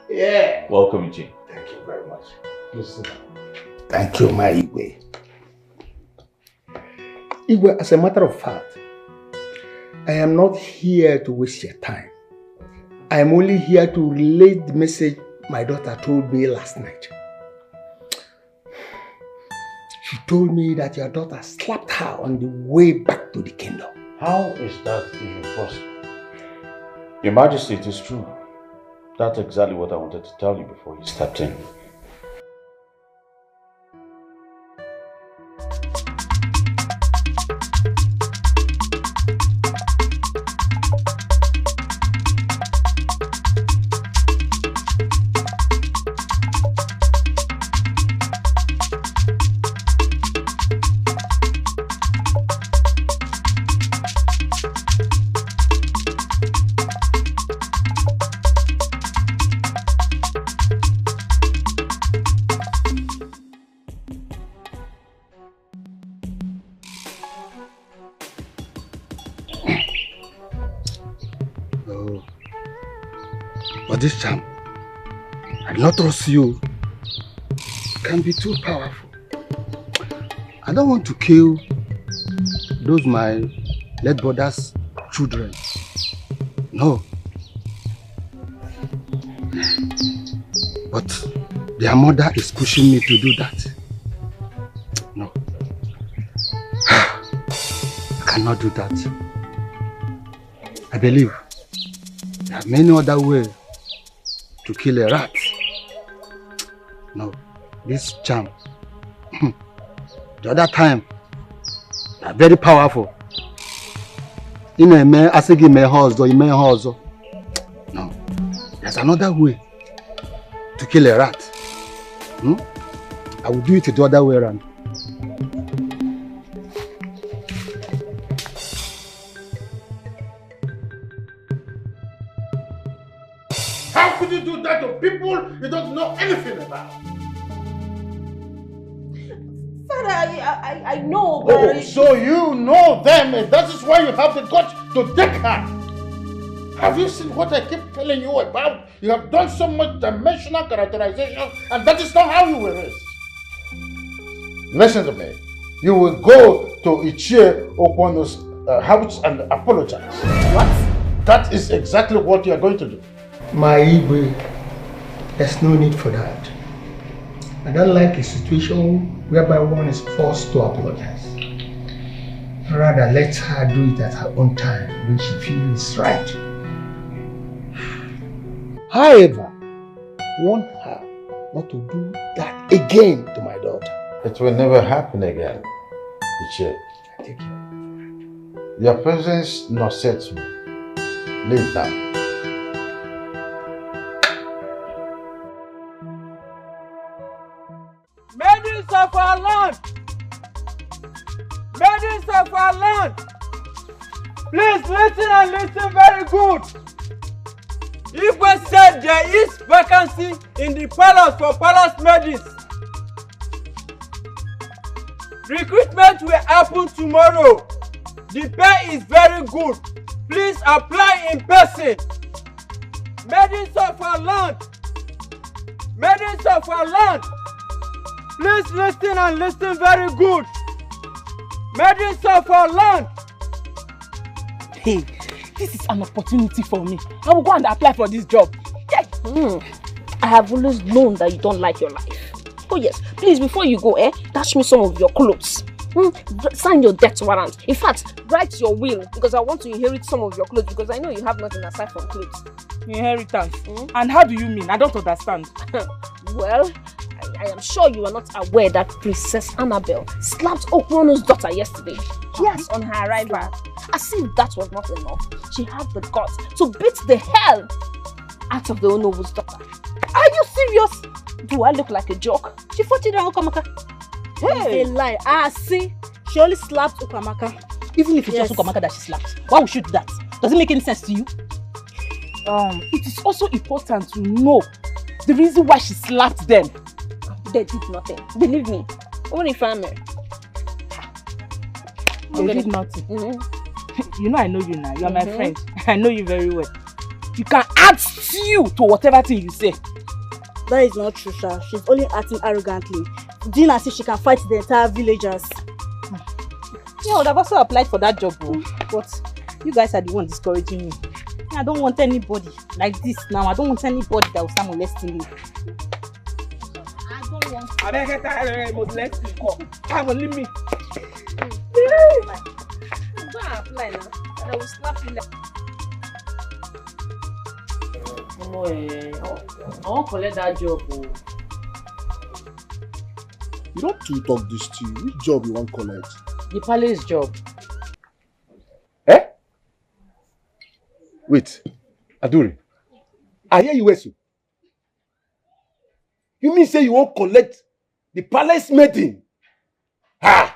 Yeah. Welcome, Eugene. Thank you very much. Please sit down. Thank you, my Igwe. Igwe, as a matter of fact, I am not here to waste your time. I am only here to relay the message my daughter told me last night. She told me that your daughter slapped her on the way back to the kingdom. How is that even possible? Your Majesty, it is true. That's exactly what I wanted to tell you before you stepped in. Oh. But this time, I do not trust you. It can be too powerful. I don't want to kill those my late brother's children. No. But their mother is pushing me to do that. No. I cannot do that. I believe there are many other ways to kill a rat. No. This charm. The other time, they are very powerful. In a man, I say, me horse, or me horse. No. There's another way to kill a rat. I will do it the other way around. How could you do that to people you don't know anything about? Father, I know, but... Oh, so you know them, and that is why you have the guts to take her. Have you seen what I keep telling you about? You have done so much dimensional characterization, and that is not how you were raised. Listen to me. You will go to Ichie Okwono's house and apologize. What? That is exactly what you are going to do. My Igwe, there's no need for that. I don't like a situation whereby one is forced to apologize. Rather, let her do it at her own time when she feels it's right. However, warn her not to do that again to my daughter. It will never happen again, Ichie. Thank you. Your presence not sets me. Leave now. Maidens of our land! Maidens of our land! Please listen and listen very good. Igwe said there is vacancy in the palace for palace maidens. Recruitment will happen tomorrow. The pay is very good. Please apply in person. Maidens of our land! Maidens of our land! Please listen and listen very good. Maidens of our land! Hey, this is an opportunity for me. I will go and apply for this job. Yes. I have always known that you don't like your life. Oh yes, please, before you go, dash me some of your clothes. Sign your death warrant. In fact, write your will because I want to inherit some of your clothes because I know you have nothing aside from clothes. Inheritance? And how do you mean? I don't understand. Well, I am sure you are not aware that Princess Annabelle slapped Okwono's daughter yesterday. Yes, on her arrival. As if that was not enough, she had the guts to beat the hell out of the Onobu's daughter. Are you serious? Do I look like a joke? She fought it on Okamaka. Hey. It's a lie. See, she only slapped Okamaka. Even if it's just Okamaka that she slapped, why would she do that? Does it make any sense to you? It is also important to know the reason why she slapped them. They did nothing. Believe me. Only family. They did nothing. You know I know you now. You are my friend. I know you very well. You can add stew to whatever thing you say. That is not true, Sha. She's only acting arrogantly. Doing as if she can fight the entire villagers. Yeah, I would have also applied for that job, but you guys are the one discouraging me. I don't want anybody like this now. I don't want anybody that will start molesting me. I don't want to. I molest you. Come on, leave me. Don't apply now. And I will slap you like. I won't collect that job. You don't too talk this to you. Which job you want collect? The palace job. Wait, Aduri, I hear you, Wesu. You mean say you won't collect the palace maiden? Ha!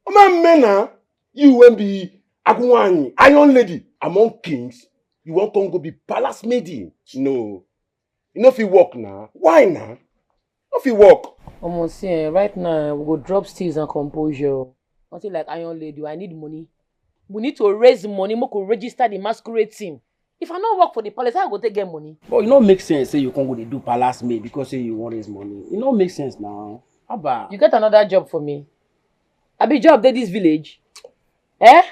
Mena, you won't be Agunwani, Iron Lady among kings. You won't come go be palace maiden? No. You know if you walk now. Why now? If you walk. Almost here, right now we go drop steals and composure. Until like Iron Lady, I need money. We need to raise money. We could register the masquerade team. If I don't work for the palace, how I go take get money? But it don't make sense say you can't go dey do palace maid because say you want his money. It don't make sense now. Abba. You get another job for me. I be job dey this village. Eh?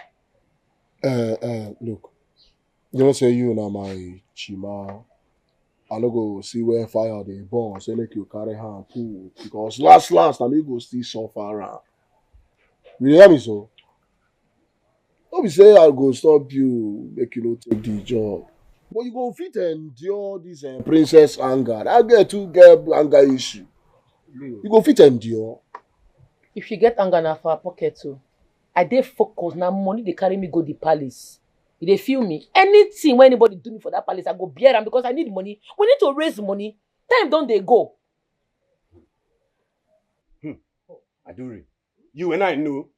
Look. You know say you na my chima. I no go see where fire dey burn, say make you carry hand cool. Because last I me go still suffer around. You hear me so? Don't be say I go stop you, make you no take the job. But you go fit endure this princess anger. I get to get anger issue. You go fit endure. If you get anger na for our pocket too. I dey focus na money they carry me go the palace. You dey feel me? Anything when anybody do me for that palace, I go bear am because I need money. We need to raise money. Time don't they go? Aduri, you and I know.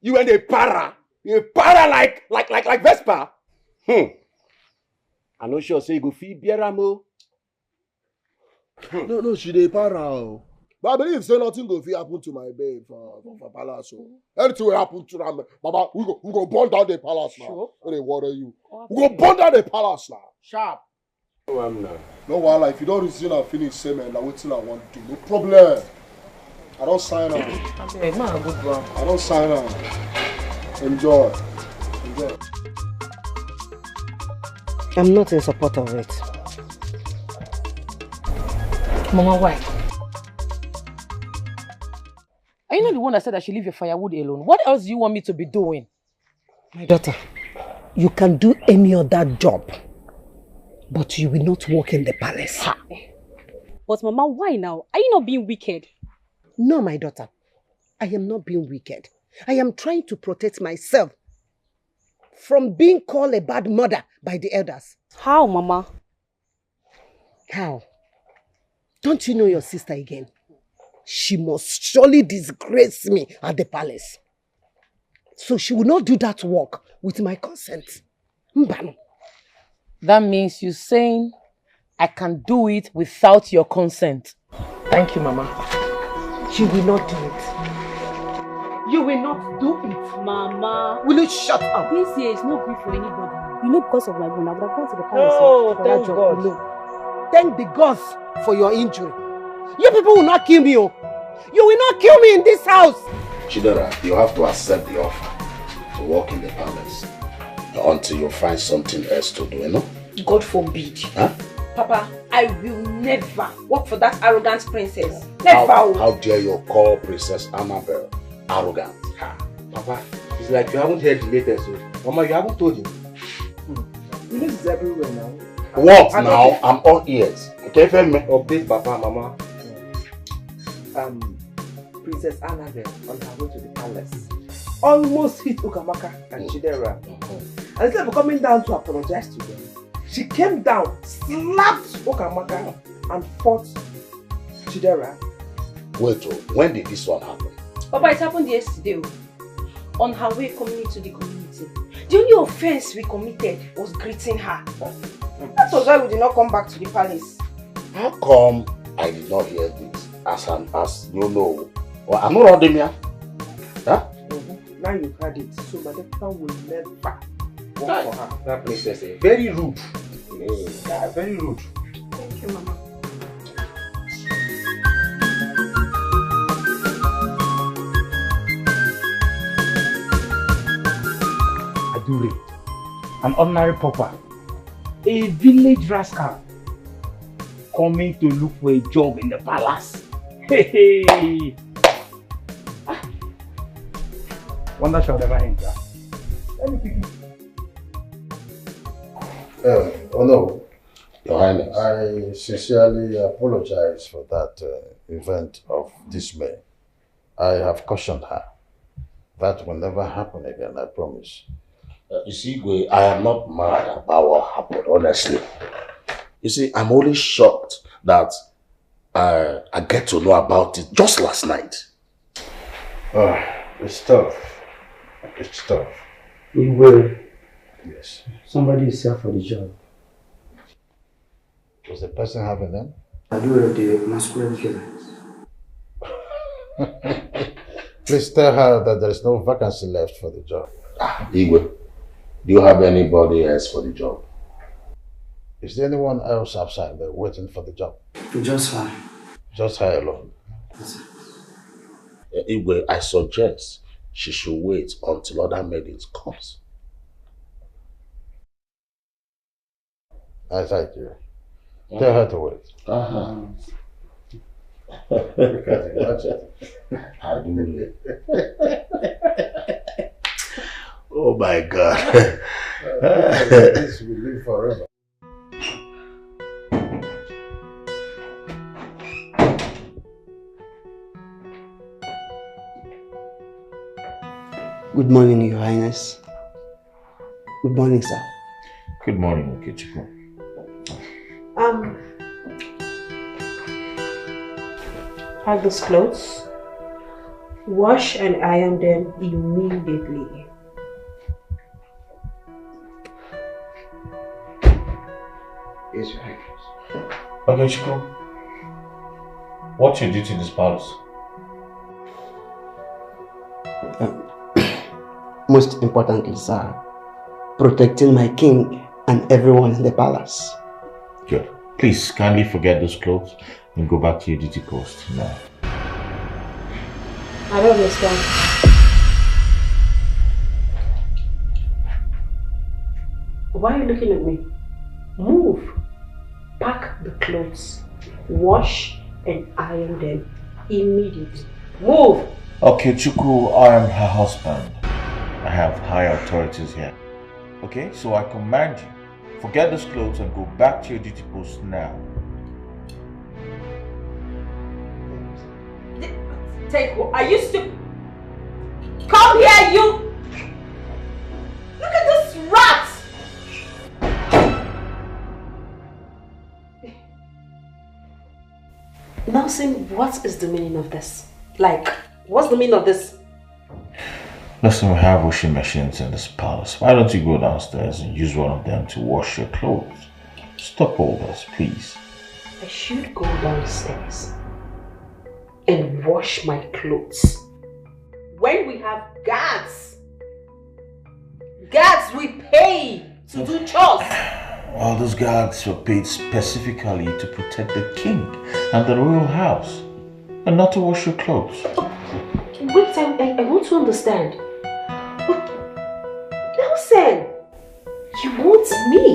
You and a para. You para like Vespa. I no sure say you go feed Bieramo. No, she dey para. But I believe say nothing go fit happen to my babe for palace. Anything will happen to them. Baba, we go burn down the palace now. Sure. Don't they worry you. We go burn down the palace now. Sharp. No, I'm not. No, well, if you don't resume and finish, say man, like what I want to do. No problem. I don't sign on. Okay, man, good one. I don't sign on. Enjoy. I'm not in support of it. Mama, why? Are you not the one that said I should leave your firewood alone? What else do you want me to be doing? My daughter, you can do any other job, but you will not work in the palace. Ha. But Mama, why now? Are you not being wicked? No, my daughter. I am not being wicked. I am trying to protect myself from being called a bad mother by the elders. How, Mama? How? Don't you know your sister again? She must surely disgrace me at the palace. So she will not do that work with my consent. Mbano. That means you're saying I can do it without your consent. Thank you, Mama. You will not do it. You will not do it. Mama. Will you shut up? This year is not good for anybody. You know, because of my bone, I would have gone to the palace. Oh, for thank that job. God. No. Thank the gods for your injury. You people will not kill me. Oh. You will not kill me in this house. Chidera, you have to accept the offer to work in the palace until you find something else to do, you know? God forbid. Huh? Papa, I will never work for that arrogant princess. Never. How dare you call Princess Annabelle arrogant? Papa, it's like you haven't heard the latest. Mama, you haven't told him. You know this is everywhere now. What now? I'm all ears. Okay, tell me. Update Papa, Mama. Princess Annabelle on her way to the palace almost hit Ukamaka and Chidera. And instead of coming down to apologize to them, she came down, slapped Ukamaka and fought Chidera. Wait, when did this one happen? Papa, it happened yesterday. On her way coming into the community. The only offense we committed was greeting her. That was why we did not come back to the palace. How come I did not hear this? As you know, well, I'm not running here. Huh? Now you've heard it, so my daughter will never work for her. That princess is very rude. Yeah, very rude. Thank you, Mama. Adure, an ordinary pauper, a village rascal, coming to look for a job in the palace. Hey! Wonder shall never enter. Let me pick it. Oh no. Your Highness. I sincerely apologize for that event of dismay. I have cautioned her. That will never happen again, I promise. You see, I am not mad about what happened, honestly. You see, I'm only shocked that I get to know about it just last night. It's tough. It's tough. We will. Yes. Somebody is here for the job. Does the person have a name? I do the masquerade killer. Please tell her that there is no vacancy left for the job. Igwe, do you have anybody else for the job? Is there anyone else outside there waiting for the job? Just her. Just her alone. Igwe, I suggest she should wait until other maidens comes. I thank you. Tell her to wait. Look at it, watch it. I do it. Oh my God. This will live forever. Good morning, Your Highness. Good morning, sir. Good morning, Okechukwu. Pack those clothes, wash and iron them immediately. Yes, Your Highness. Okechukwu, what's your duty in this palace? Most importantly, sir, protecting my king and everyone in the palace. Good. Please kindly forget those clothes and go back to your duty post now. I don't understand. Why are you looking at me? Move. Pack the clothes, wash and iron them immediately. Move! Okechukwu, I am her husband. I have high authorities here. Okay, so I command you, forget those clothes and go back to your duty post now. Are you stupid? Come here, you! Look at this rat! Nelson, what is the meaning of this? Like, what's the meaning of this? Listen, we have washing machines in this palace. Why don't you go downstairs and use one of them to wash your clothes? Stop all this, please. I should go downstairs and wash my clothes when we have guards. Guards we pay to do chores. Well, those guards were paid specifically to protect the king and the royal house, and not to wash your clothes. Wait, I want to understand. Nelson, you want me?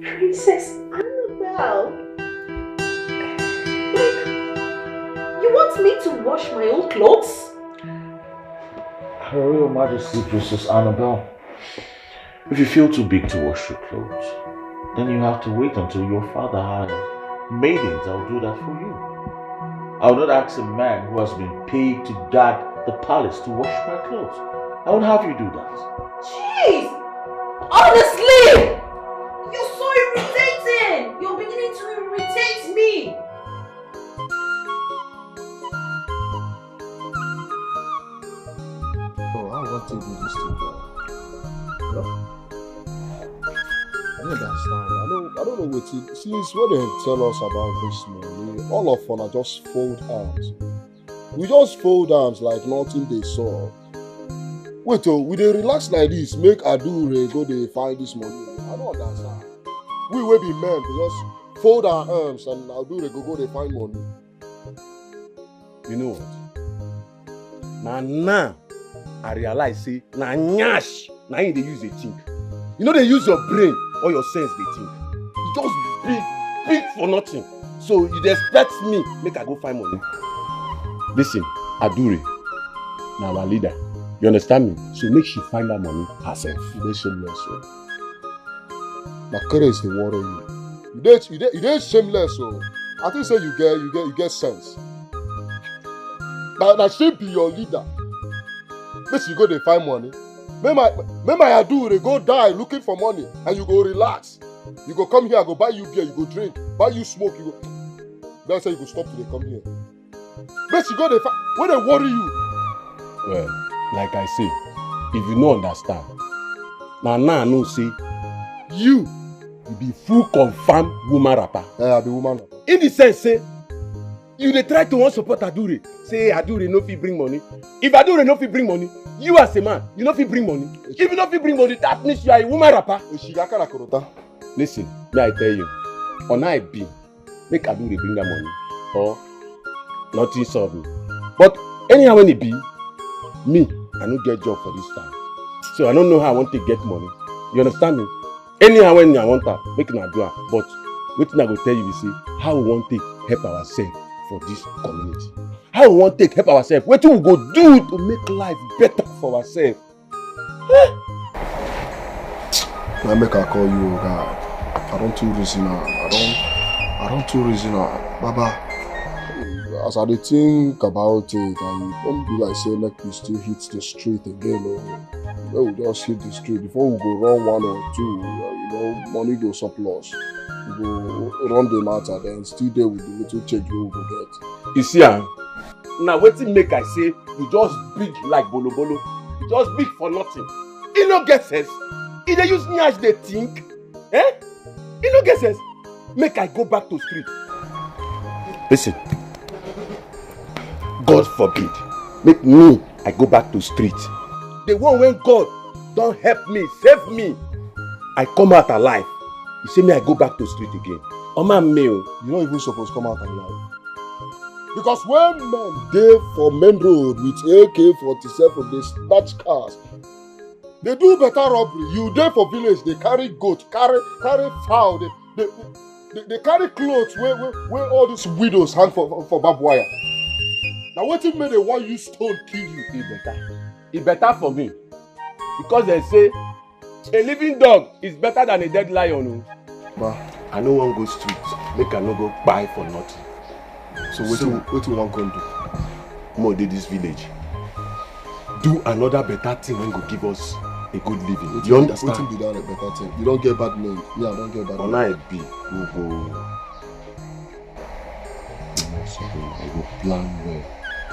Princess Annabelle? You want me to wash my own clothes? Her Royal Majesty, Princess Annabelle, if you feel too big to wash your clothes, then you have to wait until your father has maidens that will do that for you. I will not ask a man who has been paid to guard the palace to wash my clothes. I won't have you do that. Jeez! Honestly! You're so irritating! You're beginning to irritate me! Oh, how about you do this thing, bro? I don't understand. I don't know what it is. Since when they tell us about this money, all of us are just fold arms. We just fold arms like nothing they saw. Wait, we dey relax like this, make Adure go dey find this money. I don't understand. We will be men, we just fold our arms and Adure go dey find money. You know what? Now I realize say na nyash na you dey use dey think. You know they use your brain or your sense dey think. You just big for nothing. So you dey expect me make I go find money. Listen, Adure, na our leader. You understand me? So make she find that money herself. You dey shameless, so. My craze dey worry you. You dey shameless, so. I think say you get sense. Now she be your leader. Make she go dey find money. Make my Adure go die looking for money and you go relax. You go come here, I go buy you beer, you go drink, buy you smoke, you go. Then say you go stop to dey come here. Make she go dey find. When they worry you. Well, like I say, if you no understand, now I know say you be full confirmed woman rapper. Yeah, I be woman rapper. In the sense say you dey try to wan support Adure. Say Adure no fit bring money. If Adure no fit bring money, you as a man, you no fit bring money. If you no fit bring money, that means you are a woman rapper. Listen, may I tell you, on I be, make I do the bring that money, or nothing solve me. But anyhow when it be, me, I don't get job for this time. So I don't know how I want to get money. You understand me? Anyhow when I want that, make it do it. But what I go tell you is say, how we want to help ourselves for this community. How we want to help ourselves. What we go do to make life better for ourselves. I make I call you, guy. I don't too reason now. I don't too reason now. Baba, as I think about it, and don't be like say make we still hit the street again. Or we just hit the street before we go run 1 or 2. Money go surplus. We go run the matter, then still there with the little change we go get. You see, now wetin make I say you just big like bolo bolo. You just big for nothing. You no get sense. If they use nyash they think, you no get sense. Make I go back to street. Listen, God forbid, make me I go back to street. The one when God don't help me, save me, I come out alive. You see me, I go back to street again. Oh my mail. You don't even supposed to come out alive. Because when men dey for main road with AK-47, they snatch cars. They do better robbery. You dey for village, they carry goat, carry fowl, they carry clothes where all these widows hang for barbed wire. Now what if they want you stone kill you? It better for me. Because they say a living dog is better than a dead lion. But I no want go street. Make I no go buy for nothing. So what you want to do? More dey this village. Do another better thing when go give us a good living. You understand? What be that a better thing? You don't get bad name. Me, I don't get bad name. On I be, we go. I go plan well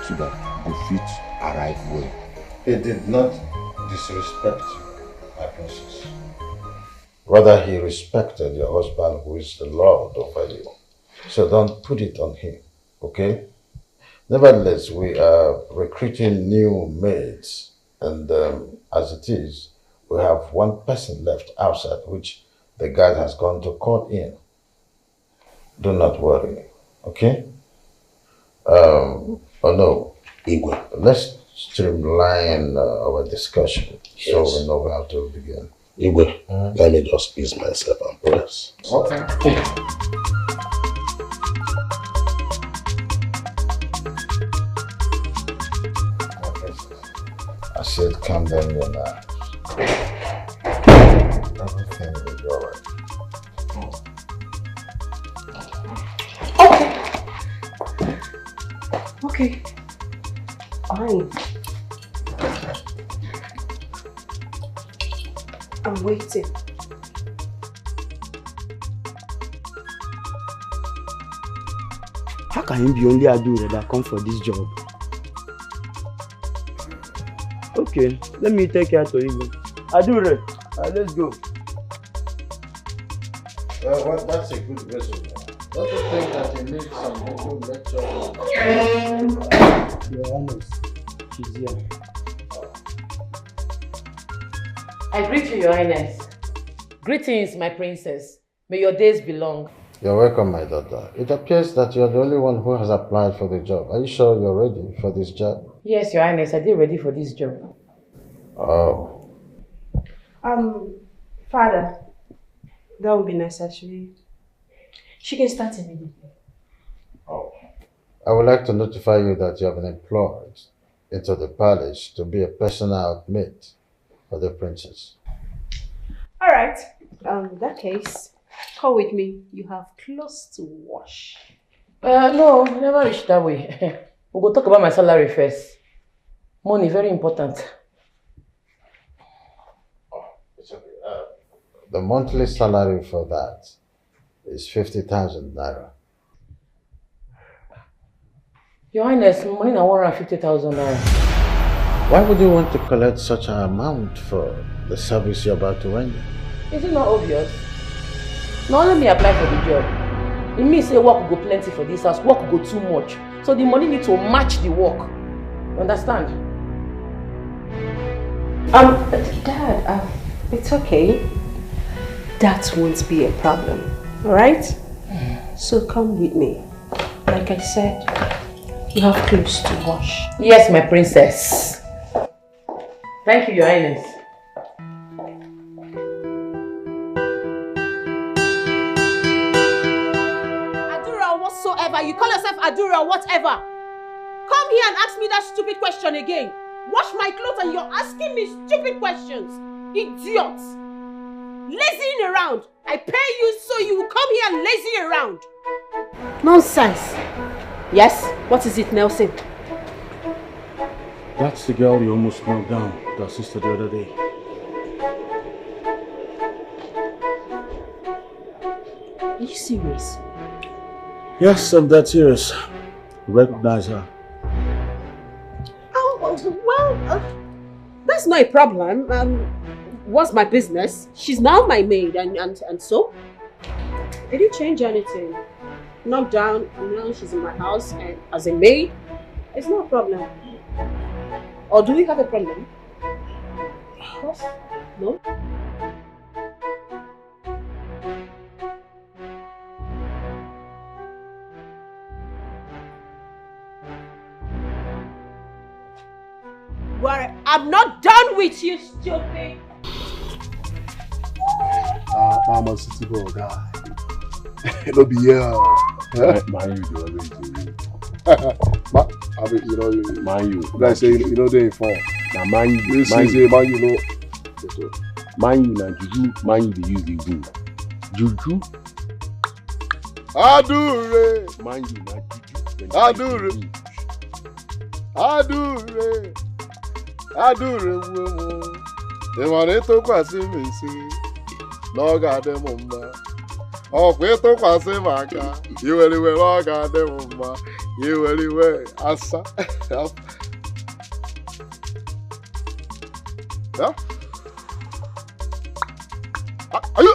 so that go fit arrive well. He did not disrespect you, my princess. Rather, he respected your husband, who is the Lord over you. So don't put it on him, okay? Nevertheless, we are recruiting new maids, and as it is, we have one person left outside, which the guard has gone to call in. Do not worry, okay? Oh no, Igwe, let's streamline our discussion so we know how to begin. Igwe, let me just ease myself and press. Okay. I said, calm down your nerves. Everything will be all right. Okay. Fine. I'm waiting. How can him be only Adure that come for this job? Okay, let me take care to him. Adure, let's go. Well, that's a good reason. Don't you think that you need some little lecture? Your Honor, she's here. I greet you, Your Highness. Greetings, my princess. May your days be long. You're welcome, my daughter. It appears that you're the only one who has applied for the job. Are you sure you're ready for this job? Yes, Your Highness, I did ready for this job. Oh. Father, that would be necessary. She can start immediately. Oh. I would like to notify you that you have been employed into the palace to be a personal mate for the princess. All right. In that case, come with me. You have clothes to wash. No, never reach that way. We'll go talk about my salary first. Money, very important. It's okay. The monthly salary for that is 50,000 naira. Your Highness, money now 150,000 naira. Why would you want to collect such an amount for the service you're about to render? Is it not obvious? Now let me apply for the job. It means say work will go plenty for this house, work will go too much. So the money needs to match the work. You understand? Dad, it's okay. That won't be a problem, alright? So come with me. Like I said, you have clothes to wash. Yes, my princess. Thank you, Your Highness. Adura or whatsoever, you call yourself Adura or whatever. Come here and ask me that stupid question again. Wash my clothes and you're asking me stupid questions. Idiots. Lazying around. I pay you so you will come here and lazy around. Nonsense. Yes, what is it, Nelson? That's the girl you almost knocked down with our sister the other day. Are you serious? Yes, I'm that serious. Recognize her. Oh, well, that's not a problem. What's my business? She's now my maid, and so? Did you change anything? Knocked down, she's in my house and as a maid? It's not a problem. Or do we have a problem? Of course. No? Well, I'm not done with you, stupid. I'm a city boy guy. It'll be here. Man, you do always do. I mean, you know, man, you. Like say, you know, they inform. Now, man, you. This is a man, you know. Man, you now juju. Man, you the use the do. Juju. Adure. Man, you now juju. Adure. Adure. Adure. Ìmọ̀ràn tó kà sí mi sí lọ́gà dé mo mọ̀. Ọ̀pẹ tó kà sí màkà ìwẹ̀lìwẹ̀ lọ́gà dé mo mọ̀. Ìwẹ̀lìwẹ̀ àṣà. Yeah? Are you?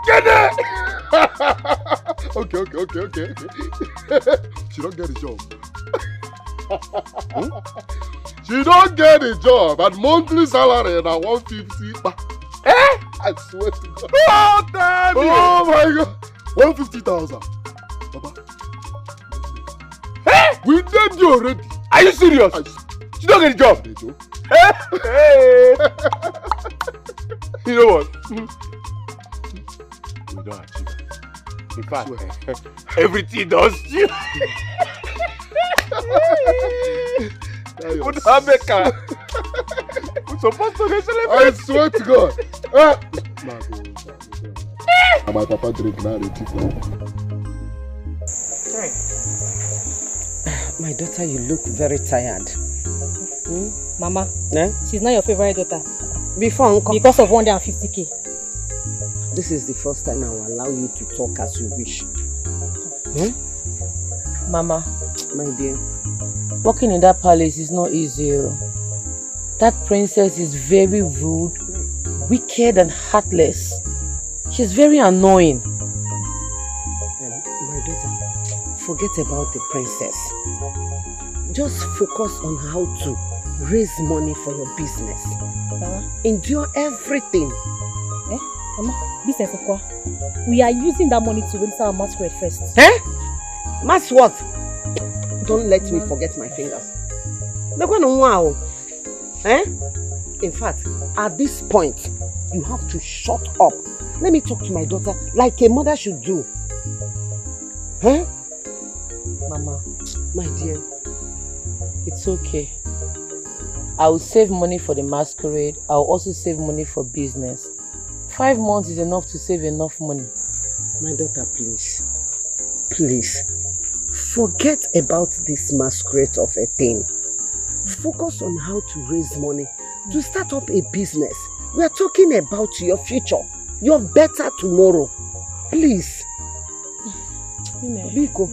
Get it! Okay. She don't get the job. She don't get a job and monthly salary na 150. I swear to God. Oh, damn it! Oh my God. 150,000. Papa. We did you already. Are you serious? She don't get a job. Hey. You know what? We don't achieve. In fact, everything does you. What happened? We're supposed to celebrate. I swear to God. My papa drink now. My daughter, you look very tired. Mama, she's not your favorite daughter. Before, because of 150k. This is the first time I will allow you to talk as you wish. Mama, my dear, working in that palace is not easy. That princess is very rude, wicked and heartless. She's very annoying. My daughter, forget about the princess. Just focus on how to raise money for your business. Endure everything. Mama, business of what? We are using that money to register our masquerade first. Mas what? Don't let me forget my fingers. They're going to wow. In fact, at this point, you have to shut up. Let me talk to my daughter like a mother should do. Mama, my dear, it's okay. I will save money for the masquerade. I will also save money for business. 5 months is enough to save enough money. My daughter, please. Please. Forget about this masquerade of a thing. Focus on how to raise money to start up a business. We are talking about your future. Your better tomorrow. Please. Biko,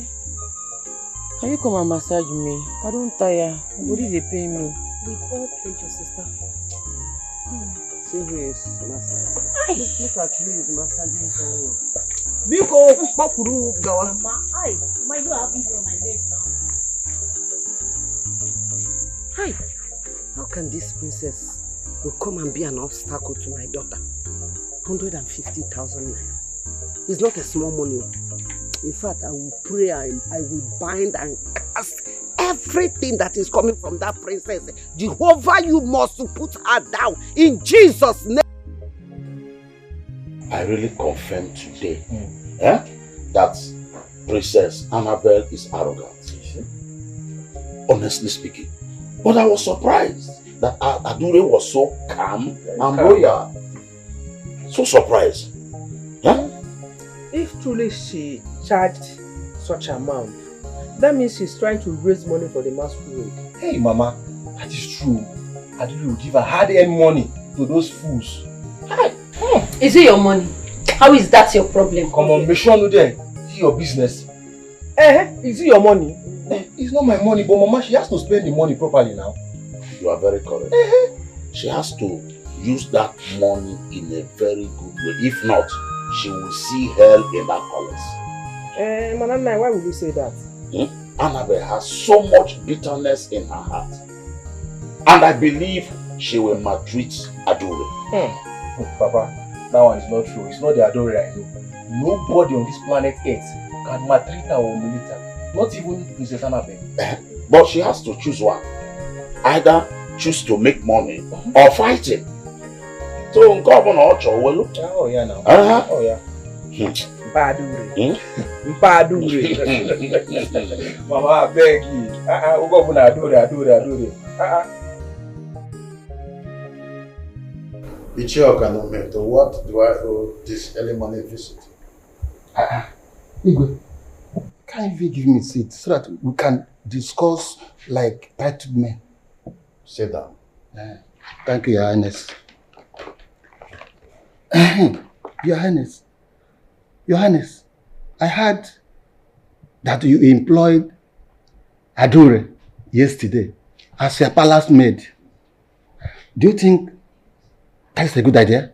can you come and massage me? I don't tire. My body they pain me. With all pleasure, sister. See who is massaging. Look at who is massaging someone. Biko, Pakuru, Gawa. Mama, my you have injury on my leg now. Hi. How can this princess will come and be an obstacle to my daughter? 150,000 naira. It's not a small money. In fact, I will pray and I will bind and cast everything that is coming from that princess. Jehovah, you must put her down in Jesus' name. I really confirm today that Princess Annabelle is arrogant. Honestly speaking. But I was surprised that Adure was so calm and loyal. So surprised. If truly she charged such amount, that means she's trying to raise money for the masquerade. Hey, Mama, that is true. Adure will give her hard-earned money to those fools. Is it your money? How is that your problem? Come on, make sure no there. It's your business. Is it your money? It's not my money, but Mama, she has to spend the money properly now. You are very correct. She has to use that money in a very good way. If not, she will see hell in that palace. Manana, why would you say that? Annabelle has so much bitterness in her heart. And I believe she will maltreat Adure. Papa, that one is not true. It's not the Adore I know. Nobody on this planet Earth can maltreat her or humiliate her. Not even Princess Annabelle. But she has to choose one. Either choose to make money or fight it. So, Governor Ocho, well, oh, yeah, now. Oh, yeah. Mpadure. Mama, I beg you. Governor Adore. Betrayal cannot make. To what do I owe this early morning visit? Igwe, can you give me a seat so that we can discuss like titled men? Sit down. Thank you, Your Highness. Your Highness, I heard that you employed Adure yesterday as your palace maid. Do you think that's a good idea?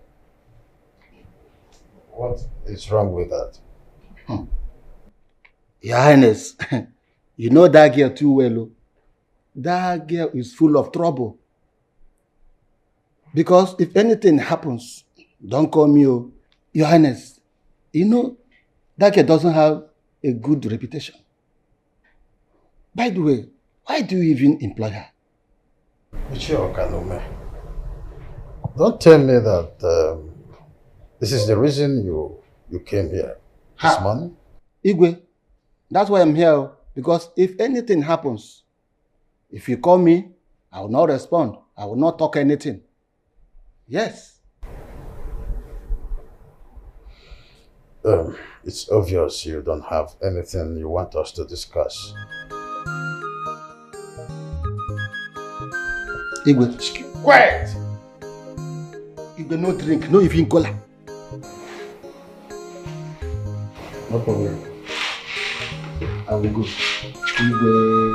What is wrong with that? Your Highness, you know that girl too well. That girl is full of trouble. Because if anything happens, don't call me, Your Highness. You know, that girl doesn't have a good reputation. By the way, why do you even employ her? Don't tell me that this is the reason you came here this morning. Igwe, that's why I'm here. Because if anything happens, if you call me, I will not respond. I will not talk anything. Yes. It's obvious you don't have anything you want us to discuss. Igwe, quiet! Igwe, no drink, no even cola. No problem. I will go. Igwe.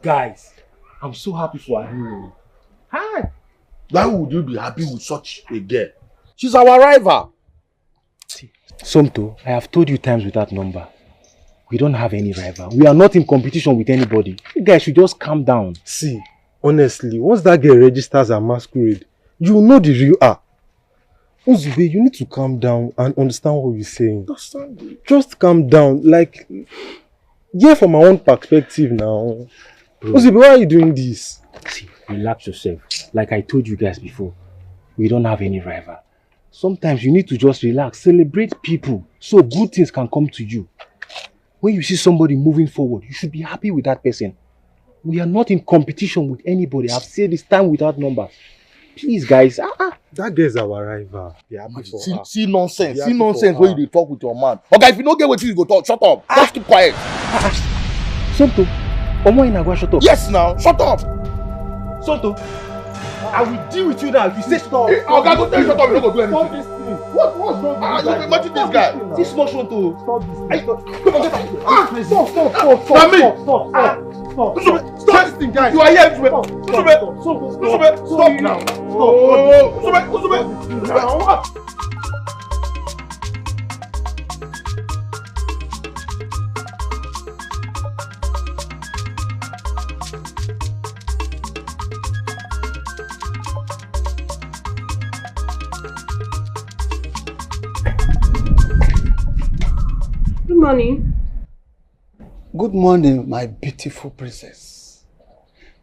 Guys, I'm so happy for her hero. Hi. Why would you be happy with such a girl? She's our rival. See, Somto, I have told you times without number. We don't have any rival. We are not in competition with anybody. You guys should just calm down. See, honestly, once that girl registers a masquerade, you will know the real her. Uzube, you need to calm down and understand what we're saying. Just calm down. Like, yeah, from my own perspective now. Uzube, why are you doing this? See, relax yourself. Like I told you guys before, we don't have any rival. Sometimes you need to just relax, celebrate people so good things can come to you. When you see somebody moving forward, you should be happy with that person. We are not in competition with anybody. I've said this time without number. Please, guys. That girl is our rival. See nonsense. See nonsense when you talk with your man. Okay, if you don't get what you go talk, shut up. Just keep quiet. Sonto, Omo Inagwa, shut up. Yes, now, shut up. Sonto, I will deal with you now if you say stop. Okay, go tell you shut up, you don't go do anything. Stop this thing. What's wrong? You imagine this guy. This small Sonto. Stop this. Come on, get out. Stop. Stop this thing, guys. You are here, Uzube. Stop now. morning. Good morning, my beautiful princess.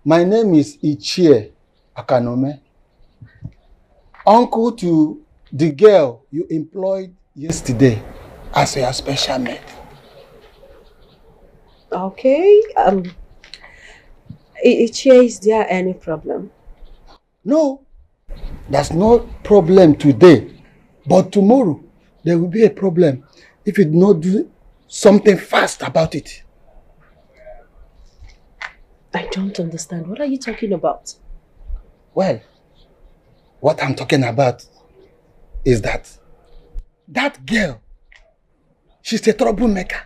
My name is Ichie Akanome, uncle to the girl you employed yesterday as your special maid. Okay. Ichie, is there any problem? No, there's no problem today, but tomorrow there will be a problem if you do not do something fast about it. I don't understand. What are you talking about? Well, what I'm talking about is that girl, she's a troublemaker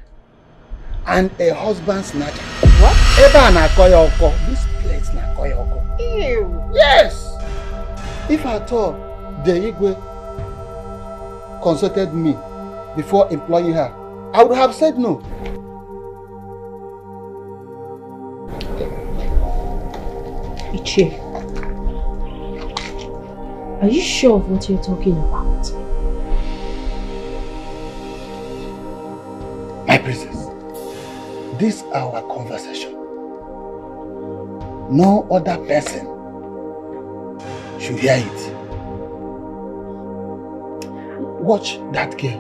and a husband snatcher. What? Eba na koyoko. This place na koyoko. Ew. Yes. If at all the Igwe consulted me before employing her, I would have said no. Ichie, are you sure of what you're talking about? My princess, this is our conversation. No other person should hear it. Watch that girl.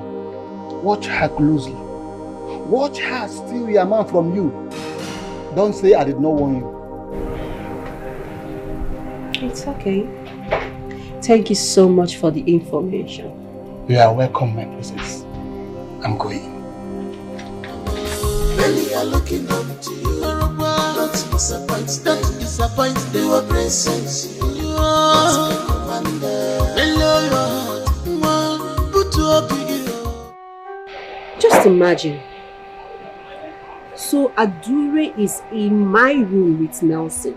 Watch her closely. Watch her steal your man from you. Don't say I did not warn you. It's okay. Thank you so much for the information. You are welcome, my princess. I'm going. Many are looking up to you. Don't disappoint, they were present you. Just imagine. So Adure is in my room with Nelson.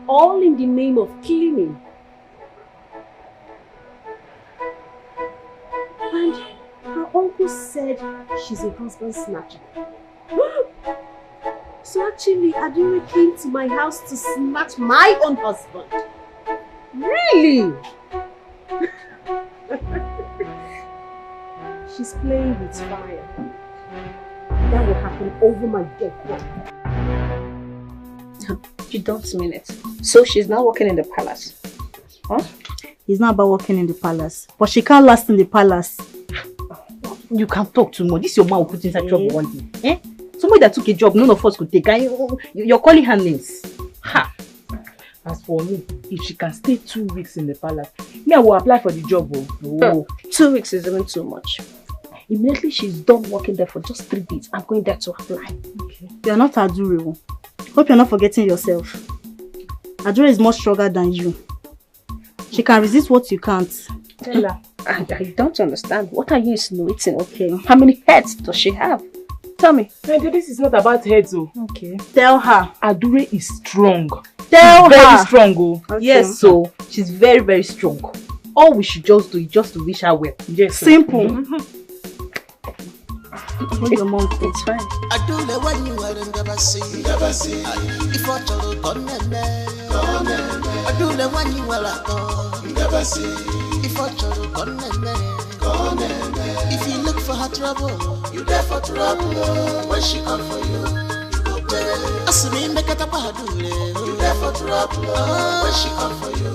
All in the name of cleaning. And her uncle said she's a husband snatcher. So actually, Adure came to my house to snatch my own husband. Really? She's playing with fire. That will happen over my dead body. You don't mean it. So she's now working in the palace. Huh? It's not about working in the palace. But she can't last in the palace. You can't talk too much. This your man will put inside trouble one day. Eh? Somebody that took a job none of us could take. You're calling her names. Ha! As for me, if she can stay 2 weeks in the palace, me, I will apply for the job. Oh. 2 weeks is even too much. Immediately she's done working there for just 3 days, I'm going there to apply. Okay. You're not Adure. Hope you're not forgetting yourself. Adure is much stronger than you. She can resist what you can't. Tell her. I don't understand. What are you insinuating? Okay. How many heads does she have? Tell me. This is not about heads, oh. Okay. Tell her. Adure is strong. Tell her. Very strong, oh. Okay. Yes, so she's very, very strong. All we should just do is just to wish her well. Yes. Simple. It's fine. I do the one you are in Gabasi. If I told you, I do the one you are like Gabasi. If I told you, if you look for her trouble, you there for trouble. When she come for you, you go pay. As me make it up, you there for trouble. When she come for you,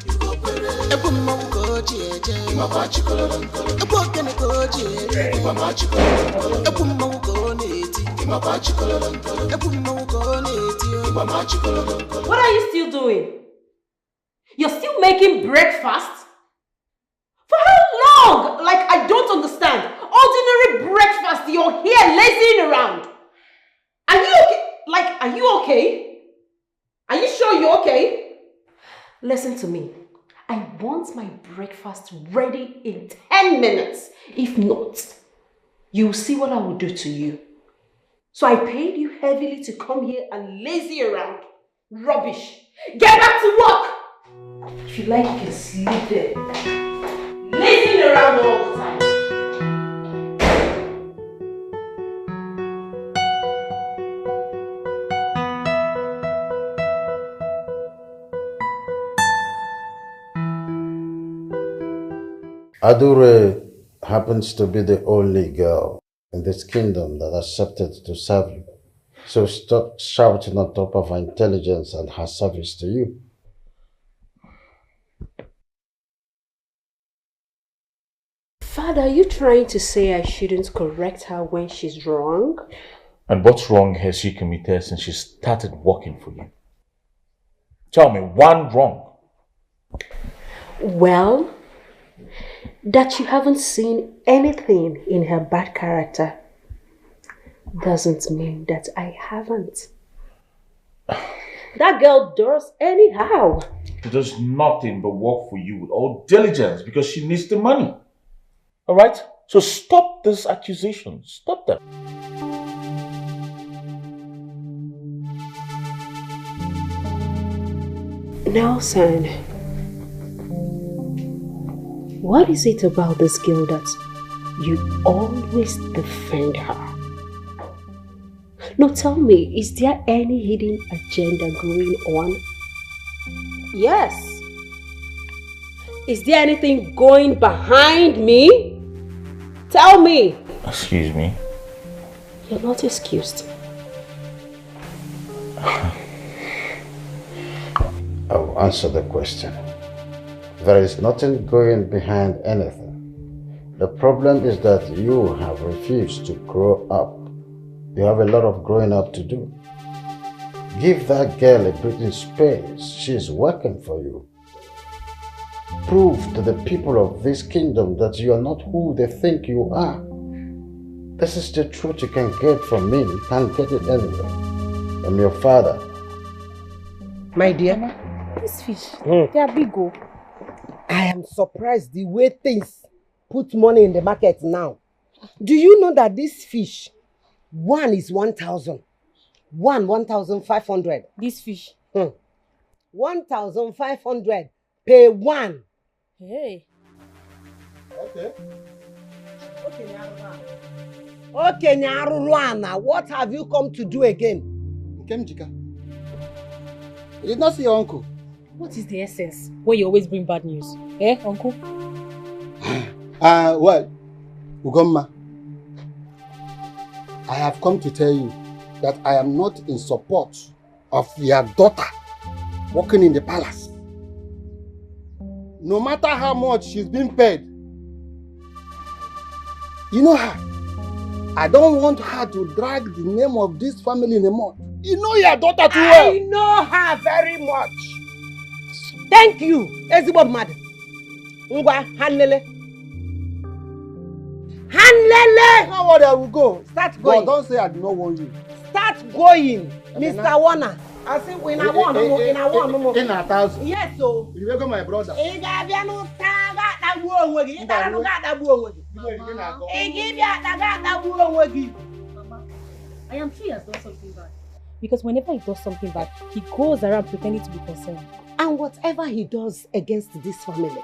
you go pay. Ebu mama go jeje, mama chikolo lonkolo. Ebu kene go jeje, mama chikolo lonkolo. Ebu mama go neti, mama chikolo lonkolo. Ebu mama go neti, mama chikolo lonkolo. What are you still doing? You're still making breakfast? For how long? Like, I don't understand. Ordinary breakfast, you're here lazing around. Are you okay? Like, are you okay? Are you sure you're okay? Listen to me. I want my breakfast ready in 10 minutes. If not, you'll see what I will do to you. So I paid you heavily to come here and lazy around. Rubbish. Get back to work! If you like, you can sleep there. Lazing around all the time. Adure happens to be the only girl in this kingdom that accepted to serve you. So stop shouting on top of her intelligence and her service to you. Father, are you trying to say I shouldn't correct her when she's wrong? And what wrong has she committed since she started working for you? Tell me, one wrong. Well, that you haven't seen anything in her bad character doesn't mean that I haven't. That girl does anyhow. She does nothing but work for you with all diligence because she needs the money. Alright? So stop these accusations. Stop them. Nelson, what is it about this girl that you always defend her? No, tell me, is there any hidden agenda going on? Yes. Is there anything going behind me? Tell me. Excuse me? You're not excused. I'll answer the question. There is nothing going behind anything. The problem is that you have refused to grow up. You have a lot of growing up to do. Give that girl a breathing space. She's working for you. Prove to the people of this kingdom that you are not who they think you are. This is the truth you can get from me. You can't get it anywhere. I'm your father. My dear. Mama, these fish, they are big. Oh. I am surprised the way things put money in the market now. Do you know that this fish, one is 1,000, one 1,500. This fish? 1,500 per one. Hey. Okay. Okay, Nyaruruana, what have you come to do again? Nkemjika, you did not see your uncle. What is the essence where you always bring bad news? Eh, uncle? Well, Ugomma, I have come to tell you that I am not in support of your daughter working in the palace. No matter how much she's been paid, you know her. I don't want her to drag the name of this family anymore. You know your daughter too well. I know her very much. Thank you, Ezibob madam. Ngwa, Hanlele. Hanlele! Now what I will go. Start going. But don't say I do not want you. Start going, Mr. Warner. I think we now want in a one. In a thousand. Yes, so. You will go, my brother. I am sure he has done something bad. Because whenever he does something bad, he goes around pretending to be concerned. And whatever he does against this family,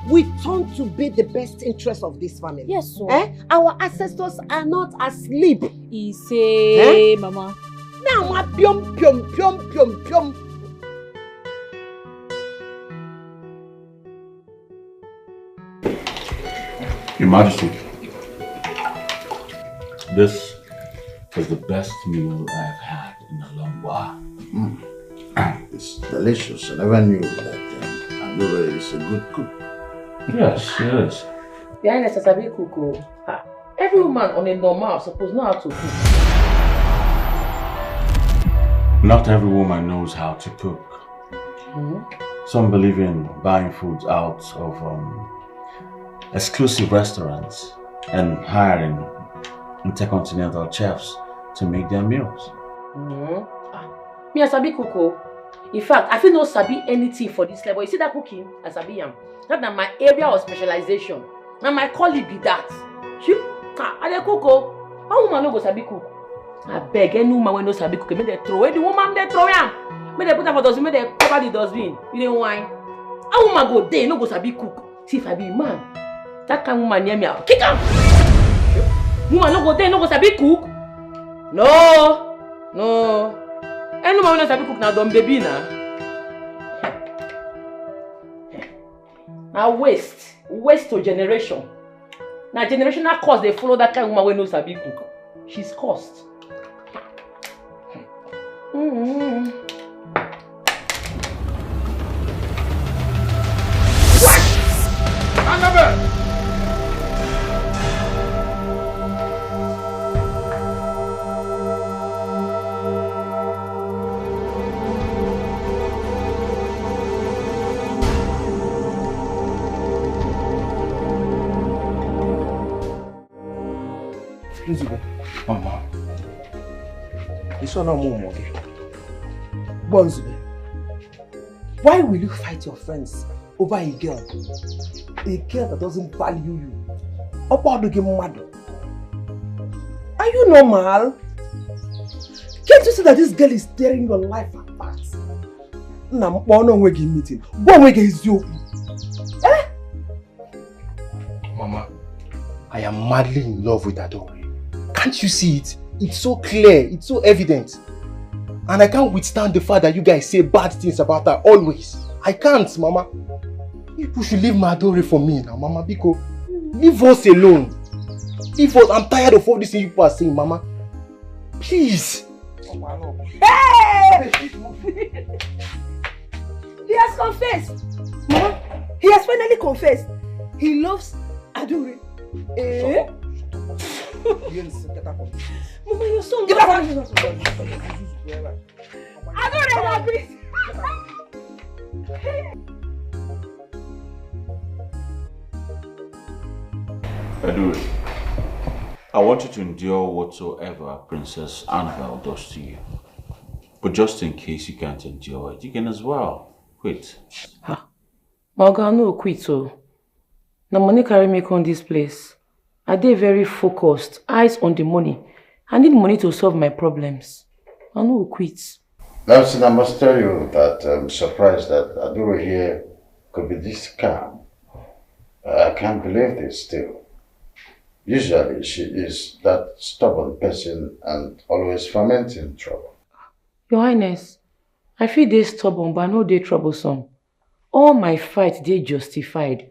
we turn to be the best interest of this family. Yes, sir. Our ancestors are not asleep. He say, Mama. Now, ma pium pium pium pium pium. Your Majesty, this is the best meal I have had in a long while. It's delicious. I never knew that Adore is a good cook. Yes, she is. The Highness is a big cook. Every woman on a normal supposed to know how to cook. Not every woman knows how to cook. Some believe in buying foods out of exclusive restaurants and hiring intercontinental chefs to make their meals. Me a sabi cook. In fact, I feel no sabi anything for this level. You see that cooking? I sabi am. That's not my area of specialization. And my colleague be that. I dey cook. How woman no go sabi cook? I beg any woman when no sabi cook, make they throw away the woman, they throw am. Make they put am for dustbin, make they cover the dustbin. You dey whine. How woman go there, no go sabi cook? See if I be man, that kind of woman near me, I'll kick am. Woman no go there, no go sabi cook. No. Any woman no sabi cook now, dumb baby now. Now waste to generation. Now generational curse, they follow that kind of woman when no sabi cook. She's cursed. What? Annabelle! Mama. This one no more money. Bonzube, why will you fight your friends over a girl? A girl that doesn't value you. Are you normal? Can't you see that this girl is tearing your life apart? Meeting. Mama, I am madly in love with Adore. Can't you see it? It's so clear, it's so evident. And I can't withstand the fact that you guys say bad things about her always. I can't, Mama. You should leave my Adore for me now, Mama, because leave us alone. Leave us. I'm tired of all these things you people are saying, Mama. Please. Hey! He has confessed. Mama, he has finally confessed. He loves Adore. Eh? Mama, your son. Get out of here. Adore, please. Adore, I want you to endure whatsoever Princess Annabelle does to you. But just in case you can't endure it, you can as well quit. Oga, no quit oh. The money carry me on this place. I dey very focused, eyes on the money. I need money to solve my problems. I no quit. Nelson, I must tell you that I'm surprised that Adore here could be this calm. I can't believe this still. Usually she is that stubborn person and always fomenting trouble. Your Highness, I feel they stubborn but I know they troublesome. All my fight they justified.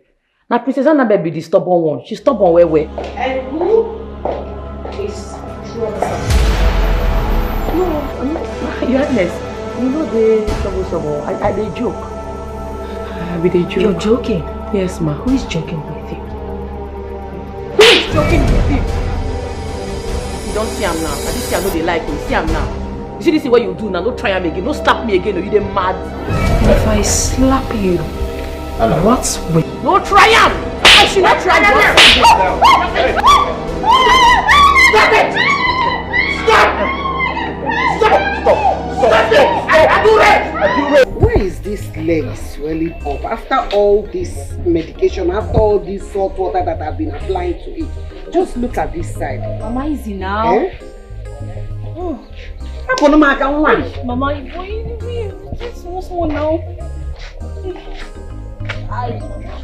Now Princess Annabelle be the stubborn one. She's stubborn where. And who is troublesome? No, Your Highness, you know they troublesome. I they joke. I be they joke. You're joking? Yes, ma. Who is joking with you? Who is joking with you? You don't see him now. I didn't see I know they like me. See him now. You see this is what you do now. Don't try him again. Don't slap me again or you they mad. If I slap you, what's with? No try him! I should not try him! Stop it! Stop it! Where is this leg swelling up after all this medication, after all this salt water that I've been applying to it? Just look at this side. Mama, easy now. Eh? Oh. Mama, it's small now.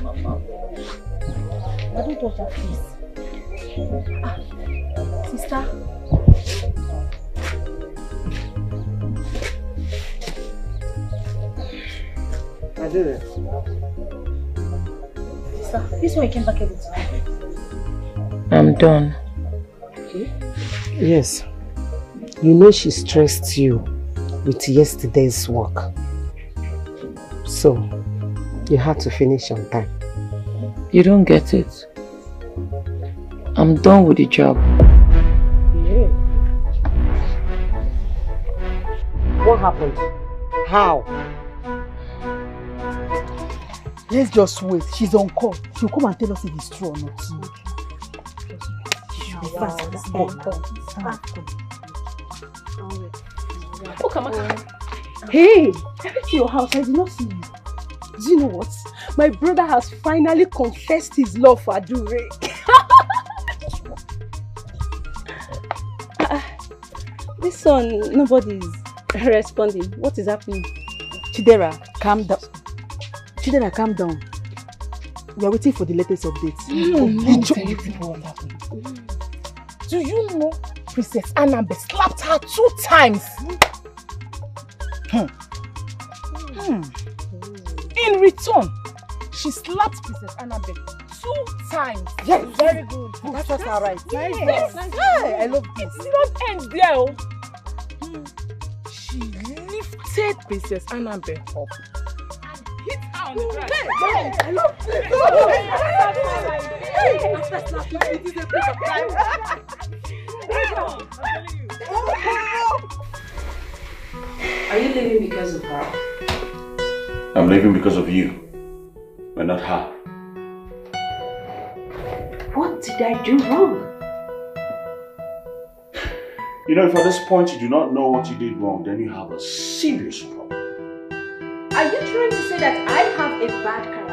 Mama. I don't touch her face. Sister. I did it. Sister, this one you came back every time. I'm done. Okay. Yes. You know she stressed you with yesterday's work. So, you had to finish on time. You don't get it. I'm done with the job. Yeah. What happened? How? Let's just wait. She's on call. She'll come and tell us if it's true or not. She should be fast. Oh, come on. Hey, I went to your house. I did not see you. Do you know what? My brother has finally confessed his love for Adore. This one, nobody's responding. What is happening? Chidera, calm down. Chidera, calm down. We are waiting for the latest updates. Do you know Princess Annabelle slapped her 2 times? In return, She slapped Princess Annabelle 2 times. Yes. Very good. That's just all right. Nice. Yes. Nice. Hey, I love this. It did not end there. Oh. She lifted Princess Annabelle up and hit her on the ground. Hey, I love this. After slapping, it is a piece of time. Are you leaving because of her? I'm leaving because of you, but not her. What did I do wrong? You know, if at this point you do not know what you did wrong, then you have a serious problem. Are you trying to say that I have a bad character?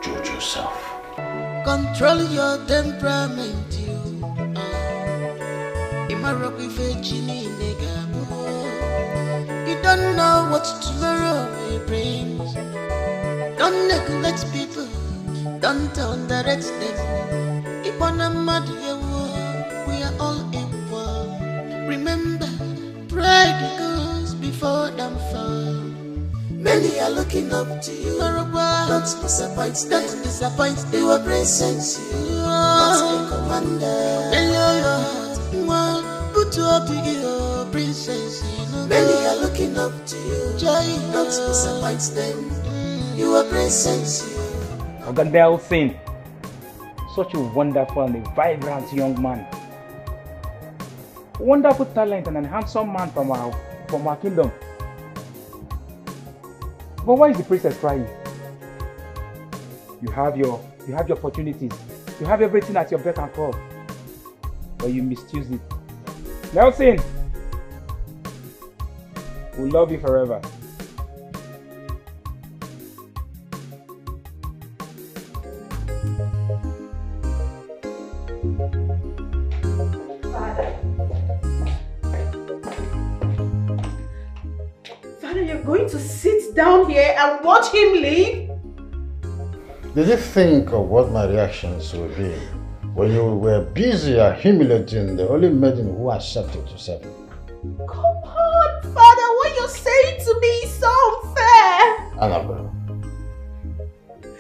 Judge yourself. Control your temperament, you. You don't know what tomorrow will bring. Don't neglect people. Don't underrate them. If on a mad we are all equal. Remember, pride goes before them fall. Many are looking up to you. Don't disappoint them. Don't disappoint them. You are present. You are a commander. Put up your princess. Many are looking up to you. Don't disappoint them. You are present. Nelson, such a wonderful and a vibrant young man. Wonderful talent and a handsome man from our kingdom. But why is the princess crying? You have your opportunities. You have everything at your beck and call. But you misuse it. Nelson, we love you forever. Father, you're going to sit down here and watch him leave? Did you think of what my reactions would be when you were busy humiliating the only maiden who accepted to serve you? Come on, Father, what you're saying to me is so unfair. Annabelle,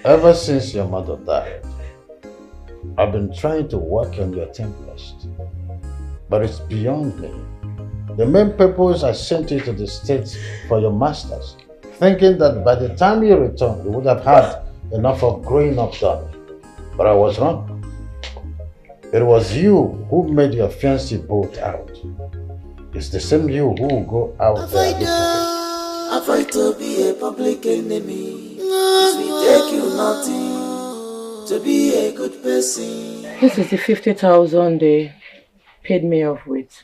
ever since your mother died, I've been trying to work on your tempest, but it's beyond me. The main purpose I sent you to the States for your masters, thinking that by the time you returned, you would have had enough of growing up done. But I was wrong. It was you who made your fiancé bolt out. It's the same you who will go out there. Avoid to be a public enemy. It will take you nothing to be a good person. This is the 50,000 they paid me off with.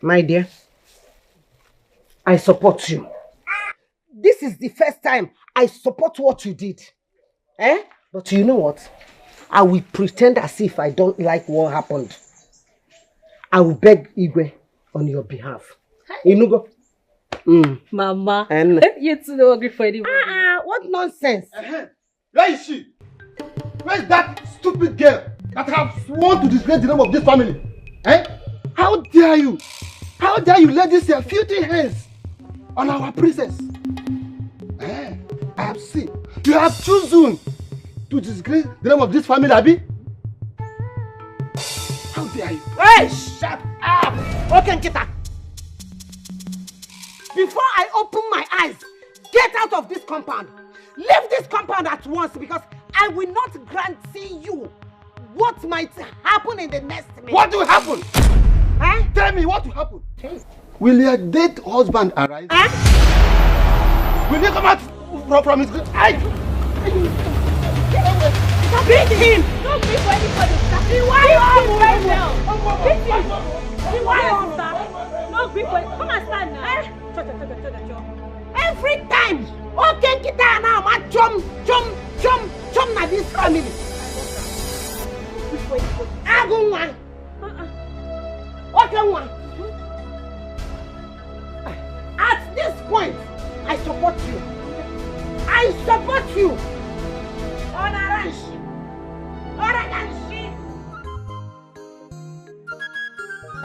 My dear, I support you. This is the first time I support what you did. But you know what? I will pretend as if I don't like what happened. I will beg Igwe on your behalf. Inugo. Mama, And you two don't agree for anybody. what nonsense? Where is she? Where is that stupid girl that have sworn to disgrace the name of this family? How dare you? How dare you lay these filthy hands on our princess? I have seen. You have chosen to disgrace the name of this family, Abi? How dare you? Hey, shut up! Okay, Nkita. Before I open my eyes, get out of this compound. Leave this compound at once because I will not guarantee you what might happen in the next minute. What will happen? Tell me what will happen. Will your dead husband arise? Will he come out from his grave? Beat him! Don't beat for anybody. Don't beat for. Come and stand now. Every time, okay, Nkita now, ma chum na this family. Agunwa. Okay, one. At this point, I support you. I support you. Orange.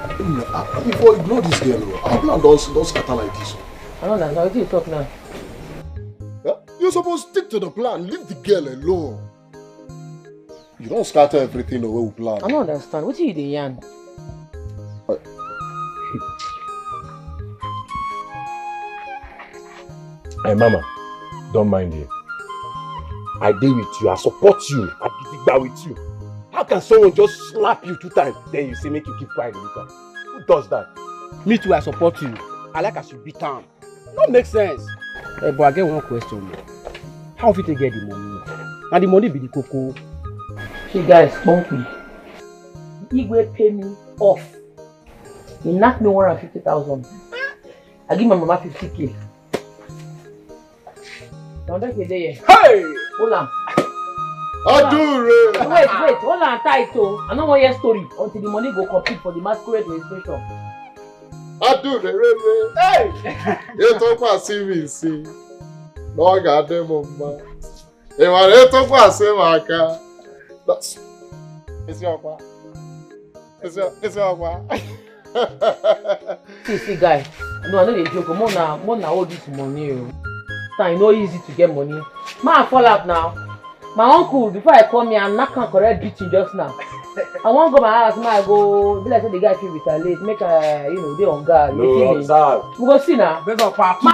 Before you blow this girl, our plan don't scatter like this. I don't know. What you talk now? Yeah? You're supposed to stick to the plan. Leave the girl alone. You don't scatter everything the way we plan. I don't understand. What are you doing, Yan? Hey, Mama, don't mind him. I deal with you. I support you. I give it with you. How can someone just slap you 2 times, then you say make you keep quiet later? Who does that? Me too, I support you. I like as you beat down. No make sense. Hey, but I get one question. How fit you get the money? And the money be the cocoa. Hey guys, bump me. Igwe pay me off. He knocked me 150,000. I give my mama 50K. Now that's the day. Hey! Hold on. Adure! Wait, hold on tight. I don't want your story until the money go complete for the masquerade registration. Adure! Hey! You talk about CVC. No, goddamn, mama. Hey, man, you talk about Semaka. That's. It's your qua. It's your qua. See, guys. No, I know they joke. More now all this money. It's not easy to get money. Man, fall out now. My uncle, before I come here, I'm not going to correct beating just now. I want to go my house, I go, be like the guy feel retaliate, make they on guard. No, observe. We go see now. There's a part 2.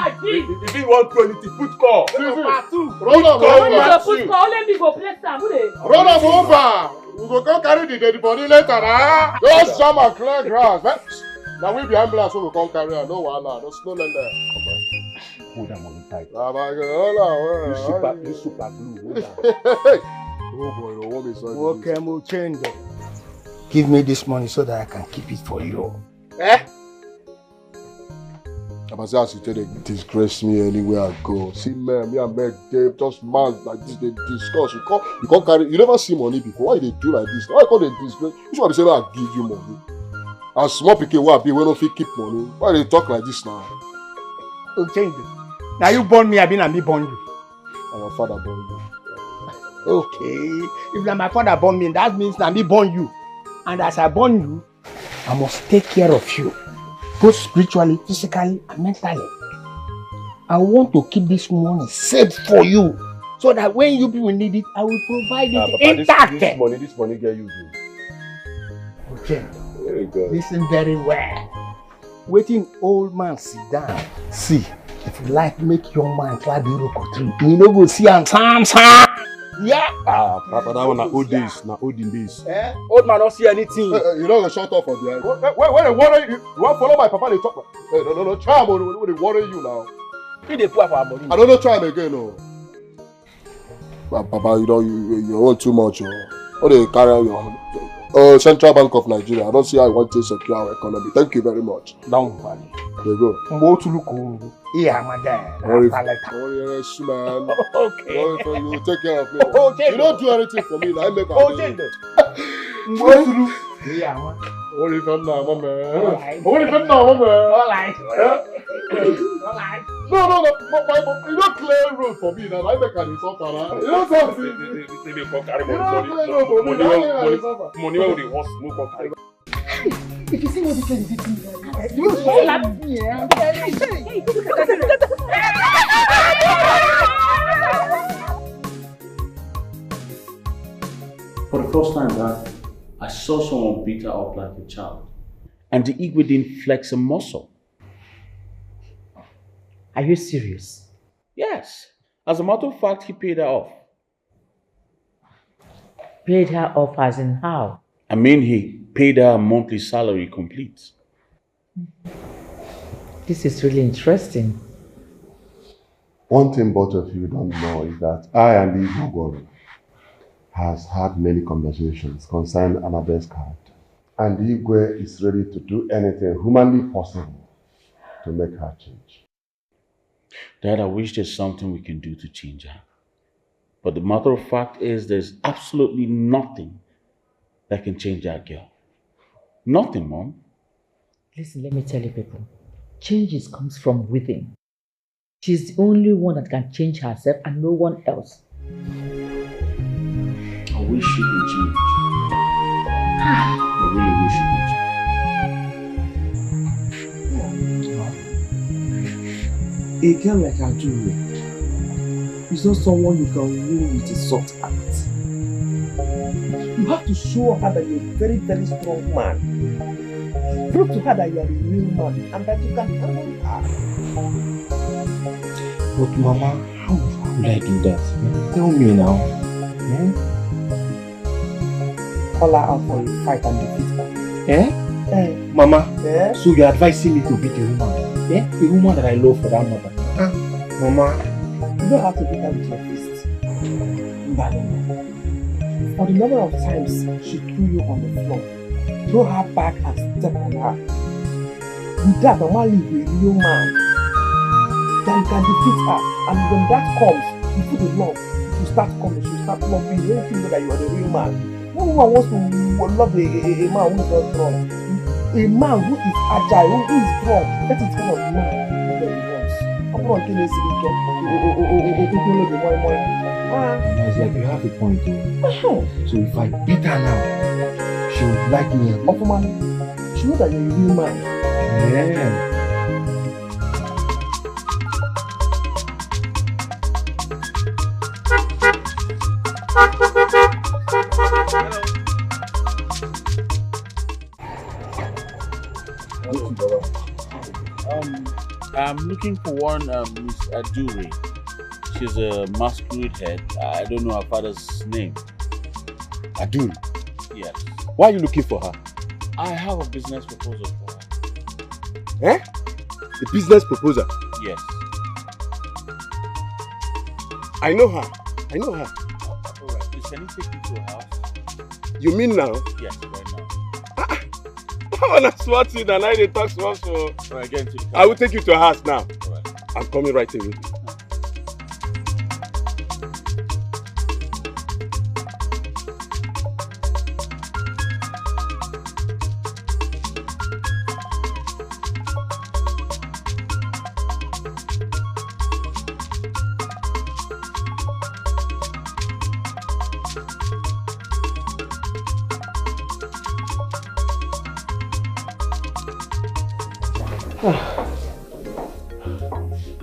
If you want to put call. There's a part 2. Run up put call, let me go play some. Run up over. We go come carry the dead body later, huh? Just jam and clear grass. Now we be ambulance, so we come carry her. No wahala, no slow like that. Hold that money tight. You super glue. Hold that. Oh boy, no want me so. Okay, mo change. Give me this money so that I can keep it for you. Eh? As you tell they disgrace me anywhere I go. See, man, me and Meg, they just man like this. They discuss. You can't carry. You never see money before. Why they do like this? Why can't they disgrace? Which one they say I give you money? And small people will be when don't fit keep money. Why they talk like this now? Oh, change it. Now you born me, I been and me born you. And your father born you. Okay. If na my father born me, that means na me born you. And as I born you, I must take care of you. Both spiritually, physically, and mentally. I want to keep this money safe for you. So that when you people need it, I will provide it intact. This money get used. Okay. Very good. Listen very well. Waiting old man sit down. See, if you like make young man climb the rock tree, you know go see am sam. Yeah. Papa, that one na old days, na olden days. Eh? Old man don't see anything. You know the shut up for behind. When they worry you, you want follow my papa? They talk. Hey, no, try when they worry you now. He dey pour for our body. I don't know try him again, no. But Papa, you want too much, oh. They carry on your Central Bank of Nigeria. I don't see how you want to secure our economy. Thank you very much. Don't worry. There you go. Go to look. Yeah, my dad. Oh yes, man. Okay. You take care of me. Okay. You don't do anything for me. I make a okay. Go to look. Yeah, man. What if I'm not, man? Alright. What if I'm not, man? Alright. Alright. No. You don't clear road for me now. I make an insult, man. You don't something. You don't clear road for me. Money where they want no come carry. If you see what this lady did to me, You slap me, For the first time, I saw someone beat her up like a child. And the Igwe didn't flex a muscle. Are you serious? Yes. As a matter of fact, he paid her off. Paid her off as in how? I mean, he paid her a monthly salary complete. This is really interesting. One thing both of you don't know is that I and the Igwe has had many conversations concerning Annabelle's character. And the Igwe is ready to do anything humanly possible to make her change. Dad, I wish there's something we can do to change her. But the matter of fact is there's absolutely nothing that can change that girl. Nothing, Mom. Listen, let me tell you people. Changes comes from within. She's the only one that can change herself and no one else. I wish she could change. I really wish she could change. A girl like Ajuri is not someone you can win with a soft heart. You have to show her that you're a very, very strong man. Prove to her that you are a real man and that you can handle her. But Mama, how would I do that? Tell me now. Call her out for a fight and defeat her. Mama, so you're advising me to beat a woman? A woman that I love for that matter. Mama, you don't have to beat her with your fist. But for the number of times she threw you on the floor, throw her back and step on her. With that, Mama will be a real man. Then you can defeat her. And when that comes, you put the love. She will start coming, she will start loving you. You know that you are the real man. No woman wants to love a man who is not strong. A man who is agile, who is strong. That is kind of man that he wants. I'm not going to say it's like you have a point. So if I beat her now, she would like me. She knows that you're a real man. I'm looking for one Miss Aduri. She's a masquerade head. I don't know her father's name. Aduri? Yes. Why are you looking for her? I have a business proposal for her. A business proposal? Yes. I know her. Alright, please can you take me to her house? You mean now? Yes, right now. I want to swat you and I didn't talk so much. Alright, get into the car. I will take you to her house now. Alright. I'm coming right away.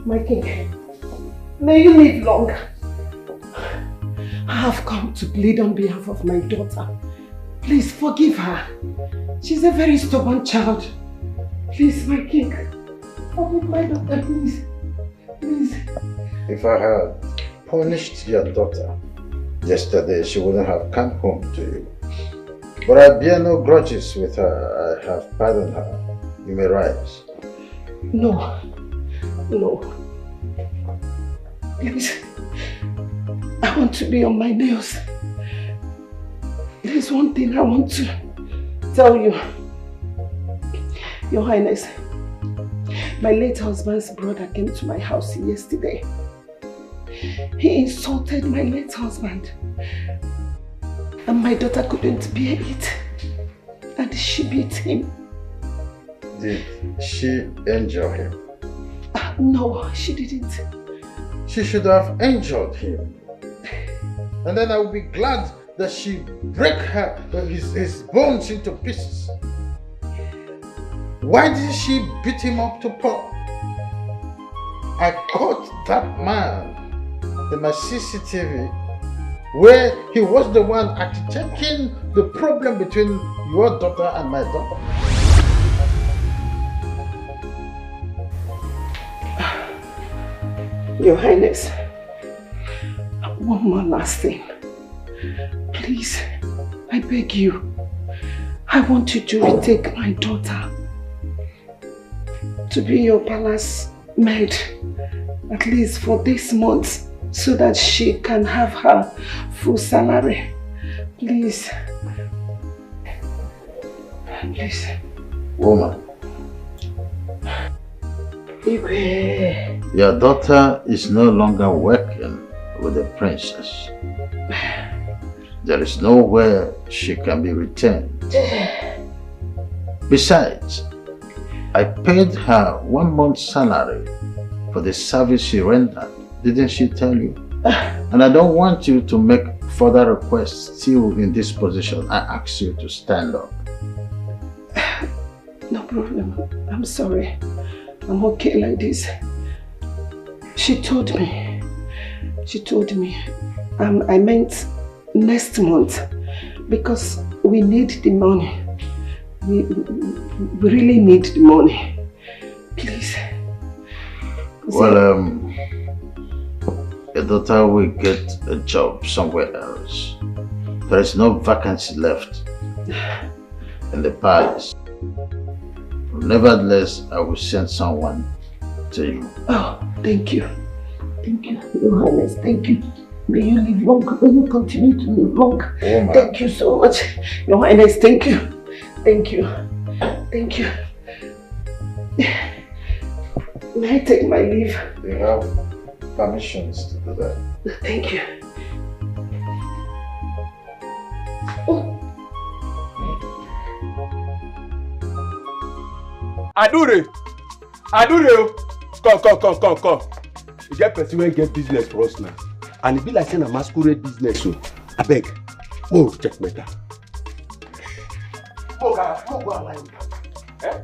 My king, may you live long. I have come to plead on behalf of my daughter. Please forgive her. She's a very stubborn child. Please, my king, forgive my daughter, please. Please. If I had punished your daughter yesterday, she wouldn't have come home to you. But I bear no grudges with her. I have pardoned her. You may rise. No. No. Please. I want to be on my nails. There's one thing I want to tell you. Your Highness, my late husband's brother came to my house yesterday. He insulted my late husband. And my daughter couldn't bear it. And she beat him. Did she injure him? No, she didn't. She should have injured him. And then I would be glad that she break his bones into pieces. Why did she beat him up to pulp? I caught that man in my CCTV where he was the one architecting the problem between your daughter and my daughter. Your Highness, one more last thing. Please, I beg you. I want you to retake my daughter to be your palace maid, at least for this month, so that she can have her full salary. Please. Please. Woman. Your daughter is no longer working with the princess. There is nowhere she can be returned. Besides, I paid her 1 month's salary for the service she rendered. Didn't she tell you? And I don't want you to make further requests still in this position. I ask you to stand up. No problem. I'm sorry. I'm okay like this. She told me. I meant next month because we need the money. We really need the money. Please. Well, your daughter will get a job somewhere else. There is no vacancy left in the palace. Nevertheless, I will send someone to you. Oh, thank you. Thank you, Your Highness. Thank you. May you live long. May you continue to live long. Oh, thank you so much. Your Highness, thank you. Thank you. Thank you. May I take my leave? They have permissions to do that. Thank you. Adure! Come. You get person wey get business for us now. And it be like saying a masquerade business, so I beg. Oh, check matter. Oh, go align. Eh?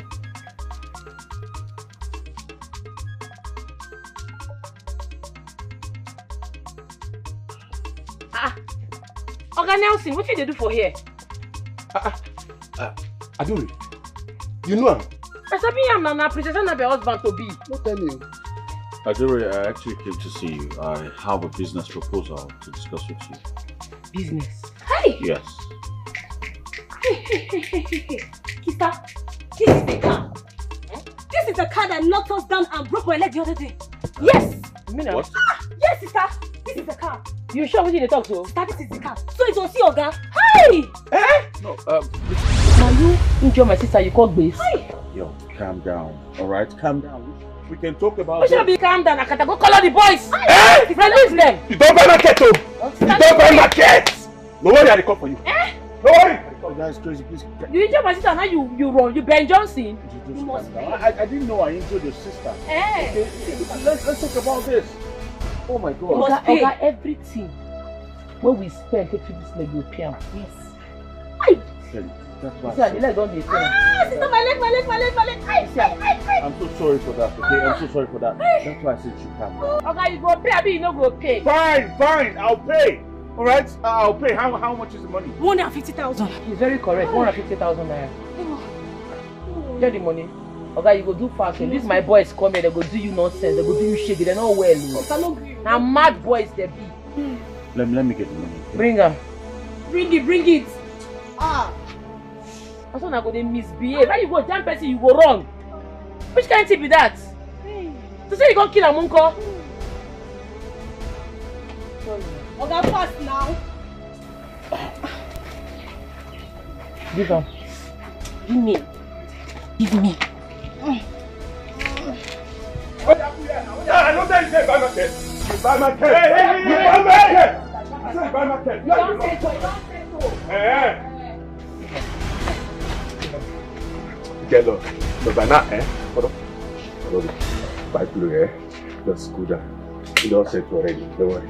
Oga Nelson, what did they do for here? Adure, you know her? I said, I'm not Priestess Annabelle husband to be. Don't tell me. Adore, I actually came to see you. I have a business proposal to discuss with you. Business? Hey! Yes. Hey. Kista, this is the car. This is the car that knocked us down and broke my leg the other day. Yes! What? Yes, sister. This is the car. You sure what did they talk to? Sister, this is the car. So it was your girl. Hey! No, now you injure my sister, you call base. Hey! Yo, calm down. Alright, calm down. We can talk about We should be calm down. I can't go call all the boys. Release them. You don't buy my cat, oh! You don't buy my cat! No worry, I'll come for you. No worry! Oh, guys, crazy, please. You injure my sister, now you run. You Ben Johnson. You must I didn't know I injured your sister. Okay, let's talk about this. Oh my God. Oga, everything when we spend to treat this leg will pay. Yes. That's why. The leg don't be sister, my leg. I'm so sorry for that, okay? I'm so sorry for that. That's why I said you calm down. Oga, you go pay, I mean you no go pay. Fine, I'll pay. Alright, I'll pay. How much is the money? 150,000. It's very correct. 150,000 naira. Get the money. Oga, you go do fast. These my boys come here, they go do you nonsense, they go do you shit, they're not well. Now mad boys they be. Let me get the money. Bring her. Bring it. That's when I go they misbehave. Why you go jump person, you go wrong. Which kind of tip be that? To say you gonna kill a munko? Oga, fast now. Give her. Give me. I don't tell you to buy my cat. You buy my cat. You buy my cat. I said buy my cat. Don't say so. Get lost. But by now, hold on. Buy blue, just go down. You don't set already. Don't worry.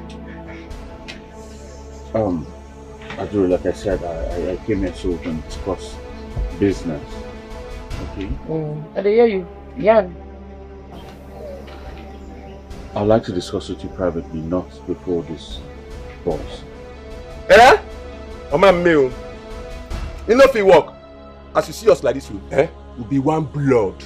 Adore, like I said, I came here so we can discuss business. Okay? I hear you. Yan. I'd like to discuss with you privately, not before this boss. Oh my mail. You know if you work, as you see us like this, we'll be one blood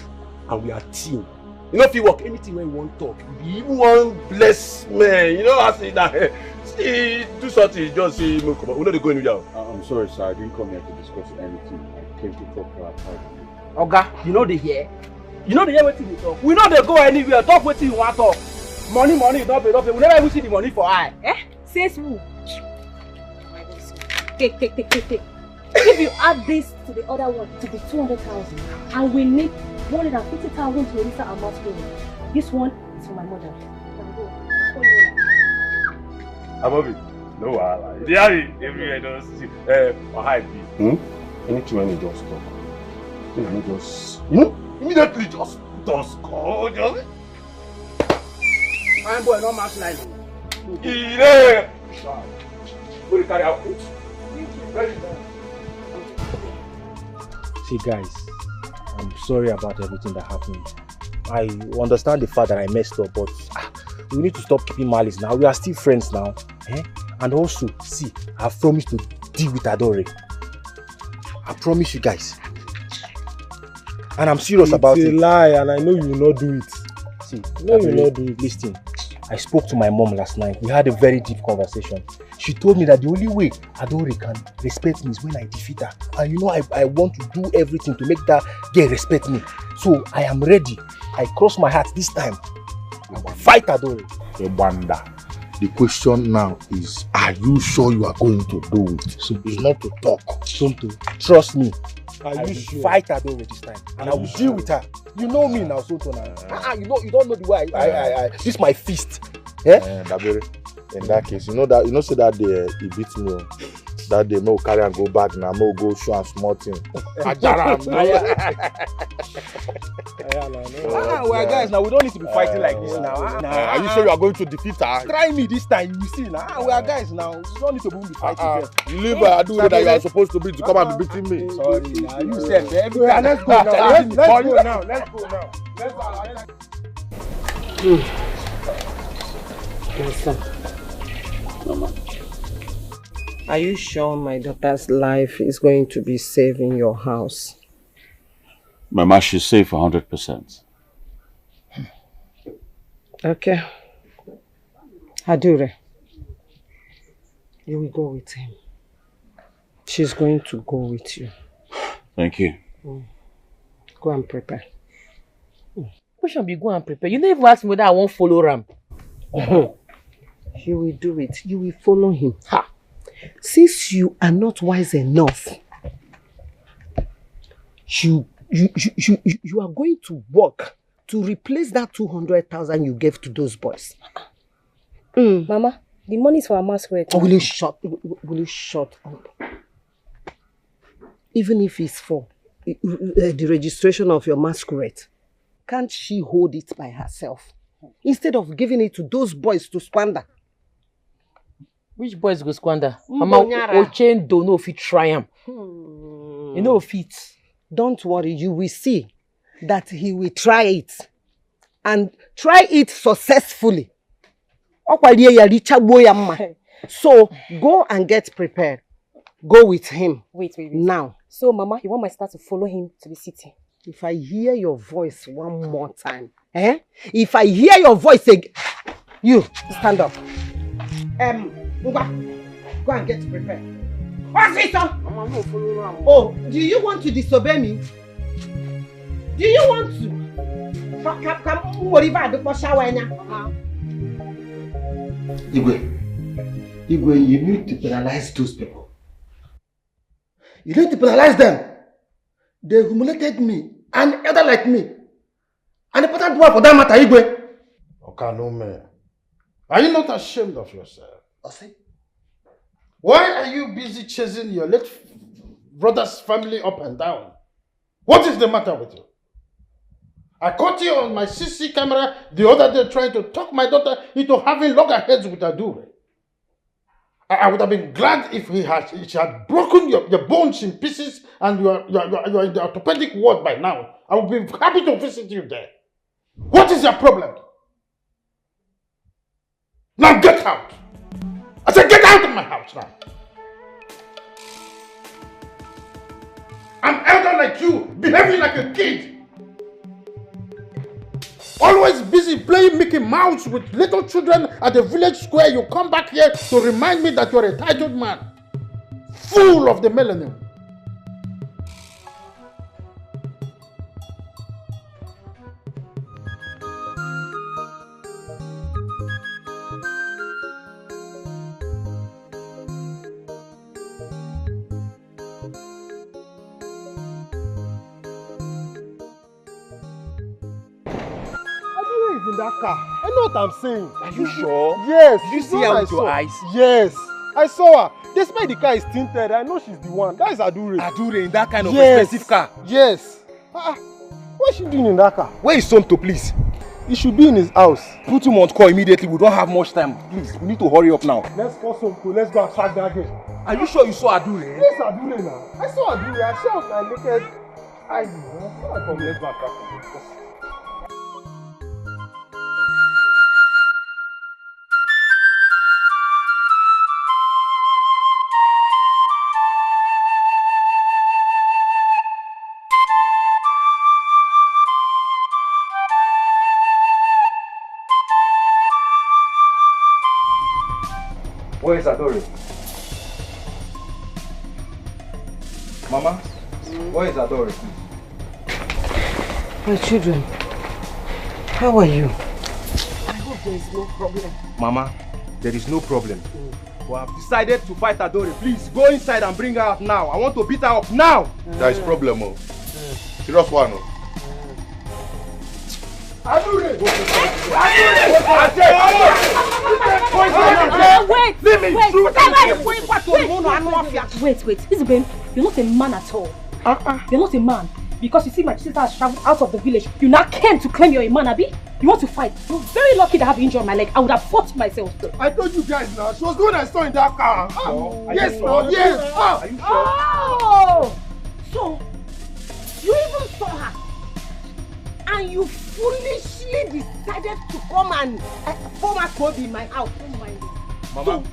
and we are team. You know if you work, anything when you want to talk, we'll be one blessed man. You know, I say that. See, do something, just say, come on. We're not going to I'm sorry, sir. I didn't come here to discuss anything. I came to talk to our privately. Oga, you know the here? You know the here wetin we talk? We know they go anywhere, talk wetin you want talk. Money, you don't pay. We never even see the money for eye. Says who? Take. If you add this to the other one, to be 200,000, and we need 150,000 to register our masquerade. This one is for my mother. Abobi, no wahala. Yeah, everywhere don't see. Or hide me. Anything when you just talk. You just, immediately just go. Just. Fine boy, no match line. Yeah. Go carry out. See guys, I'm sorry about everything that happened. I understand the fact that I messed up, but we need to stop keeping malice now. We are still friends now. Eh? And also, see, I've promised to deal with Adore. I promise you guys. And I'm serious about it. It's a lie, and I know you will not do it. See, no, you will not do it. Listen, I spoke to my mom last night. We had a very deep conversation. She told me that the only way Adore can respect me is when I defeat her. And you know, I want to do everything to make that girl respect me. So I am ready. I cross my heart this time. I will fight Adore. Wanda. The question now is, are you sure you are going to do it? So it's not to talk. Somto, trust me. Are I you will sure? fight Adore this time. And I will deal with her. You know me now, Somto now. You don't know the way this is my fist. Eh? Dabere, in that case, say that day he beat me. That day, me carry and go back now. Me go show and small thing. Well, guys, now we don't need to be fighting like this now. Are you sure you are going to defeat her? Try me this time, you will see now. We are guys now. You don't need to be fighting. You leave Adore that you are supposed to be to come and be beating me. Sorry, now you said every time. Let's go now. Let's go now. My son. Mama. Are you sure my daughter's life is going to be safe in your house? Mama, she's safe 100%. Okay. Adure, you will go with him. She's going to go with you. Thank you. Go and prepare. Who should be go and prepare? You never ask me whether I won't follow Ram. You will do it. You will follow him. Ha! Since you are not wise enough, you are going to work to replace that 200,000 you gave to those boys. Mama, the money is for our masquerade. Will you shut up? Even if it's for the registration of your masquerade, can't she hold it by herself? Instead of giving it to those boys to squander. Which boys go squander? Mama, Ochen don't know if it try him. You know if it. Don't worry, you will see that he will try it. And try it successfully. So, go and get prepared. Go with him. Wait. Now. So, Mama, you want my sister to follow him to the city? If I hear your voice one more time, if I hear your voice again, you stand up. Go and get prepared. What's it, son? Oh, do you want to disobey me? Do you want to? Igwe, you need to penalize those people. You need to penalize them. They humiliated me, and elder like me. And the important one for that matter, Igwe. Okanome, are you not ashamed of yourself? Ose? Why are you busy chasing your late brother's family up and down? What is the matter with you? I caught you on my CC camera the other day trying to talk my daughter into having loggerheads with Adure. I would have been glad if she had broken your bones in pieces and you are in the orthopedic ward by now. I would be happy to visit you there. What is your problem? Now get out! I said get out of my house now! I'm elder like you, behaving like a kid. Always busy playing Mickey Mouse with little children at the village square. You come back here to remind me that you're a titled man. Fool of the millennium. In that car. I know what I'm saying. Are you sure? Yes. Did you see her with your eyes? Yes. I saw her. Despite the car is tinted, I know she's the one. That is Adure. Adure in that kind of expensive car? Yes. What is she doing in that car? Where is Somto, please? He should be in his house. Put him on call immediately. We don't have much time. Please, we need to hurry up now. Let's call Somto. Let's go and track that girl. Are you sure you saw Adure? Yes, Adure now. I saw Adure. I saw her with my naked eyes. I saw her. Let's go and track her. Where is Adore? Mama, where is Adore? My children, how are you? I hope there is no problem. Mama, there is no problem. We have decided to fight Adore. Please go inside and bring her out now. I want to beat her up now. There is problem, oh. Serious one, oh. Adore! Wait, Isabel, you're not a man at all. You're not a man. Because you see my sister has traveled out of the village. You now came to claim you're a man, Abi? You want to fight? You're very lucky to have injured my leg. I would have fought myself. I told you guys now. She was the one I saw in that car. Yes, Lord. Yes. Are you sure? Oh! So, you even saw her. And you foolishly decided to come and form a code in my house. Don't mind me. Mama.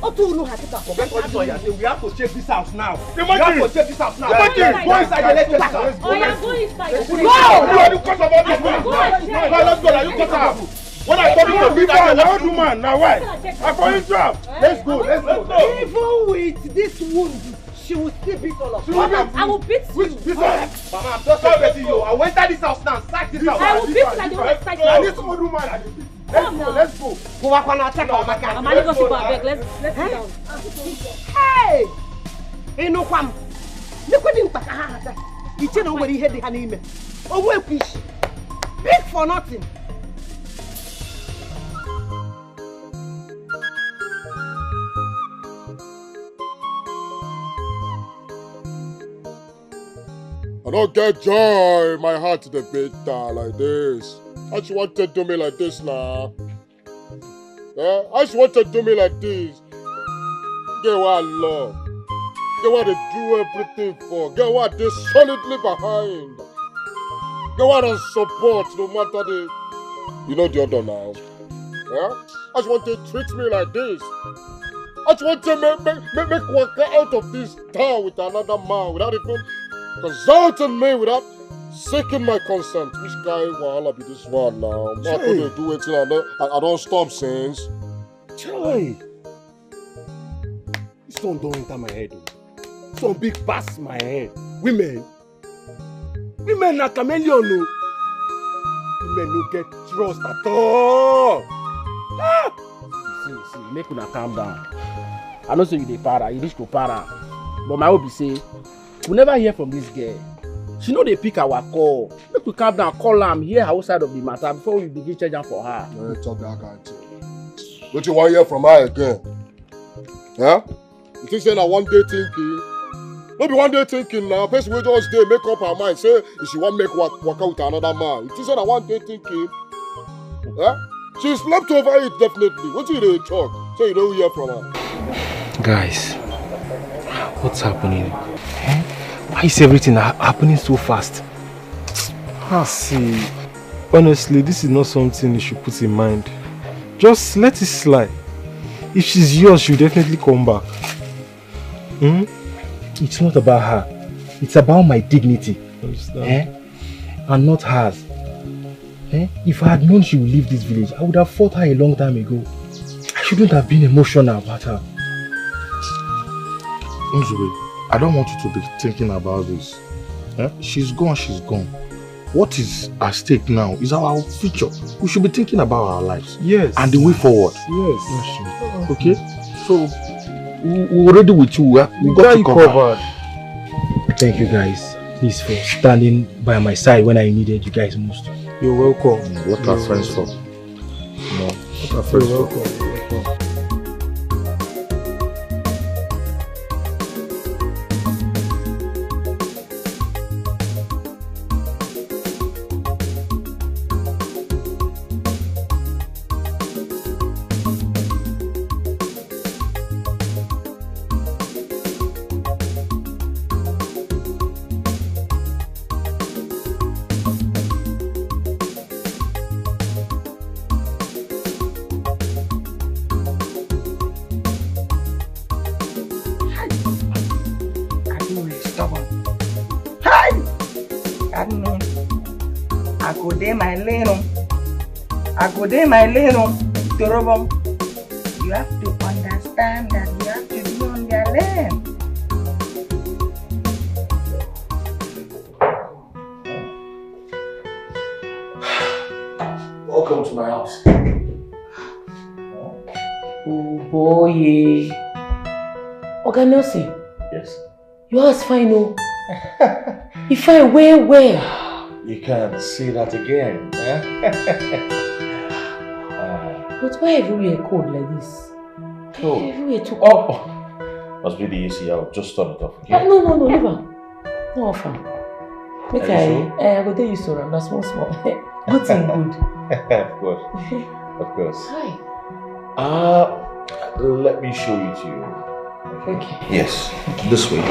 Forget all this one you're saying. We have to check this house now. We have to check this house now. Go inside and let's check this house. Oh, yeah, go inside. Go! You are the cause of all this. Let's go. Are you cut out? When I told you to beat that old woman, now why? I'm going to drop. Let's go. Even with this wound, she will still beat all of us. I will beat you. Mama, I'm just beating you. I will enter this house now and sack this house. I will beat you like the one I sacked you. And this old woman, let's go. Go back and attack our Maka. I'm going to go back. Let's sit down. Hey! Hey, no kwam. You couldn't pack a hat. You tell where he had the honey. Oh, where fish? Big for nothing. I don't get joy in my heart to the bitter like this. I just want to do me like this now. Yeah? I just want to do me like this. Get what I love. Get what they do everything for. Get what they solidly behind. Get what I support no matter the... You know the other now. Yeah? I just want to treat me like this. I just want to make work out of this town with another man without even consulting me, without seeking my consent. Which guy will be this one now? I'm not going to do it till I don't stop since. Joy! This one don't enter my head. This one big past my head. Women are chameleon, no. Women no get trust at all. Ah! See, make una calm down. I know say you dey para, you reach to para. But my hope be say, we never hear from this girl. She no dey pick our call. Make we calm down, call am, hear her side of the matter before we begin charge am for her. Talk that kind of thing. Don't you want to hear from her again? Yeah? You think saying that one day thinking? Maybe one day thinking now, person will just day make up her mind, say if she want make work out with another man. You think saying that one day thinking? Yeah? She slept over it definitely. What do they talk? So you don't hear from her. Guys, what's happening? Why is everything happening so fast? See, honestly, this is not something you should put in mind. Just let it slide. If she's yours, she'll definitely come back. It's not about her. It's about my dignity. And not hers. If I had known she would leave this village, I would have fought her a long time ago. I shouldn't have been emotional about her. Nzube, I don't want you to be thinking about this. She's gone. What is at stake now is our future. We should be thinking about our lives. Yes. And the way forward. Yes. Okay? So, we're ready with you. We got you covered. Thank you guys. Please for standing by my side when I needed you guys most. You're welcome. What are friends for? What are friends for? I go there my lane, Torobom. You have to understand. time that we have to be on their land. Welcome to my house. Oh boy. Oga Nelson. Yes. Your house fine, oh. You fine where? You can't see that again. Eh? But why everywhere cold like this? Cold. Everywhere too cold. Oh. Must be the AC. I'll just turn it off, okay? No, leave am. No offer. Make Are you sure? I go tell you so. I'm small. Good thing good. Of course. Of course. Hi. Let me show you to you. Okay. Yes. This way.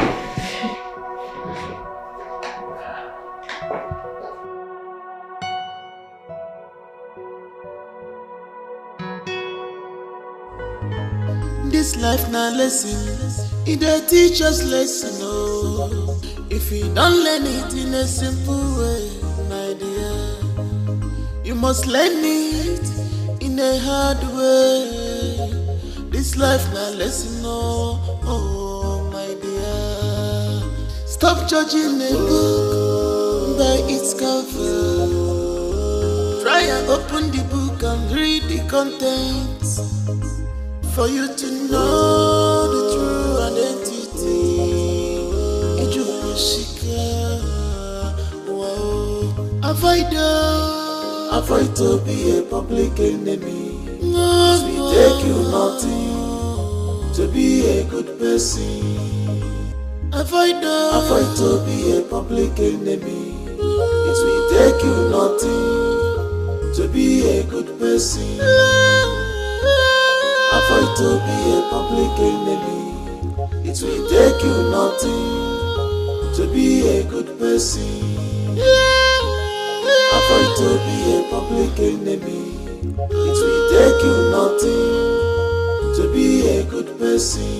This life na lesson, it dey teach us lesson, oh. If you don't learn it in a simple way, my dear, you must learn it in a hard way. This life na lesson, oh my dear. Stop judging a book by its cover. Try and open the book and read the contents, for you to know the true identity. Avoid to be a public enemy. It will take you nothing to be a good person. Avoid to be a public enemy. It will take you nothing to be a good person. Avoid to be a public enemy. It will take you nothing to be a good person. Avoid to be a public enemy. It will take you nothing to be a good person.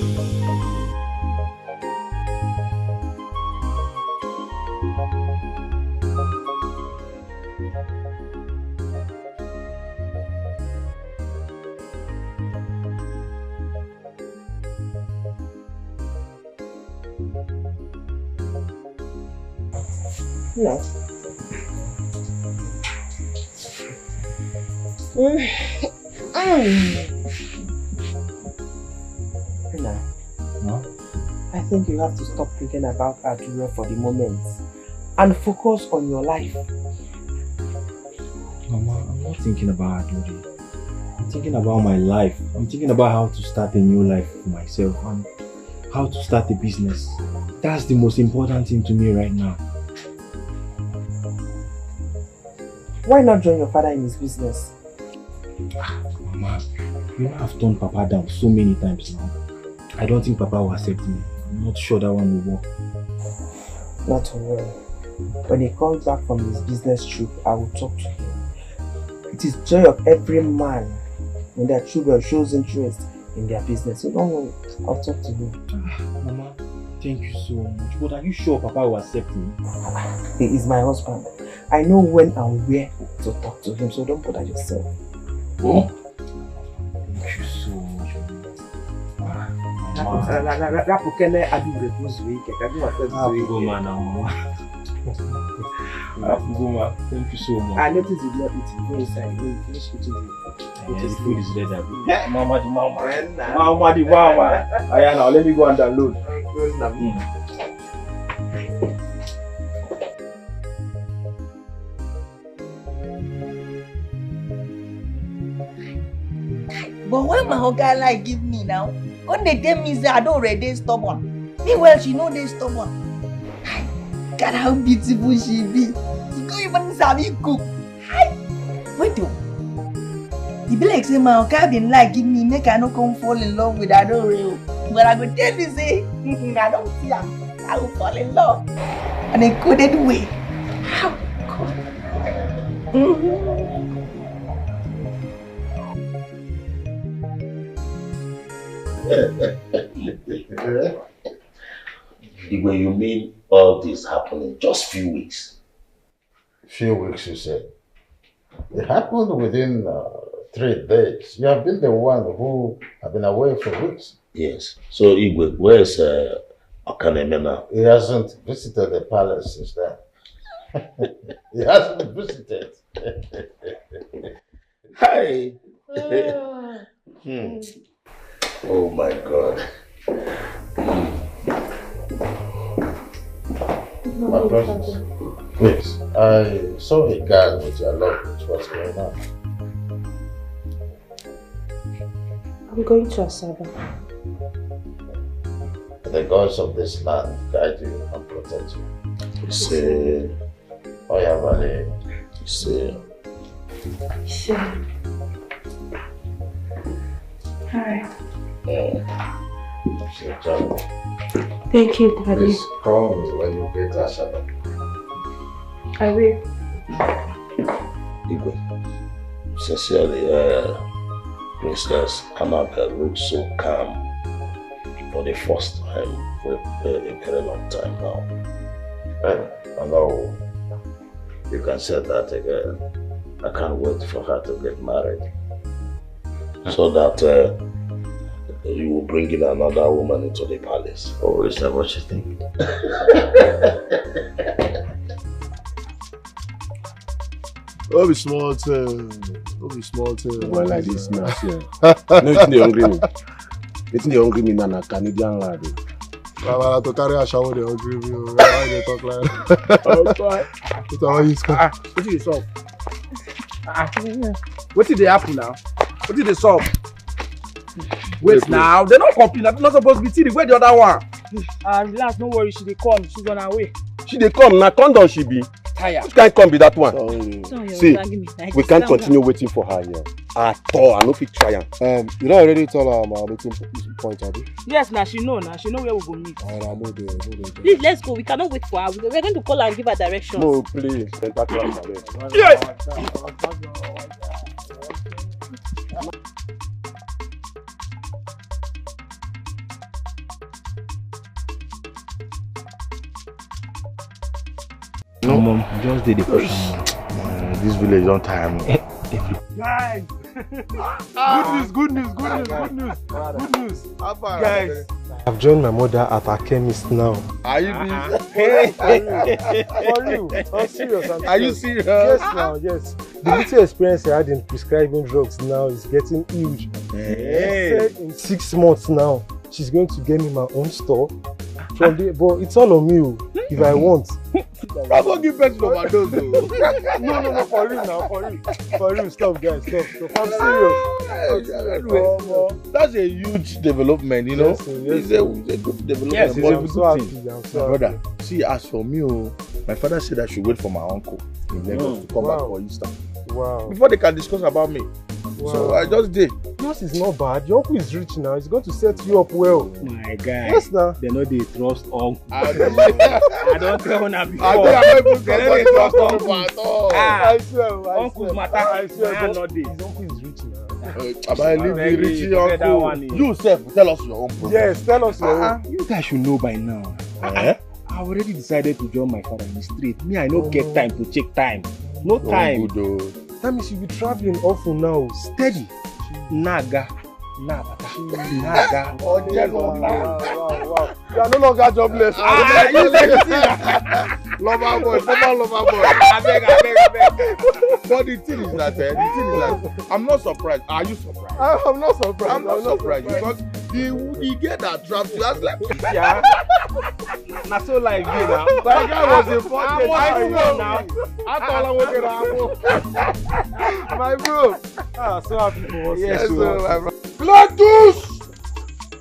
No. I think you have to stop thinking about Adura for the moment and focus on your life. Mama, I'm not thinking about Adura. I'm thinking about my life. I'm thinking about how to start a new life for myself and how to start a business. That's the most important thing to me right now. Why not join your father in his business? Mama, you know I've turned Papa down so many times now. I don't think Papa will accept me. I'm not sure that one will work. Not to worry. When he comes back from his business trip, I will talk to him. It is joy of every man when their children shows interest in their business. So don't worry, I'll talk to him. Mama, thank you so much. But are you sure Papa will accept me? He is my husband. I know when and where to talk to him, so don't bother yourself. Oh. Thank you so much. Thank you so much. I noticed you not eating. Go inside. Go finish eating the food is ready. Mama. Ayana, let me go and download. But when my oga like give me now, when they tell me say I don't already stubborn. Meanwhile, she know they stubborn. God, how beautiful she be. She can't even sabi cook. Wait though. The be like say my oga been like give me make I no come fall in love with Adore. But I go tell you say, I don't see her. I will fall in love. And a coded way. How God. When you mean all this happened in just few weeks? Few weeks, you said. It happened within 3 days. You have been the one who have been away for weeks. Yes. So, Igwe, where is Okaneme now? He hasn't visited the palace since then. He hasn't visited. Hi. Oh my God. My precious. Please, I saw a guy with your luggage. What's going on? I'm going to Asaba. The gods of this land guide you and protect you. See. Oh yeah, Valley. See. Sure. Hi. Thank you, Daddy. Please call me when you get to Asaba. I will. Igwe, sincerely, Priestess Annabelle looks so calm for the first time for a very long time now. I know you can say that again. I can't wait for her to get married so that you will bring in another woman into the palace. Or is that what you think? Oh, be small thing. Oh, be small thing. Why like this now? No, it's the hungry me. It's the hungry me now, Canadian lad. Well, to carry a shower, they hungry me. Why they talk like that? What are you saying? What did they solve? What did they happen now? What did they solve? Wait now, they're not complete. They're not supposed to be teething. Where the other one? Relax, no worry. She dey come. She's on her way. She dey come now. Condom she be. Tired. Which kind come be that one? Sorry, see, we can't continue waiting for her here at all. I no fit try am. You don't already tell her my meeting point, Abi? Yes, now she know. Now she know where we go meet. Alright, move there. Please, let's go. We cannot wait for her. We're going to call her and give her directions. No, please. Yes. No, Mom, just did the push. This village don't tire me. Guys! Good news. Guys, I've joined my mother at her chemist now. Are you For you? I'm serious. Are you serious? Yes, now, yes. The little experience I had in prescribing drugs now is getting huge. Hey. Said in 6 months now, she's going to get me my own store. From the, but it's all on me if I want. I'm gonna give birth to overdose. No, for real now, for real. Stop, guys, stop. I'm serious. That's a huge development, you know. Yes, it's a good development. Yes, but I'm so happy. Brother, see, as for me, my father said I should wait for my uncle in Lagos to come back for Easter. Wow. Before they can discuss about me. Wow. So I just did. Yours is not bad. Your uncle is rich now. He's going to set you up well. My guy. Yes, now. They know they trust uncle. I don't tell una before. I don't They know they trust uncle at all. I swear. Uncle's matter. I swear. Man, not this. His uncle is rich now. I leave the rich uncle. You self, tell us your own problem. Yes, tell us your own. You guys should know by now. I already decided to join my father in the street. Me, I don't get time to check time. No time. That means you'll be traveling often now. Steady. Naga. Nabata. Naga. Wow. You are no longer jobless. You lover boy, former lover boy. I beg. But the thing is that, I'm not surprised. Are you surprised? I'm not surprised. I'm not surprised because the girl that trapped you, I was like, yeah. Not so like you now. That guy was important. I know now. I thought I was going to my bro. So happy for us. Yes, my bro. Platus!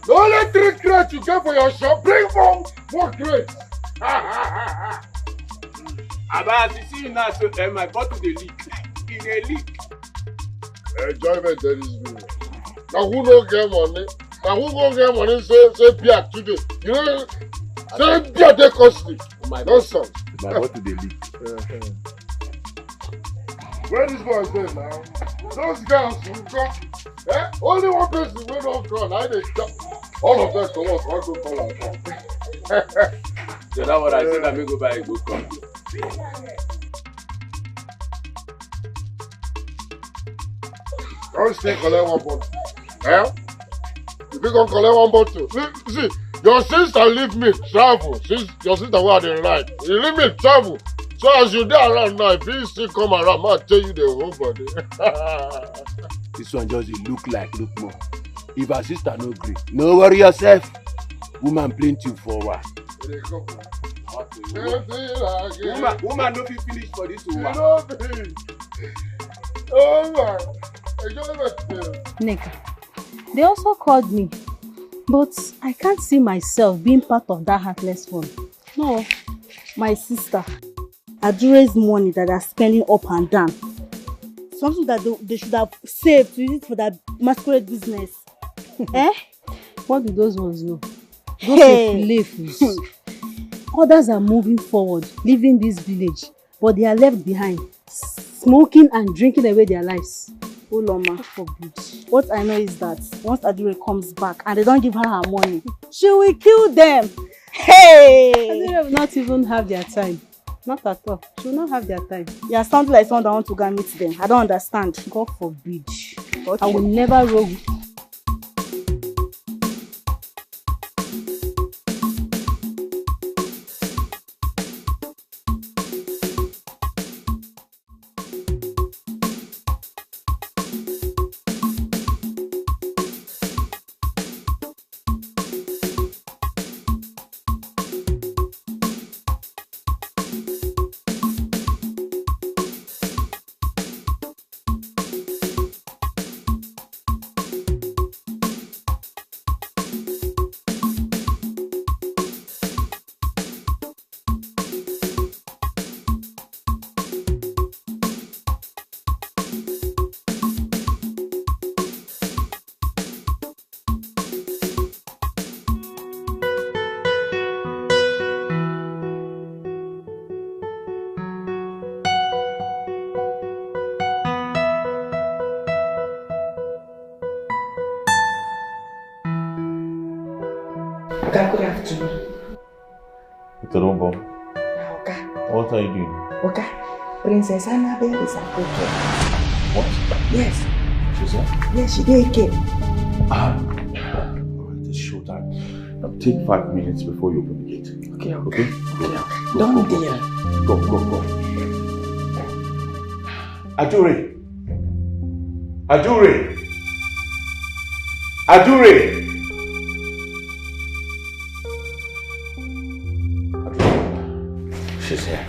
The only 3 crates you get for your shop, bring 4 crates. Abba, you see now, so my bottle dey leak. E dey leak. Enjoyment there is good. Now who no get money? Now who go get money say beer today? You know, say beer dey costly. Nonsense. My bottle dey leak. Where this boy dey now? Those girls who come, only one person wey don come, na dey chop. All of them comot, one go call am come. So that what I said, let me go buy a good coffee. Don't stay collect one bottle. Eh? If you can collect one bottle. See, your sister leave me travel. Your sister where they like. You leave me travel. So as you there around now, if you still come around, I'll tell you the whole body. This one just look more. If her sister no agree, no worry yourself. Woman plenty forward. Woman no fit finish for this woman. Oh my. Nick, they also called me, but I can't see myself being part of that heartless one. No, my sister, Adure's money that they're spending up and down. Something that they should have saved to use it for that masquerade business. Eh? What do those ones know? Those fools. Others are moving forward, leaving this village, but they are left behind, smoking and drinking away their lives. Oh Loma, what I know is that once Adure comes back and they don't give her money, she will kill them. Hey! Adure will not even have their time. Not at all. She will not have their time. You are sounding like someone that wants to go and meet them. I don't understand. God forbid. Okay. I will never roll. Good afternoon. What are you doing? Okay. Princess Annabelle is at home. What? Yes. She's here? Yes, she did came. It is showtime. Now take 5 minutes before you open the gate. Okay. Okay? Go. Don't deal. Go. Adure! She's here.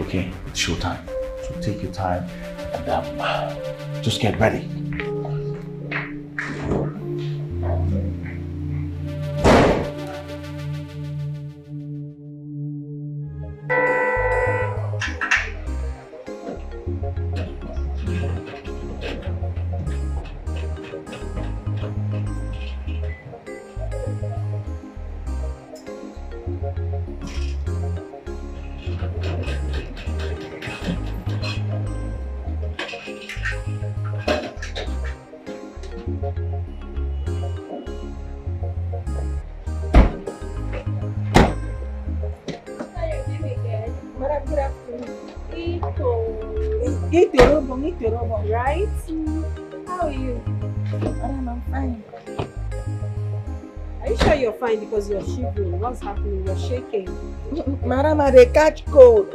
Okay? It's showtime. So take your time and just get ready. Right? How are you? I'm fine. Are you sure you're fine because you're shivering? What's happening? You're shaking. Madam, they catch cold.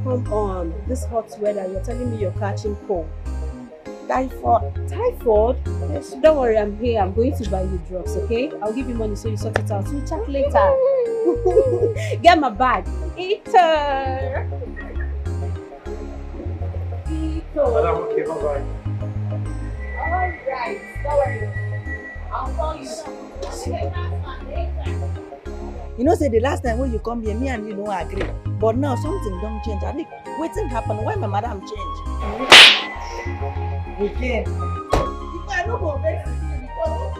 Come on, this hot weather, you're telling me you're catching cold. Typhoid. Typhoid? Yes. Don't worry, I'm here. I'm going to buy you drugs, okay? I'll give you money so you sort it out. We'll chat later. Get my bag. Eater. Madam, okay, bye-bye. Alright, don't worry. I'll call you. You know, say the last time when you come here, me and you don't agree. But now something don't change. I think waiting happen. Why my madam change? Again. If I don't go back to you because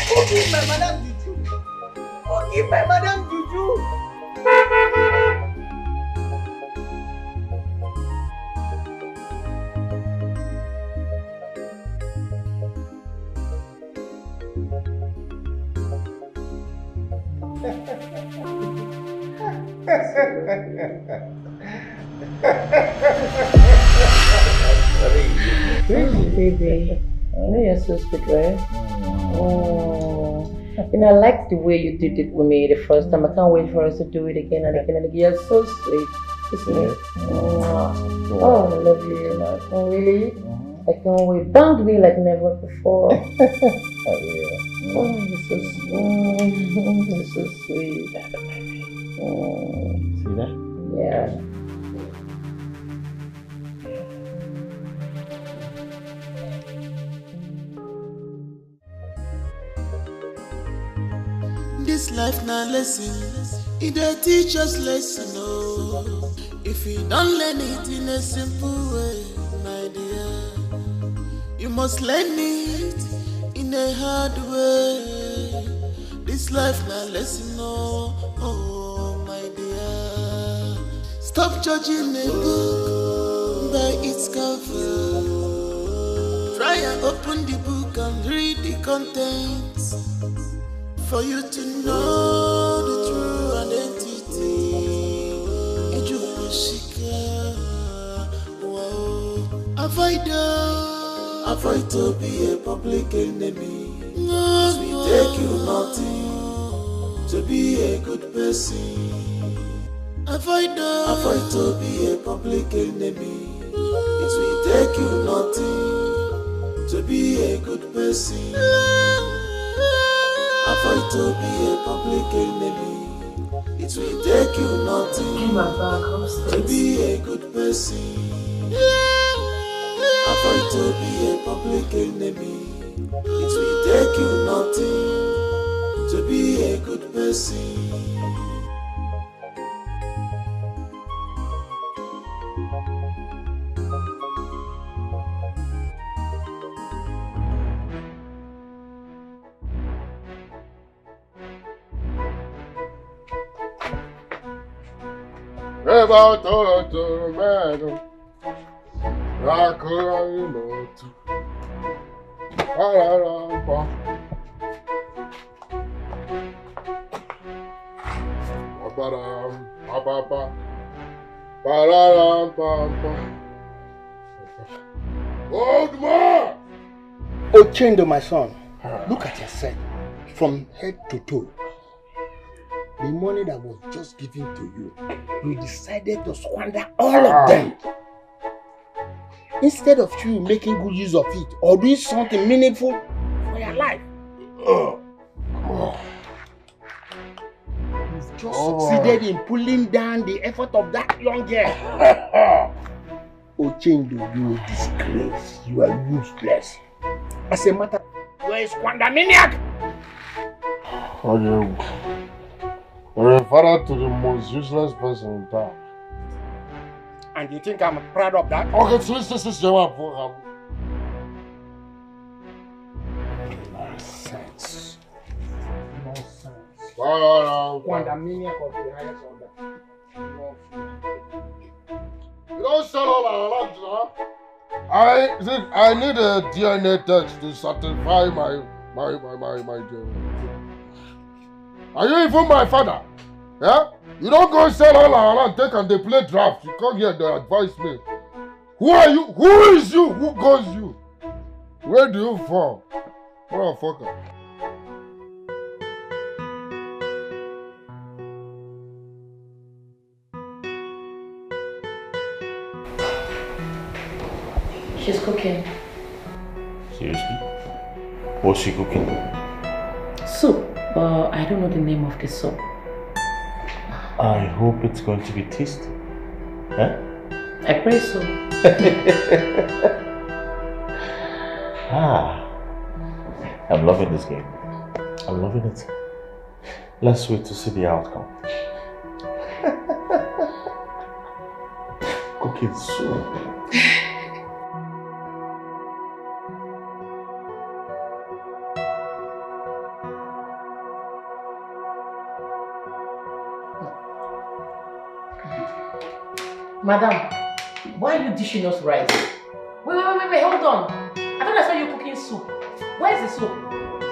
who give my madam juju? Who give my madam juju? Baby, you know you're so sweet, right? Oh. And I liked the way you did it with me the first time. I can't wait for us to do it again and again and again. You're so sweet. Isn't it? Oh, I love you. Oh, really? I can't wait. Bang me like never before. Oh, you're so sweet. You're so sweet. See that? Yeah. This life na lesson, it dey teach us lesson, oh. If you don't learn it in a simple way, my dear, you must learn it in a hard way. This life na lesson, oh, oh, my dear. Stop judging a book by its cover. Try and open the book and read the contents, for you to know the true identity. Avoid to be a public enemy. It will take you nothing to be a good person. Avoid to be a public enemy. It will take you nothing to be a good person. Avoid to be a public enemy. It will take you nothing to be a good person. Avoid to be a public enemy. It will take you nothing to be a good person. About to madam, rock around the Old man! Ochendo, my son, look at yourself from head to toe. The money that was just given to you, you decided to squander all of them. Instead of you making good use of it or doing something meaningful for your life. You've just succeeded in pulling down the effort of that young girl. Ochendo, you are a disgrace. You are useless. As a matter, you are a squandermaniac. You're a father to the most useless person in town. And you think I'm proud of that? Okay, so this is your program. Nonsense. Squandermaniac of the highest order. You don't sell all our land, you know? I need a DNA test to certify my DNA. Are you even my father? Yeah? You don't go sell all our land, take and they play draft. You come here to advise me. Who are you? Who is you? Who goes you? Where do you fall? Motherfucker. She's cooking. Seriously? What's she cooking? Soup. I don't know the name of the soup. I hope it's going to be tasty. Huh? I pray so. I'm loving this game. I'm loving it. Let's wait to see the outcome. Cooking soup. Madam, why are you dishing us rice? Wait, hold on. I thought I saw you cooking soup. Where's the soup?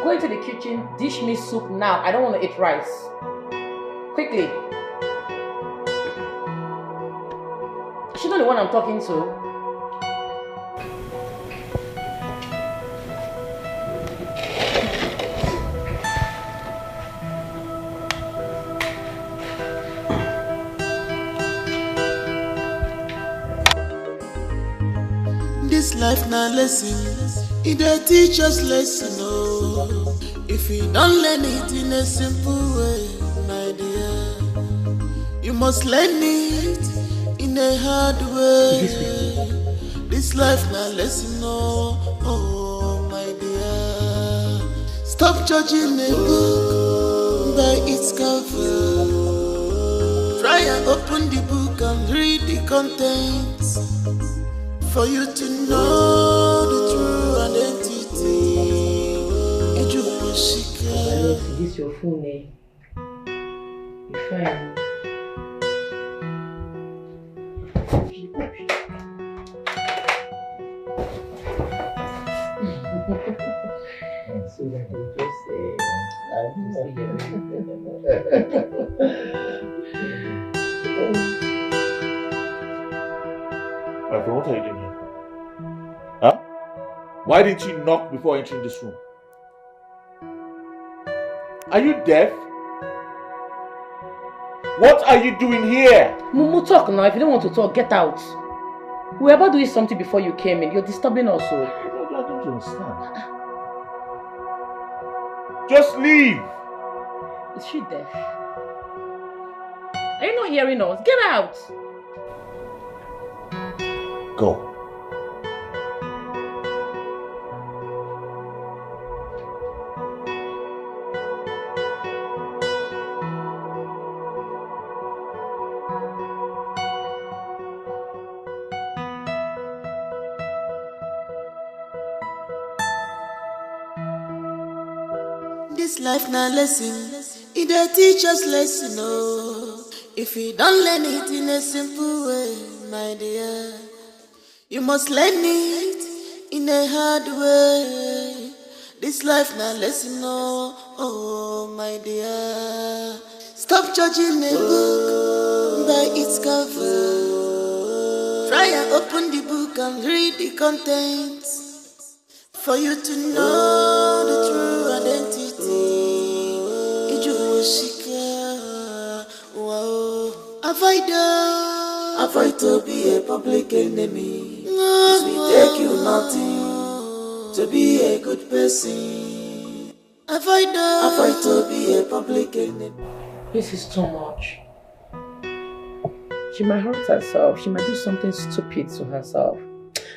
Go into the kitchen, dish me soup now. I don't want to eat rice. Quickly. She's not the one I'm talking to. This life na lesson, it dey teach us lesson, oh. If you don't learn it in a simple way, my dear, you must learn it in a hard way. This life na lesson, oh, oh, my dear. Stop judging a book by its cover. Try and open the book and read the contents for you to know the true identity. This is your full name. You're fine. So that you just say, My friend, what are you doing here? Huh? Why didn't you knock before entering this room? Are you deaf? What are you doing here? Mumu, talk now. If you don't want to talk, get out. We were about doing something before you came in. You're disturbing us. So. I don't understand. Just leave. Is she deaf? Are you not hearing us? Get out. Go. This life na lesson, it dey teach us lesson, oh. If you don't learn it in a simple way, my dear, you must learn it in a hard way. This life na lesson, oh, oh, my dear. Stop judging a book by its cover. Try and open the book and read the contents for you to know the true identity. Avoid to be a public enemy. It will take you nothing to be a good person. Avoid to be a public enemy. This is too much. She might hurt herself. She might do something stupid to herself.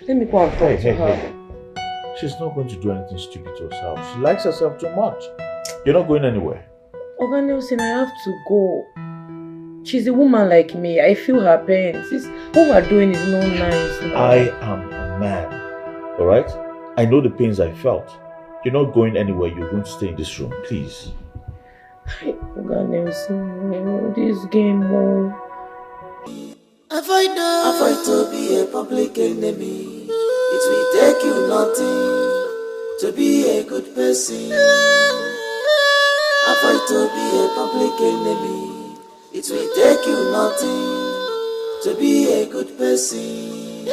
Let me go and talk to her. Hey. She's not going to do anything stupid to herself. She likes herself too much. You're not going anywhere. Oga Nelson, I have to go. She's a woman like me. I feel her pain. What we're doing is not nice. No. I am a man. Alright? I know the pains I felt. You're not going anywhere. You're going to stay in this room. Please. Oga Nelson, this game, Avoid to be a public enemy. It will take you nothing to be a good person. Avoid to be a public enemy. It will take you nothing to be a good person.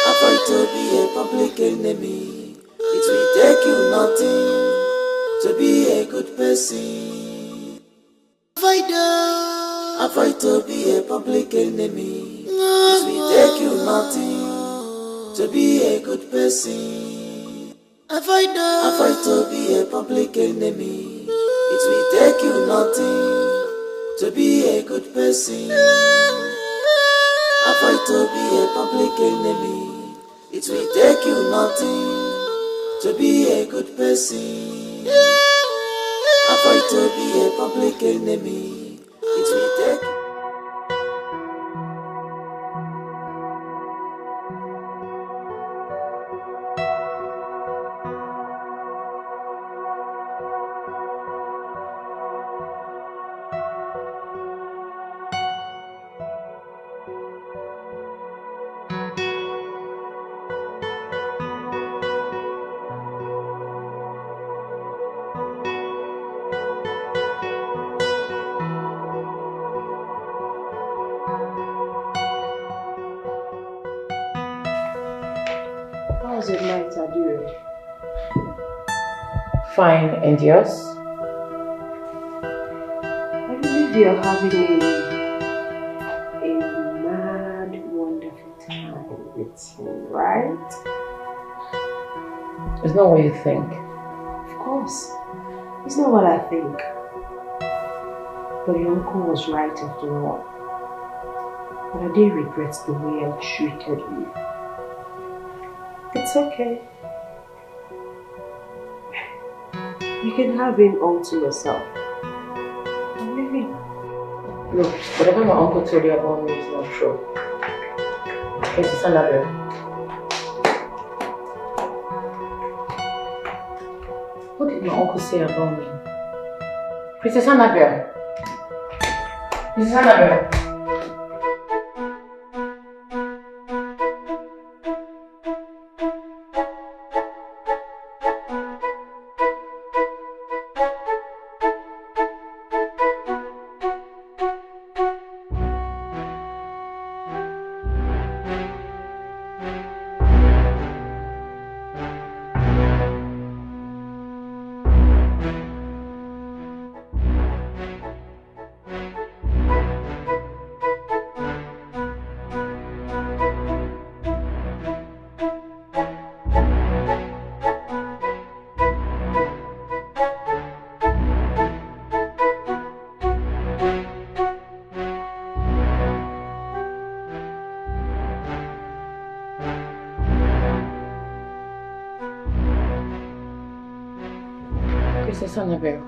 Avoid to be a public enemy. It will take you nothing to be a good person. Avoid to be a public enemy. It will take you nothing to be a good person. Avoid to be a public enemy. It will take you nothing to be a good person. Avoid to be a public enemy. It will take you nothing to be a good person. Avoid to be a public enemy. It will take you. How's your night, Adira? Fine, and yours? I believe you're having a mad, wonderful time. everything, right? It's not what you think. Of course. It's not what I think. But your uncle was right after all. But I did regret the way I treated you. It's okay. You can have him all to yourself. Maybe. Look, whatever my uncle told you about me is not true. Priestess Annabelle. What did my uncle say about me? Priestess Annabelle. Priestess Annabelle. Priestess Annabelle,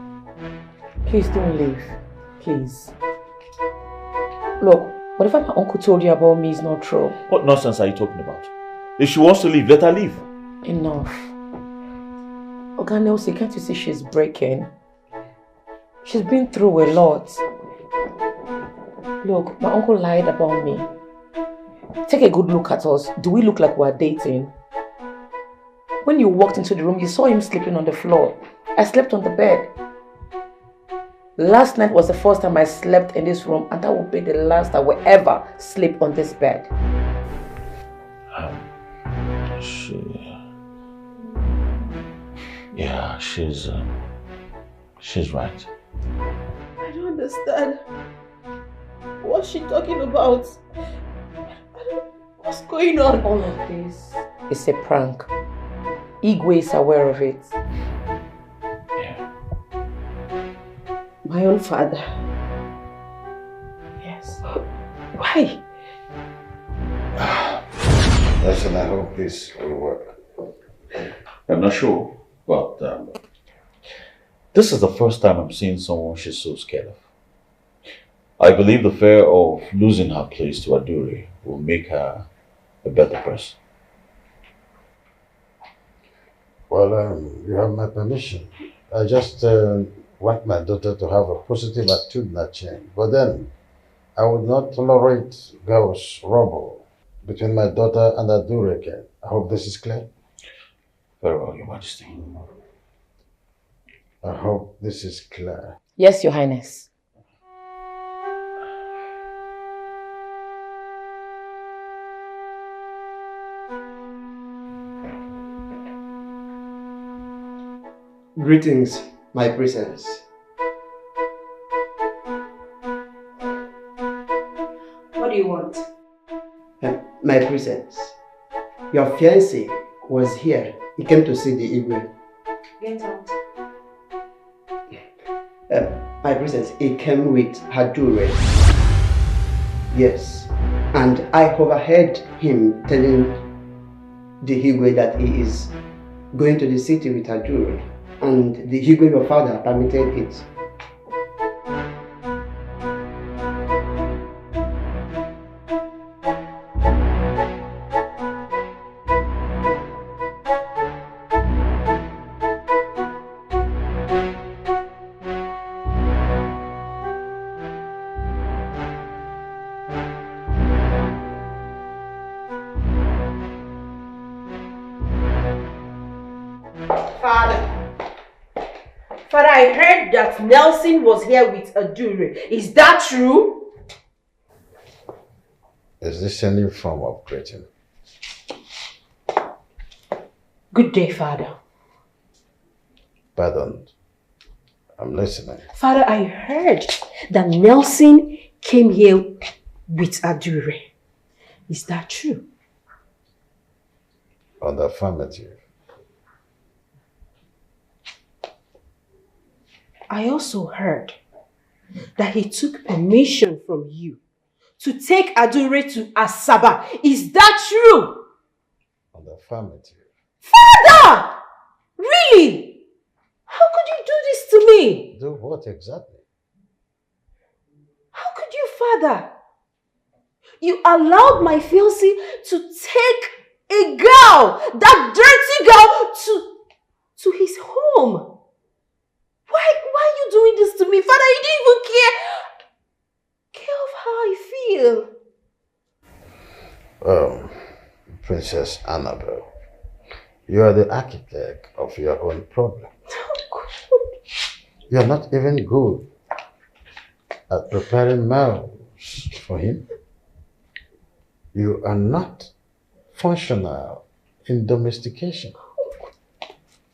please don't leave. Please. Look, whatever my uncle told you about me is not true. What nonsense are you talking about? If she wants to leave, let her leave. Enough. Oga Nelson, can't you see she's breaking? She's been through a lot. Look, my uncle lied about me. Take a good look at us. Do we look like we're dating? When you walked into the room, you saw him sleeping on the floor. I slept on the bed. Last night was the first time I slept in this room, and that will be the last I will ever sleep on this bed. She's right. I don't understand. What's she talking about? What's going on? All of this is a prank. Igwe is aware of it. My own father. Yes. Why? Listen, I hope this will work. I'm not sure, but this is the first time I'm seeing someone she's so scared of. I believe the fear of losing her place to Adure will make her a better person. Well, you have my permission. I just want my daughter to have a positive attitudinal change. But then, I would not tolerate girls' rubble between my daughter and Adure again. I hope this is clear. Very well, Your Majesty. I hope this is clear. Yes, Your Highness. Greetings, my princess. What do you want? My princess, your fiancé was here. He came to see the Igwe. Get out. My princess, he came with Hadure. Yes. And I overheard him telling the Igwe that he is going to the city with Hadure. And the Igwe, your father, permitted it. Father, I heard that Nelson was here with Adure. Is that true? Is this a new form of greeting? Good day, Father. Pardon. I'm listening. Father, I heard that Nelson came here with Adure. Is that true? On the affirmative. I also heard that he took permission from you to take Adure to Asaba. Is that true? On the affirmative. Father! Really? How could you do this to me? Do what exactly? How could you, Father? You allowed my fiancé to take a girl, that dirty girl, to his home. Why are you doing this to me? Father, you didn't even care of how I feel. Princess Annabelle, you are the architect of your own problem. You are not even good at preparing meals for him. You are not functional in domestication.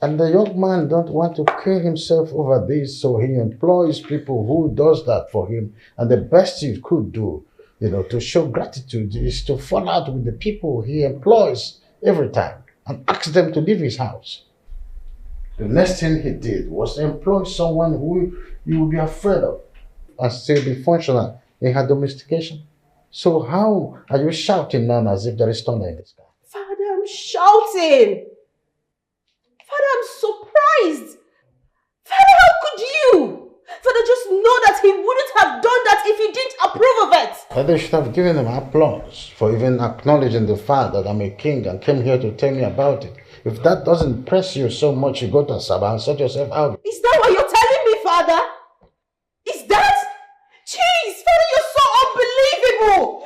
And the young man don't want to kill himself over this, so he employs people who does that for him. And the best you could do, to show gratitude is to fall out with the people he employs every time and ask them to leave his house. The next thing he did was employ someone who you would be afraid of and still be functional in her domestication. So how are you shouting now as if there is thunder in the sky? Father, I'm shouting. Father, I'm surprised. Father, how could you? Father, just know that he wouldn't have done that if he didn't approve of it. They should have given him applause for even acknowledging the fact that I'm a king and came here to tell me about it. If that doesn't press you so much, you go to Asaba and sort yourself out. Is that what you're telling me, Father? Is that? Jeez, Father, you're so unbelievable.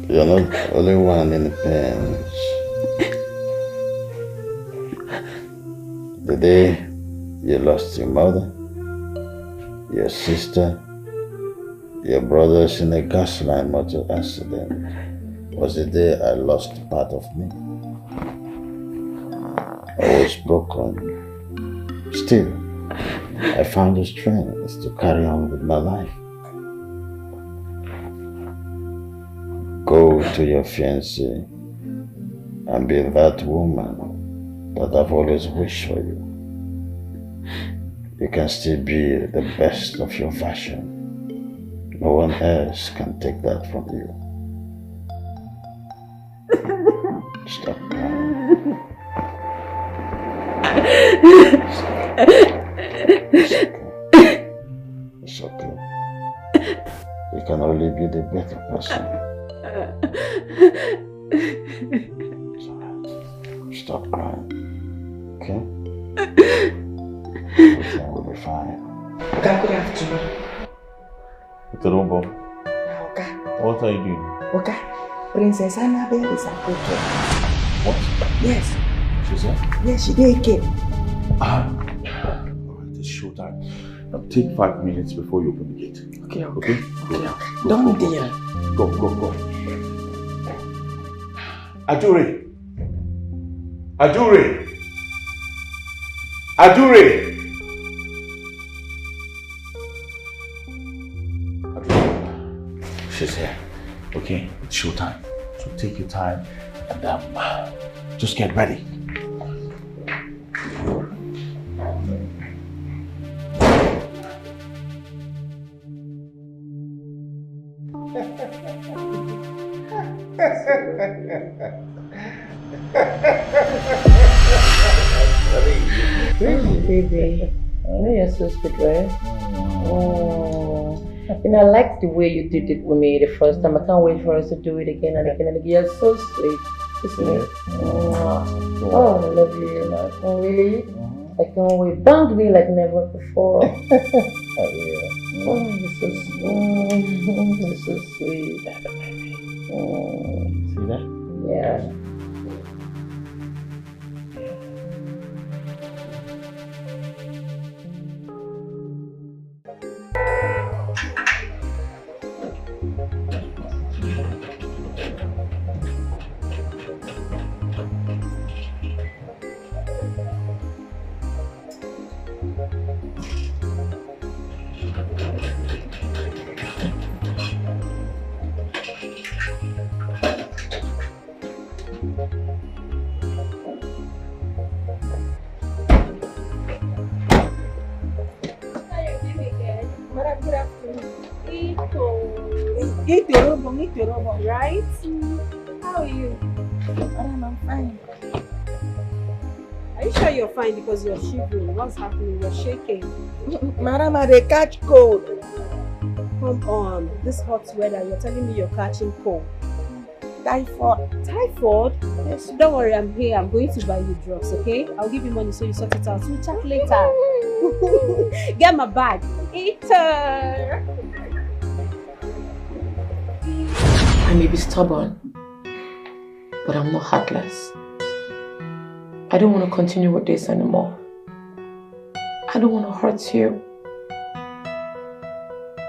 You're not the only one in the pens. The day you lost your mother, your sister, your brothers in a gas line motor accident was the day I lost part of me. I was broken. Still, I found the strength to carry on with my life. Go to your fiancé and be that woman that I've always wished for you. You can still be the best of your version. No one else can take that from you. Stop crying. It's okay. You can only be the better person. It's alright. Stop crying. Okay? Everything will be fine. Good afternoon. Terumbo, Okay. what are you doing? Okay. Princess Annabelle is at okay. What? Yes. She's here? Yes, she did came. Alright, it's showtime. Now take 5 minutes before you open the gate. Okay, okay. Go. Don't dear. Go. Adure! She's here. Okay, it's showtime. So take your time and just get ready. Baby, I know you're so sweet, right? Oh, You know, I liked the way you did it with me the first time. I can't wait for us to do it again and again and again. You're so sweet. Isn't it? Oh, I love you. Oh, really? I can't wait. Bang me like never before. Oh, you're so sweet. You're so sweet. See that? Yeah. Right? How are you? I'm fine. Are you sure you're fine because you're shivering? What's happening? You're shaking. Madam, they catch cold. Come on, this hot weather, you're telling me you're catching cold. Typhoid. Typhoid? Yes. Don't worry, I'm here. I'm going to buy you drugs, okay? I'll give you money so you sort it out. We'll chat later. Get my bag. Eater. I may be stubborn, but I'm not heartless. I don't want to continue with this anymore. I don't want to hurt you.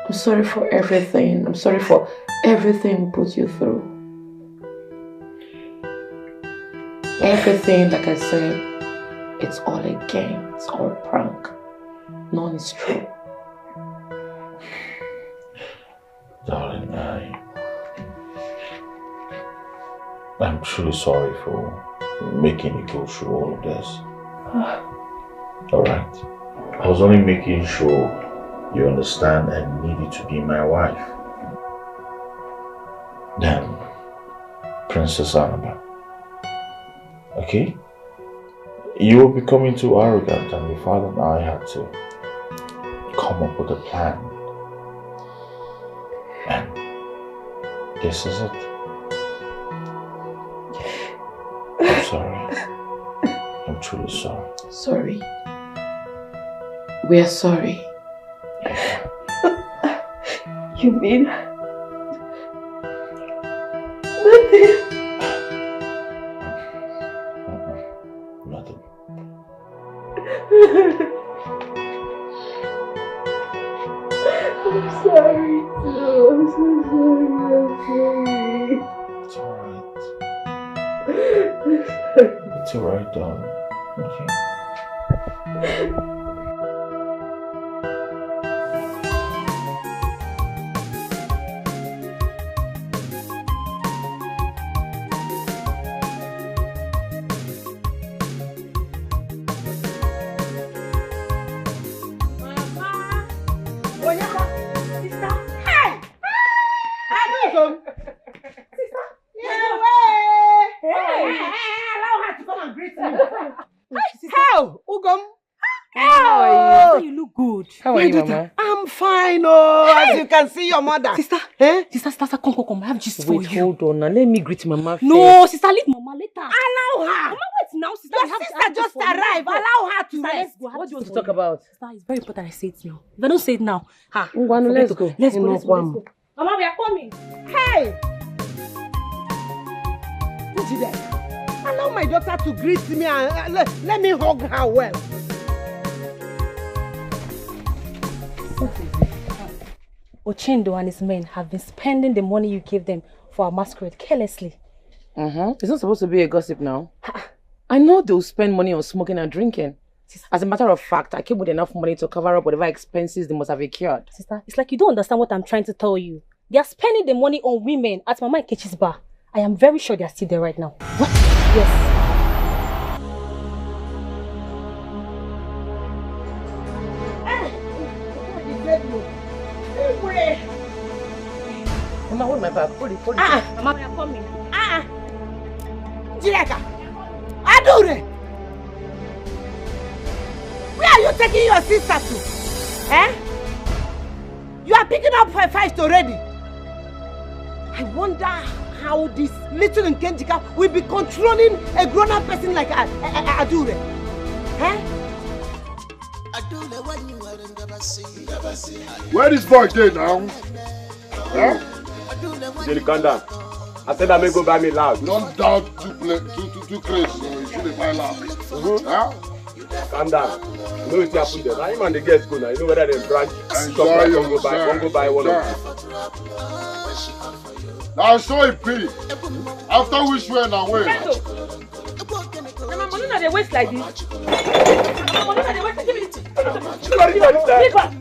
I'm sorry for everything. I'm sorry for everything we put you through. Everything, like I said, it's all a game. It's all a prank. None is true. Darling, I'm truly sorry for making you go through all of this. Alright? I was only making sure you understand I needed to be my wife. Then, Princess Annabelle. Okay? You were becoming too arrogant and your father and I had to come up with a plan. And this is it. I'm sorry. I'm truly sorry. Sorry. We are sorry. You mean nothing? Nothing. I'm sorry. No, I'm so sorry. It's alright. It's alright, darling. Okay. As you can see your mother. Sister, sister, come. I have gist for you. Wait, hold on now. Let me greet Mama. No, sister, leave Mama later. Allow her. Mama, wait now, sister. Your sister just arrived. Allow her to rest. What do you want to talk about? Sister, it's very important I say it now. If I don't say it now, let's go. Let's go. Mama, we are coming. Hey! What's it there? Allow my daughter to greet me and let me hug her well. Ochendo and his men have been spending the money you gave them for our masquerade carelessly. It's not supposed to be a gossip now. I know they'll spend money on smoking and drinking. As a matter of fact, I came with enough money to cover up whatever expenses they must have incurred. Sister, it's like you don't understand what I'm trying to tell you. They are spending the money on women at Mama Nkechi's bar. I am very sure they are still there right now. What? Yes. Mama, hold my bag. Hold it. Mama, we are coming. Jireka! Adure! Where are you taking your sister to? You are picking up fights already. I wonder how this little Nkenjika will be controlling a grown-up person like Adure. Eh? Where is boy there now? Huh? Jenny, calm down. I said I may go buy me loud. Don't doubt too crazy, so you shouldn't buy loud. Huh? Calm down. You know what happened there. Now him and the girls go now. You know whether they branch and go buy one of them. Now show a pity. After which way now wait? My money not dey waste like this. My money not dey waste like this.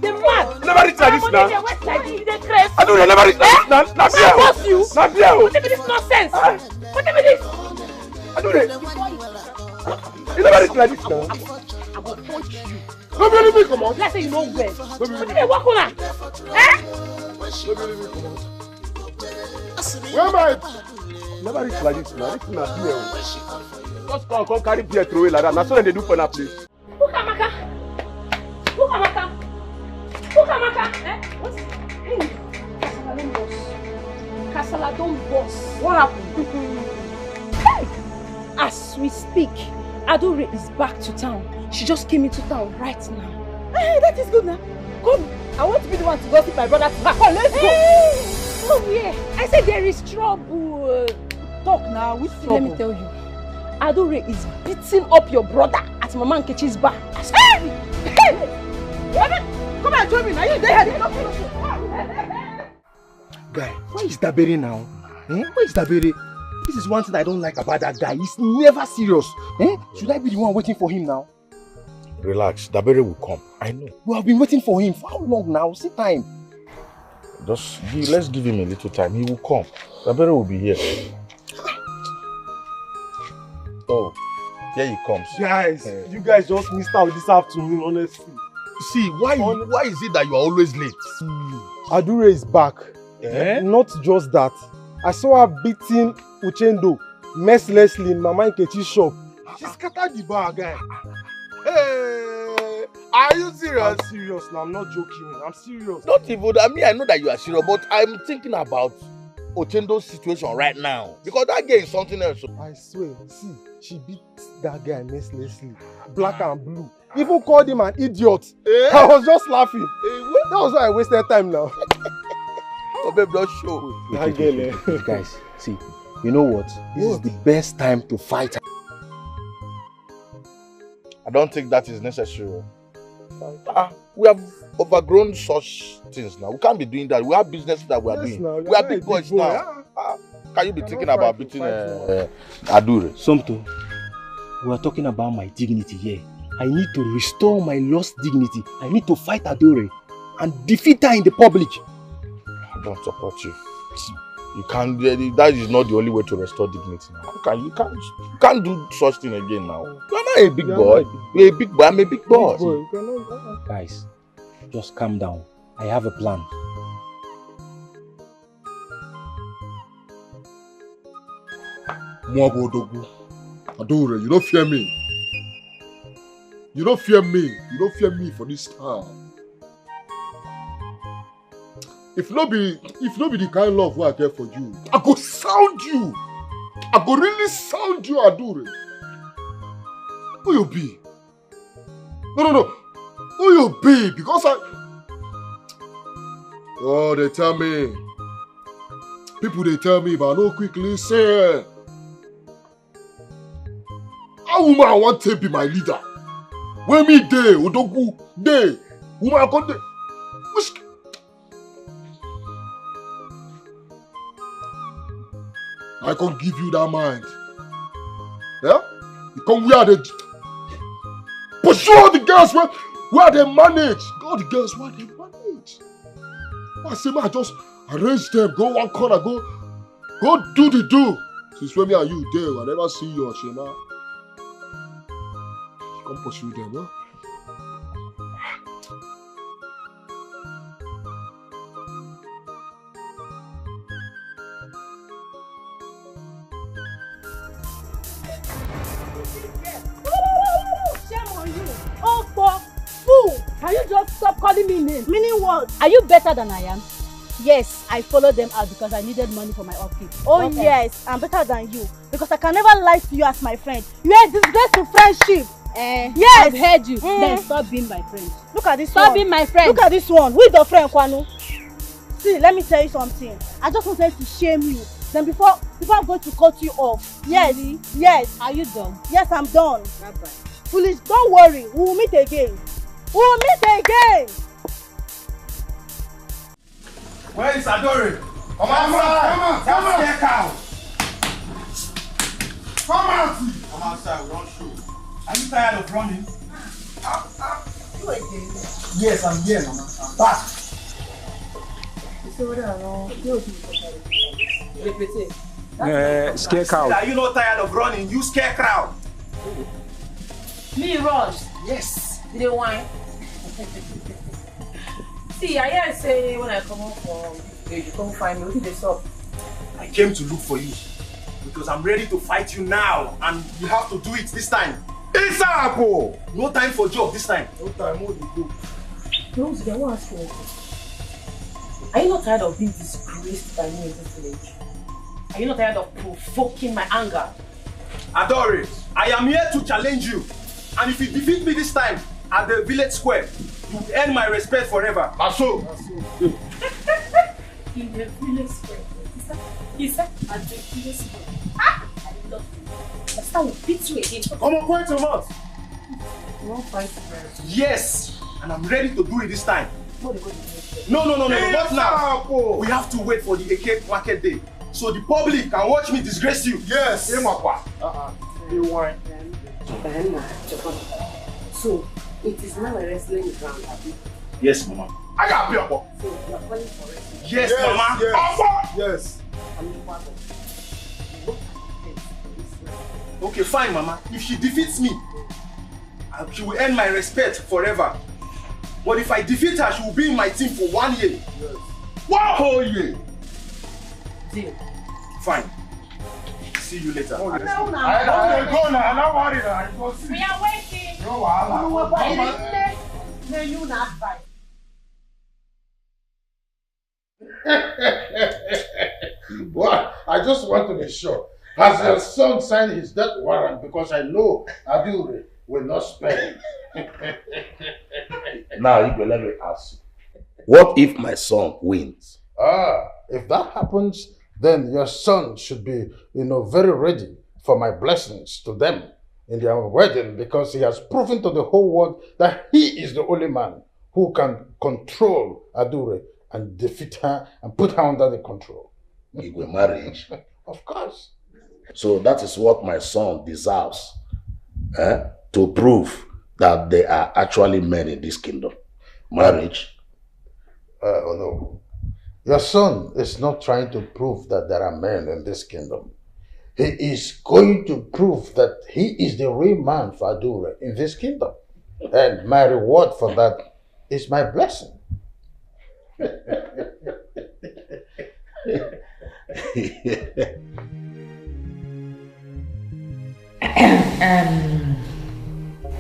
They mad. Never reach like this now. They waste like this. They crazy. I don't know. Never reach like this now. Not I here. boss you. Not here. What is this nonsense? What is this? I don't know. You never reach like this now. I will punch you. No be me come on. Let's say you know well. What did they walk on? Eh? Where am I? Never reach like this now. This is here. Just come carry beer throw away like that. That's what they do for that place. Ukamaka. Eh? What's Kasala don't boss. What happened? Hey! As we speak, Adore is back to town. She just came into town right now. Hey, that is good now. Come, I want to be the one to go see my brother. Come, let's go. Come here. I said there is trouble. Talk now. Which trouble? Let me tell you. Adore is beating up your brother at Mama Nkechi's bar. Hey! Come and join me now. You there? Guy, where is Dabere now? Where is Dabere? This is one thing I don't like about that guy. He's never serious. Should I be the one waiting for him now? Relax, Dabere will come. I know. We have been waiting for him for how long now? See time. Let's give him a little time. He will come. Dabere will be here. Oh, here he comes. Guys, you guys just missed out this afternoon, honestly. See, why is it that you are always late? Adure is back. Not just that. I saw her beating Uchendo mercilessly in Mama Nkechi's shop. She scattered the bar, guy. Hey, are you serious? I'm serious now. I'm not joking. I'm serious. Not even. I mean, I know that you are serious, but I'm thinking about Ochendo's situation right now because that girl is something else. I swear. See, she beat that guy mercilessly, black and blue. Even called him an idiot. I was just laughing. That was why I wasted time now. Oh, babe, don't show. Wait, guys, see, you know what? This is the best time to fight. I don't think that is necessary. We have overgrown such things now. We can't be doing that. We have business that we are doing. We are big boys now. Can you be thinking about beating Adure? Somto, we are talking about my dignity here. I need to restore my lost dignity. I need to fight Adore and defeat her in the public. I don't support you. You can't. That is not the only way to restore dignity now. You can't do such thing again now. You are not a big boy. You're a big boy. I'm a big boy. Guys, just calm down. I have a plan. Adore, you don't fear me. You don't fear me. You don't fear me for this time. If no be the kind of love I get for you, I go sound you. I go really sound you, Adore. Who you be? No. Who you be? Because oh, they tell me. People they tell me, but I no quickly say. How woman I want to be my leader? When me day, Odogu day, woman I come day. I can give you that mind. Yeah? You come where they pursue all the girls where they manage. All the girls where they manage. I say, man, I just arrange them, go one corner, go do the do. Since when me and you there, I never see you, Shema. Come pursue them, huh? Can you just stop calling me names? Meaning what? Are you better than I am? Yes, I followed them out because I needed money for my upkeep. Oh yes, I'm better than you because I can never lie to you as my friend. You are a disgrace to friendship. Yes, I've heard you. Then stop being my friend. Look at this Stop one. being my friend. Look at this one. Who is your friend, Kwanu? See, let me tell you something. I just wanted to shame you. Then before I'm going to cut you off. Yes, really? Yes. Are you done? Yes, I'm done. Bye-bye. Foolish, don't worry. We will meet again. We will meet again. Where is Adore? Come outside! Come out! Come out! Come outside, we don't show. Are you tired of running? You again? Yes, I'm here, Mama. I'm back. Scare cow. Are you not tired of running? You scare crowd. Me run. Yes. Did they whine? See, I hear say when I come home from you come find me. What did they stop? I came to look for you because I'm ready to fight you now, and you have to do it this time. ASAP! No time for joke this time. No time, what you do? Rose, I want to ask you. Are you not tired of being disgraced by me in this village? Are you not tired of provoking my anger? Adore, I am here to challenge you. And if you defeat me this time at the village square, you will earn my respect forever. Aso. In the village square. He said at the village square. Ah! I love you. Next time we'll beat you again. Come on, quite a lot. You won't fight forever. Yes, and I'm ready to do it this time. No, not now. We have to wait for the AK market day, so the public can watch me disgrace you. Yes. You want. So, it is now a wrestling ground, Abby. Yes, Mama. I got people. So, you are calling for wrestling? Yes, Mama. Yes. Okay, fine, Mama. If she defeats me, she will earn my respect forever. But if I defeat her, she will be in my team for 1 year. Yes. 1 whole year. Deal. Fine. See you later. No, I don't go now. I'm not worried. We are waiting. No, you not fight. Well, I just want to be sure. Has your son signed his death warrant? Because I know Adure will not spare him. Now, Igwe, let me ask you. What if my son wins? If that happens, then your son should be, very ready for my blessings to them in their wedding, because he has proven to the whole world that he is the only man who can control Adure and defeat her and put her under the control. Igwe, marriage? Of course. So that is what my son deserves, to prove that there are actually men in this kingdom. Marriage. Oh no. Your son is not trying to prove that there are men in this kingdom. He is going to prove that he is the real man for Adure in this kingdom. And my reward for that is my blessing.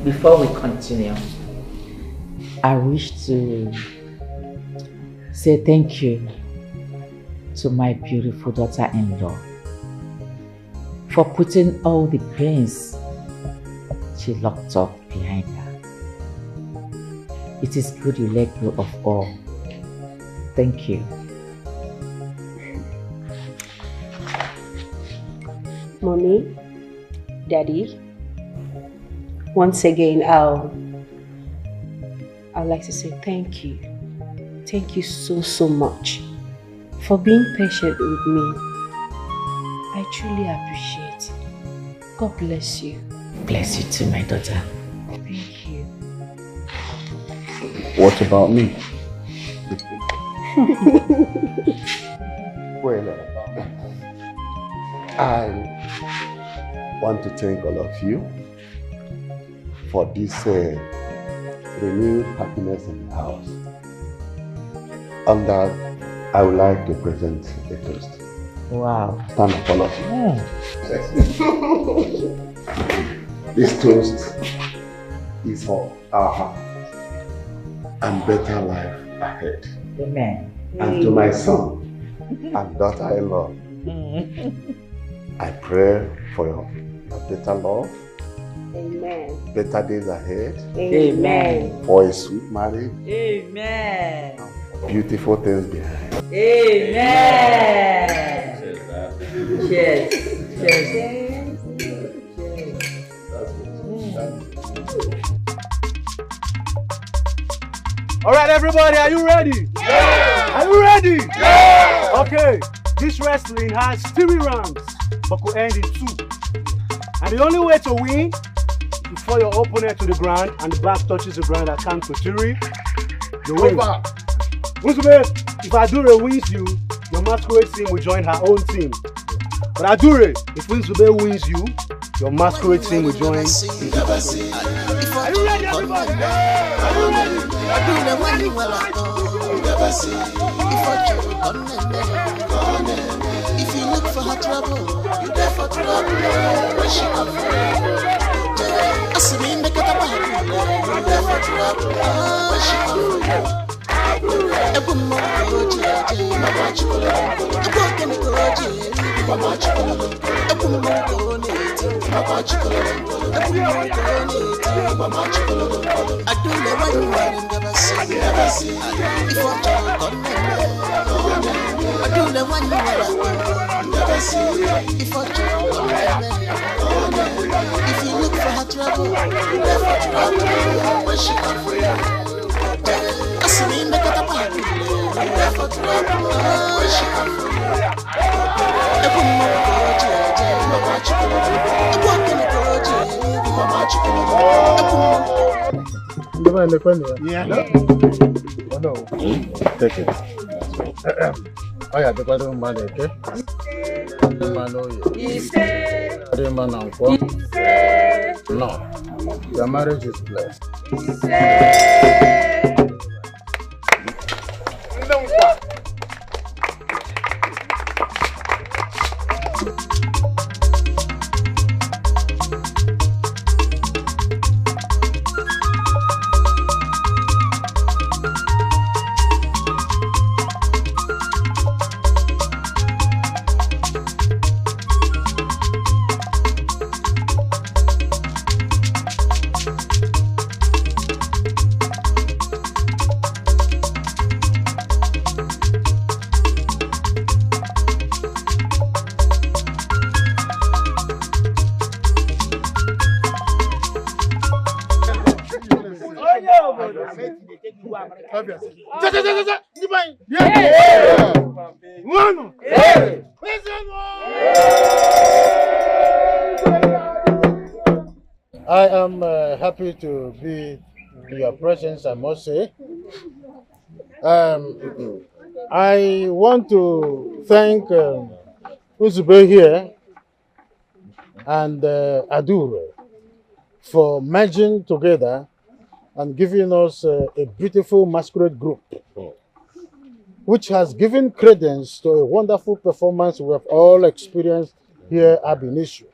Before we continue, I wish to say thank you to my beautiful daughter-in-law for putting all the pains she locked up behind her. It is good you let go of all. Thank you. Mommy, Daddy, once again, I'd like to say thank you. Thank you so much for being patient with me. I truly appreciate it. God bless you. Bless you too, my daughter. Thank you. What about me? Well, I want to thank all of you for this renewed happiness in the house. On that, I would like to present a toast. Wow. Stand up, all of you. This toast is for our heart. and better life ahead. Amen. And to my son and daughter-in-law, I pray for your better love, Amen. better days ahead, Amen. for a sweet marriage, Amen. beautiful things behind. Amen. Cheers. Cheers. All right, everybody, are you ready? Yeah! Are you ready? Yeah! Okay, this wrestling has 3 rounds, but could end in 2. And the only way to win is to throw your opponent to the ground and the back touches the ground at count to 3. You win. Musume, if Adure wins you, your masquerade team will join her own team. But Adure, if Winsube wins you, your masquerade team will join. Are you ready, everybody? Are you ready? If you look for her trouble, you there for trouble. Where she come from? I see me in the catapult. You there for trouble. Where she come from? If you look for her trouble, you there for trouble. Where she come from? I see me in the catapult. You there for trouble. Where she come from? Yeah. Oh no. Take it. Oh yeah, the bottom man, okay? No. Your marriage is blessed. I am happy to be in your presence, I must say. I want to thank Uzube here and Adure for merging together and giving us a beautiful masquerade group, which has given credence to a wonderful performance we have all experienced here at Benicio.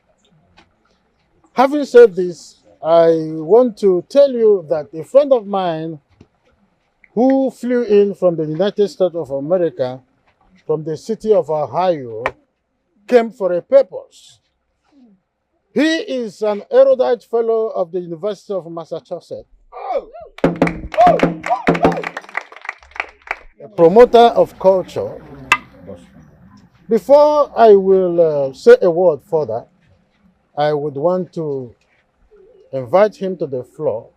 Having said this, I want to tell you that a friend of mine who flew in from the United States of America, from the city of Ohio, came for a purpose. He is an erudite fellow of the University of Massachusetts, a promoter of culture. Before I will say a word further, I would want to invite him to the floor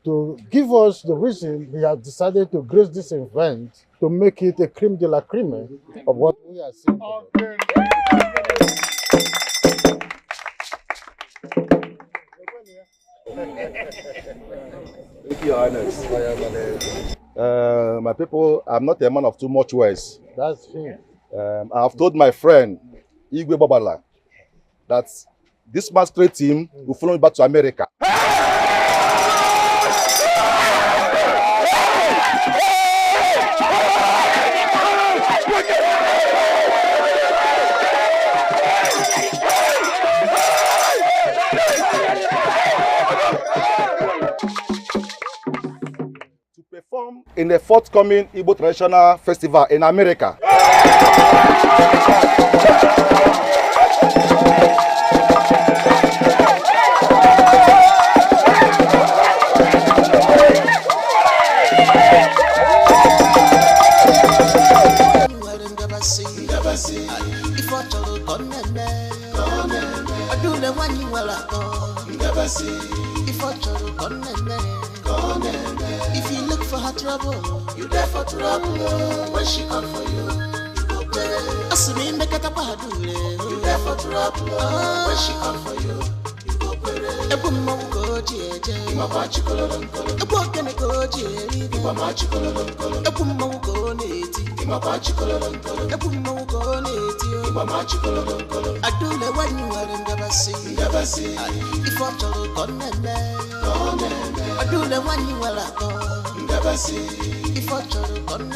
to give us the reason he has decided to grace this event to make it a creme de la creme of what we are seeing. Thank you, Highness. My people, I'm not a man of too much words. That's him. I have told my friend, Igwe Babala, that this masquerade team will follow me back to America. in the forthcoming Igbo Traditional Festival in America. If you look for her trouble, you there for trouble. When she come for you, you go pay. Asumi make it a padule, you there for trouble. When she come for you, you go pay. Ebu mo go jeje, ima bachi kololon kolon. Ebu kene go jeje, ima bachi kololon kolon. Ebu mo go neti, ima bachi kololon kolon. Ebu mo go neti, ima bachi kololon kolon. Adule when you are in the sea, never see. If I tell you come nene. I do the one you will go. Never see. If I try to come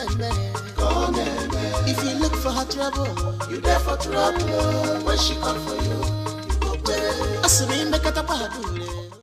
if you look for her trouble, you there for trouble. When she come for you, you go pay. I see me make it a